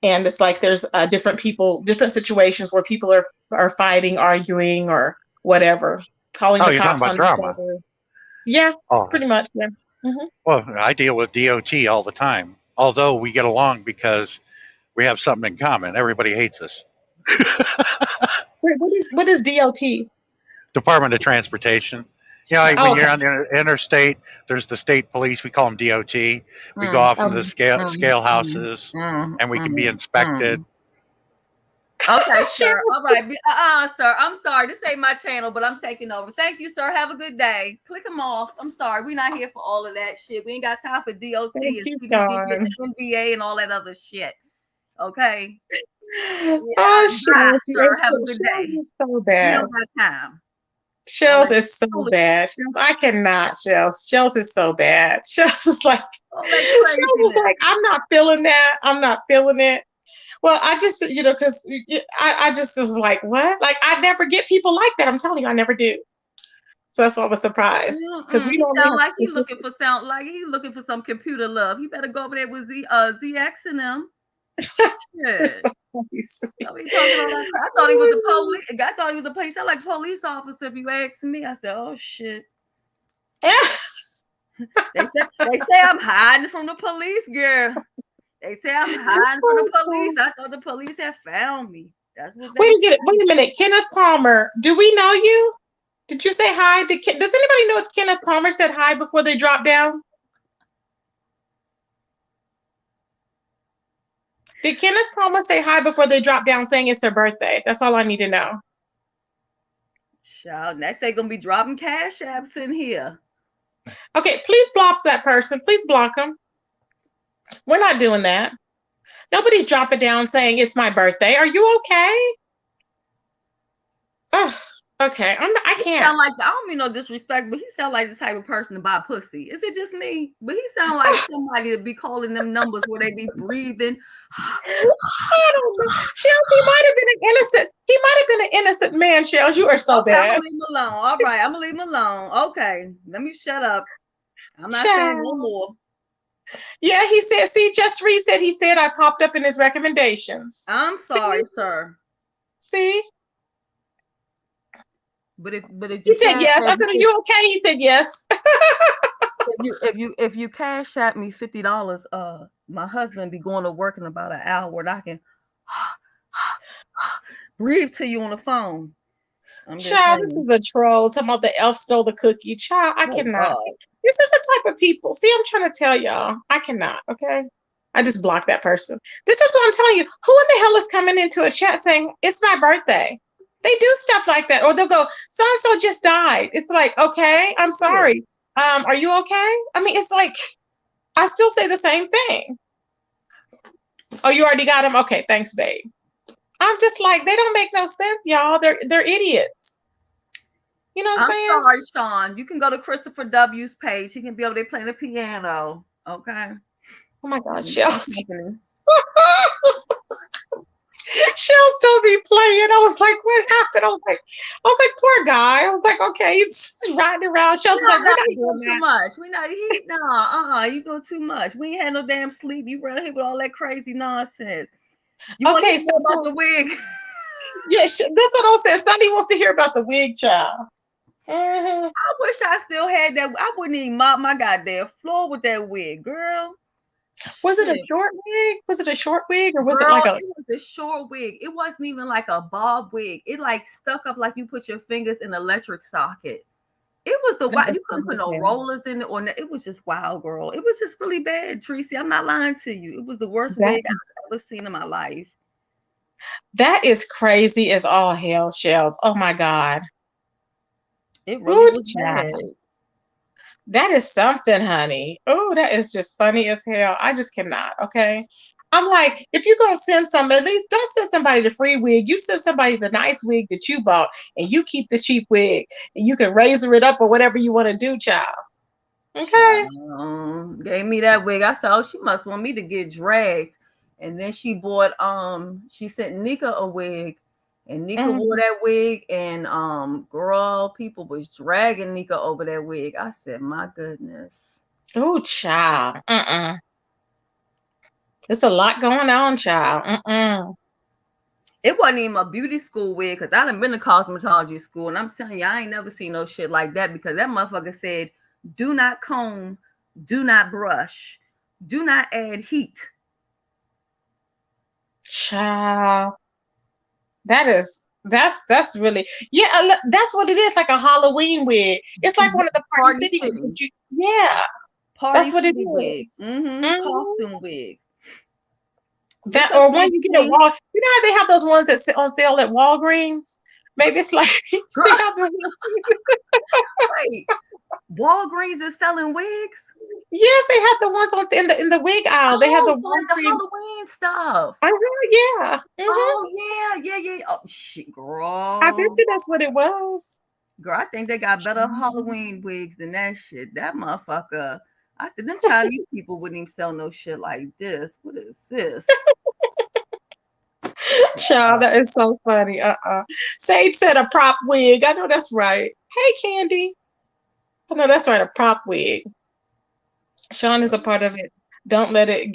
And it's like there's different situations where people are fighting, arguing, or whatever, calling the cops on each other. Yeah, pretty much. Yeah. Mm-hmm. Well, I deal with DOT all the time. Although we get along because we have something in common. Everybody hates us. Wait, what is DOT? Department of Transportation. When you're on the interstate, there's the state police. We call them DOT. We go off into the scale houses, and we can be inspected. Okay, sir. All right. Sir, I'm sorry. This ain't my channel, but I'm taking over. Thank you, sir. Have a good day. Click them off. I'm sorry. We're not here for all of that shit. We ain't got time for DOT and NBA and all that other shit. Okay. Oh, Shells, sir. Have a good day. Is so bad. We don't got time. Shells is so bad. Shells, I cannot. Shells is so bad. Shells is like, Shells is like, I'm not feeling that. I'm not feeling it. Well, I just, because I just was like, what? Like, I never get people like that. I'm telling you, I never do. So that's why I was surprised. Because we don't sound like he's looking for some computer love. He better go over there with ZX and them. Shit. I thought he was a police. I thought he was a police. I like police officer. If you ask me, I said, "Oh shit." They say I'm hiding from the police, girl. They say I'm hiding from the police. I thought the police had found me. That's what. Wait a minute, Kenneth Palmer. Do we know you? Did you say hi? Does anybody know if Kenneth Palmer said hi before they dropped down? Did Kenneth Palmer say hi before they dropped down saying it's their birthday? That's all I need to know. Child, next they gonna be dropping cash apps in here. Okay, please block that person. Please block them. We're not doing that. Nobody's dropping down saying it's my birthday. Are you okay? Oh, okay. I can't. Sound like, I don't mean no disrespect, but he sound like the type of person to buy pussy. Is it just me? But he sound like somebody to be calling them numbers where they be breathing. I don't know. Shells, he might have been an innocent. He might have been an innocent man. Shells, you are so bad. I'm gonna leave him alone. All right, I'm gonna leave him alone. Okay, let me shut up. I'm not saying no more. Yeah, he said. See, Just Reed said he said I popped up in his recommendations. I'm sorry, sir. See? But if He you said yes. I said, "Are you okay?" He said yes. if you cash at me $50, my husband be going to work in about an hour and I can breathe to you on the phone. I'm just Child, this saying. is a troll talking about the elf stole the cookie. Child, I Oh, cannot. God. This is the type of people. See, I'm trying to tell y'all, I cannot. Okay, I just blocked that person. This is what I'm telling you. Who in the hell is coming into a chat saying it's my birthday? They do stuff like that, or they'll go, "So and so just died." It's like, okay, I'm sorry. Are you okay? I mean, it's like I still say the same thing. Oh, you already got him? Okay, thanks, babe. I'm just like, they don't make no sense, y'all. They're idiots. You know what I'm I'm saying? sorry, Sean. You can go to Christopher W.'s page. He can be over there playing the piano. Okay. Oh my God, Keep Shell. company. She'll still be playing. I was like, what happened? I was like, poor guy. I was like, okay, he's riding around. Shell's No, like, we're not you doing doing too that. much. We not you doing too much. We ain't had no damn sleep. You run here with all that crazy nonsense. You want to Okay, hear more about the wig? yeah, that's what I was saying. Sonny wants to hear about the wig, child. I wish I still had that. I wouldn't even mop my goddamn floor with that wig, girl. Was it a Shit. short wig? Was it a short wig, or was Girl, it like a? it was a short wig. It wasn't even like a bob wig. It like stuck up like you put your fingers in an electric socket. It was the wild. You couldn't put no rollers in it, or it was just wild, girl. It was just really bad, Tracy. I'm not lying to you. It was the worst wig I've ever seen in my life. That is crazy as all hell, Shells. Oh my God. It really was child. bad. That is something, honey. Oh, that is just funny as hell. I just cannot. Okay. I'm like, if you're gonna send somebody, at least don't send somebody the free wig. You send somebody the nice wig that you bought, and you keep the cheap wig, and you can razor it up or whatever you want to do, child. Okay. Gave me that wig. I said, oh, she must want me to get dragged. And then she bought she sent Nika a wig, and Nika wore that wig, and girl, people was dragging Nika over that wig. I said, my goodness. Oh, child. There's a lot going on, child. It wasn't even a beauty school wig, because I done been to cosmetology school, and I'm telling you, I ain't never seen no shit like that, because that motherfucker said, do not comb, do not brush, do not add heat. Child. That's really, yeah, that's what it is, like a Halloween wig. It's like one of the Party City wigs. Yeah. That's what it is. Wig. Costume wig. That, or when you get a wall, you know how they have those ones that sit on sale at Walgreens? Maybe it's like Wait, Walgreens is selling wigs? Yes, they have the ones on in the wig aisle. They have the Halloween stuff. Yeah. Oh yeah. Oh shit, girl. I bet you that's what it was. Girl, I think they got better Halloween wigs than that shit. That motherfucker. I said, them Chinese people wouldn't even sell no shit like this. What is this? Child, that is so funny. Sage said a prop wig. I know that's right. Hey, Candy. I know that's right. A prop wig. Sean is a part of it. Don't let it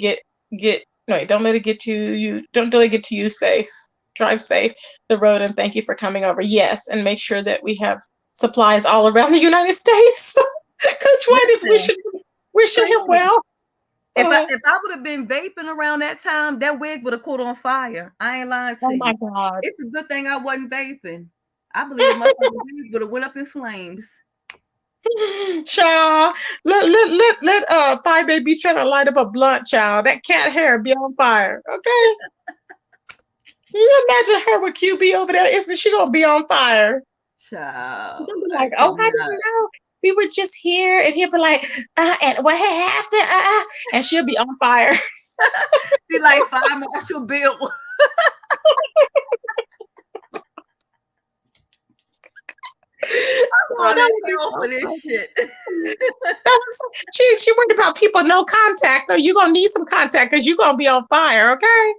don't let it get you. Don't let it get to you safe. Drive safe the road, and thank you for coming over. Yes, and make sure that we have supplies all around the United States. Coach White is wishing him well. If I would have been vaping around that time, that wig would have caught on fire. I ain't lying to you. Oh my God. It's a good thing I wasn't vaping. I believe my wig would have went up in flames. Child, let Pie Baby try to light up a blunt, child. That cat hair be on fire. Okay. Can you imagine her with QB over there? Isn't she gonna be on fire? Child. She's gonna be like, oh, I didn't know. We were just here, and he'll be like, and what happened? And she'll be on fire. Be like Fire Marshal Bill. I'm going to go for this shit. She worried about people no contact. No, you're gonna need some contact because you're gonna be on fire, okay?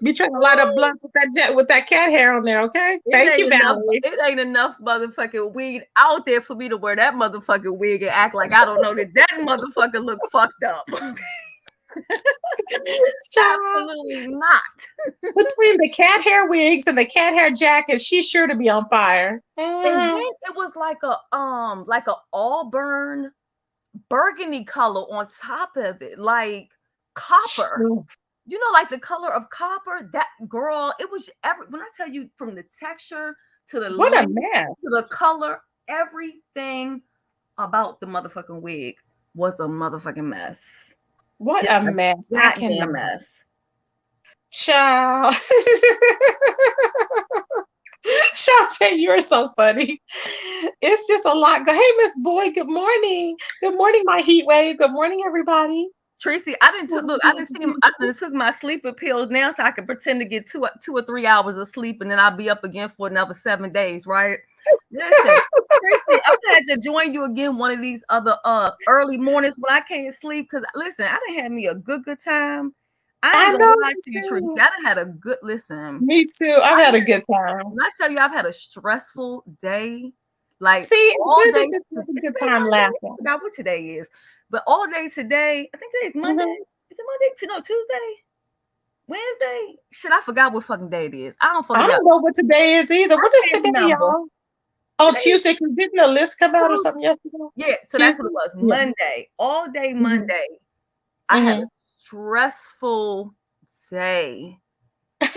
Be trying to light up blunts with that cat hair on there, okay? Thank you, Valerie. It ain't enough motherfucking weed out there for me to wear that motherfucking wig and act like I don't know that motherfucker look fucked up. Child, Absolutely not. between the cat hair wigs and the cat hair jackets, she's sure to be on fire. And then it was like a auburn burgundy color on top of it, like copper. You know, like the color of copper. That girl, it was when I tell you, from the texture to the What a length mess. to the color, everything about the motherfucking wig was a motherfucking mess. What Just a mess. I goddamn cannot. mess. Child. Shantae, you're so funny. It's just a lot. Hey, Miss Boy, good morning. Good morning, my heat wave. Good morning, everybody. Tracy, I didn't took my sleeper pills now so I can pretend to get 2 or 3 hours of sleep, and then I'll be up again for another 7 days, right? Listen, Tracy, I'm gonna have to join you again one of these other early mornings when I can't sleep. Because listen, I done had me a good time. I ain't gonna lie to you, Tracy. I done had a good listen. Me too. I've had a good time. When I tell you I've had a stressful day, like see, all day, just have a good time laughing. I forgot what today is. But all day today, I think today's Monday. Is it Monday? No, Tuesday? Wednesday? Shit, I forgot what fucking day it is. I don't know what today is either. What is today, y'all? Oh, Tuesday, because didn't the list come out or something yesterday? Yeah, so that's what it was. Monday. All day Monday. I had a stressful day.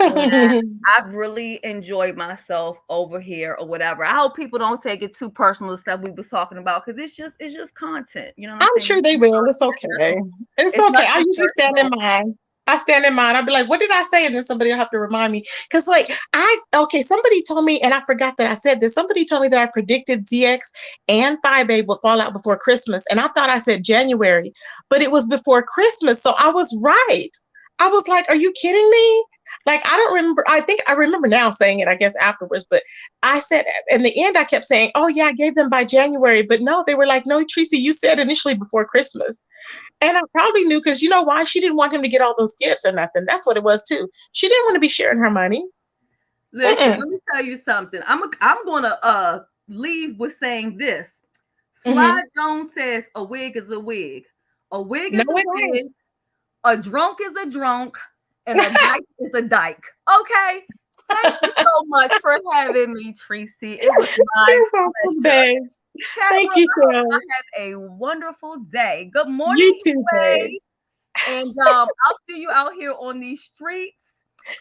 I've really enjoyed myself over here or whatever. I hope people don't take it too personal, the stuff we was talking about, because it's just content. You know what I'm sure they will. It's okay. It's okay. I usually stand in mine. I'll be like, what did I say? And then somebody will have to remind me. Because somebody told me, and I forgot that I said this. Somebody told me that I predicted ZX and Phi Babe will fall out before Christmas. And I thought I said January, but it was before Christmas. So I was right. I was like, are you kidding me? Like, I don't remember. I think I remember now saying it, I guess, afterwards. But I said, in the end, I kept saying, oh, yeah, I gave them by January. But no, they were like, no, Tracy, you said initially before Christmas. And I probably knew, because you know why? She didn't want him to get all those gifts or nothing. That's what it was, too. She didn't want to be sharing her money. Listen, let me tell you something. I'm going to leave with saying this. Sly Jones says a wig is a wig. A wig is a wig. A drunk is a drunk. And a dyke is a dyke. Okay. Thank you so much for having me, Tracy. It was my pleasure. Thank you, Cheryl. I have a wonderful day. Good morning. You too, babe. And I'll see you out here on these streets.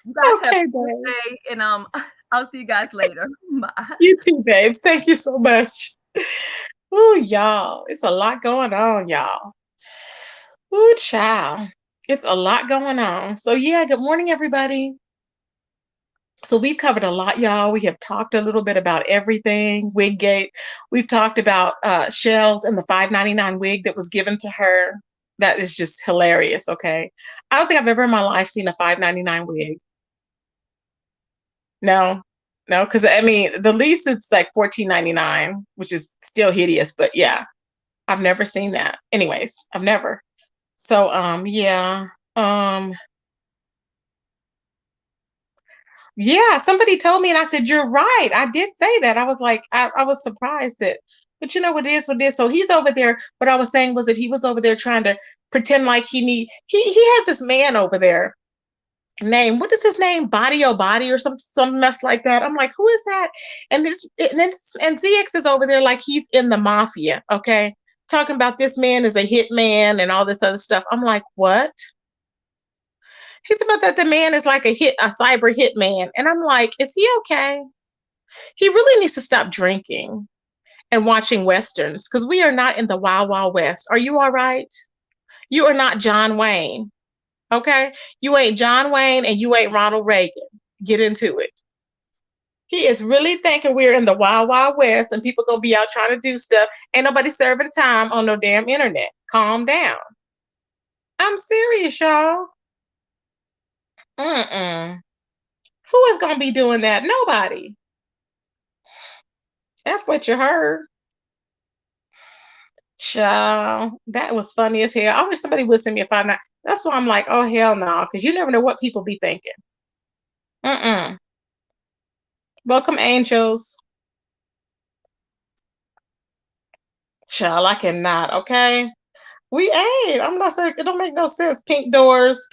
You guys have a good day, and I'll see you guys later. Bye. You too, babes. Thank you so much. Ooh, y'all. It's a lot going on, y'all. Ooh, child. It's a lot going on. So yeah, good morning, everybody. So we've covered a lot, y'all. We have talked a little bit about everything. Wiggate. We've talked about Shells and the $5.99 wig that was given to her. That is just hilarious, okay? I don't think I've ever in my life seen a $5.99 wig. No, because I mean, the least it's like $14.99, which is still hideous, but yeah, I've never seen that. Anyways, I've never. So, yeah. Yeah, somebody told me and I said, you're right. I did say that. I was like, I was surprised that, but you know what it is, So he's over there. What I was saying was that he was over there trying to pretend like he has this man over there. What is his name? Body O Body or some mess like that. I'm like, who is that? And ZX is over there like he's in the mafia, okay? Talking about this man is a hitman and all this other stuff. I'm like, what? He's about that the man is like a cyber hitman. And I'm like, is he okay? He really needs to stop drinking and watching Westerns, because we are not in the Wild Wild West. Are you all right? You are not John Wayne, okay? You ain't John Wayne and you ain't Ronald Reagan. Get into it. He is really thinking we're in the Wild Wild West and people gonna be out trying to do stuff. Ain't nobody serving time on no damn internet. Calm down. I'm serious, y'all. Who is gonna be doing that? Nobody. That's what you heard. Child, that was funny as hell. I wish somebody would send me a $5.99. That's why I'm like, oh hell no, because you never know what people be thinking. Welcome, angels. Child, I cannot, okay? We ain't. I'm not saying it don't make no sense. Pink doors,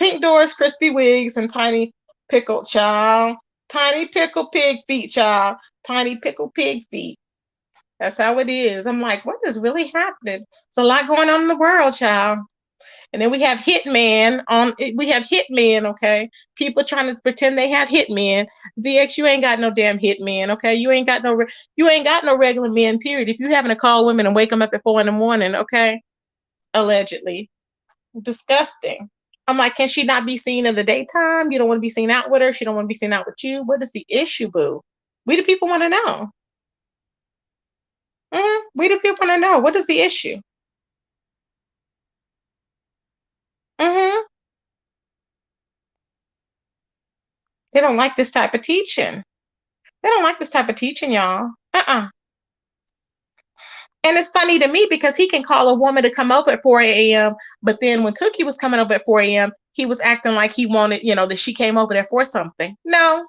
crispy wigs, and tiny pickle child. Tiny pickle pig feet, child. Tiny pickle pig feet. That's how it is. I'm like, what is really happening? It's a lot going on in the world, child. And then we have hitman on. We have hitmen, okay? People trying to pretend they have hitmen. ZX, you ain't got no damn hitmen, okay? You ain't got no regular men. Period. If you having to call women and wake them up at 4 a.m, okay? Allegedly, disgusting. I'm like, can she not be seen in the daytime? You don't want to be seen out with her. She don't want to be seen out with you. What is the issue, boo? We the people want to know. We the people want to know. What is the issue? hmm They don't like this type of teaching. They don't like this type of teaching, y'all. And it's funny to me because he can call a woman to come over at 4 a.m. But then when Cookie was coming over at 4 a.m., he was acting like he wanted, that she came over there for something. No.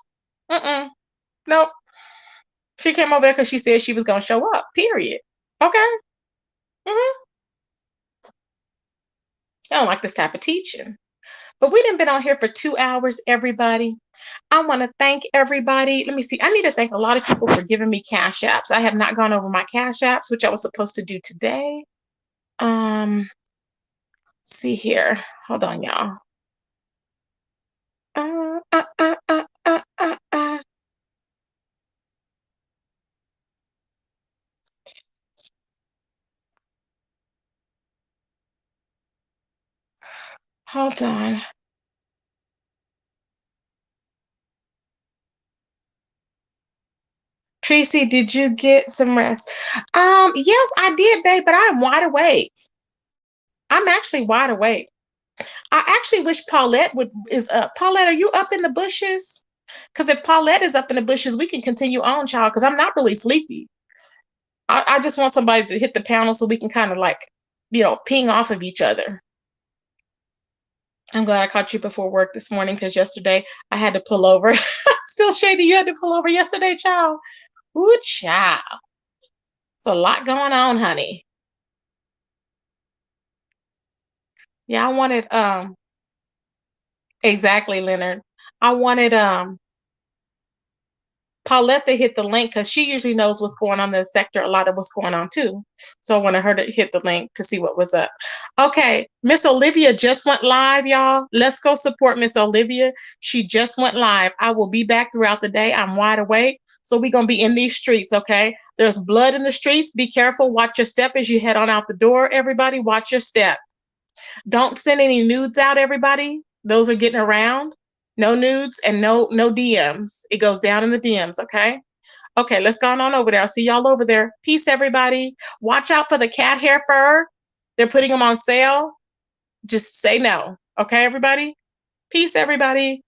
Nope. She came over there because she said she was going to show up, period. Okay. I don't like this type of teaching. But we done been on here for 2 hours, everybody. I want to thank everybody. Let me see. I need to thank a lot of people for giving me cash apps. I have not gone over my cash apps, which I was supposed to do today. See here. Hold on, y'all. Hold on. Tracy, did you get some rest? Yes, I did, babe, but I'm wide awake. I'm actually wide awake. I actually wish Paulette is up. Paulette, are you up in the bushes? Because if Paulette is up in the bushes, we can continue on, child, because I'm not really sleepy. I just want somebody to hit the panel so we can kind of like, ping off of each other. I'm glad I caught you before work this morning because yesterday I had to pull over. Still shady, you had to pull over yesterday, child. Ooh, child. It's a lot going on, honey. Yeah, I wanted exactly, Leonard. I wanted Paulette to hit the link because she usually knows what's going on in the sector, a lot of what's going on too. So I wanted her to hit the link to see what was up. Okay, Miss Olivia just went live, y'all. Let's go support Miss Olivia. She just went live. I will be back throughout the day. I'm wide awake. So we're going to be in these streets, okay? There's blood in the streets. Be careful. Watch your step as you head on out the door, everybody. Watch your step. Don't send any nudes out, everybody. Those are getting around. No nudes and no DMs. It goes down in the DMs, okay? Okay, let's go on over there. I'll see y'all over there. Peace, everybody. Watch out for the cat hair fur. They're putting them on sale. Just say no. Okay, everybody? Peace, everybody.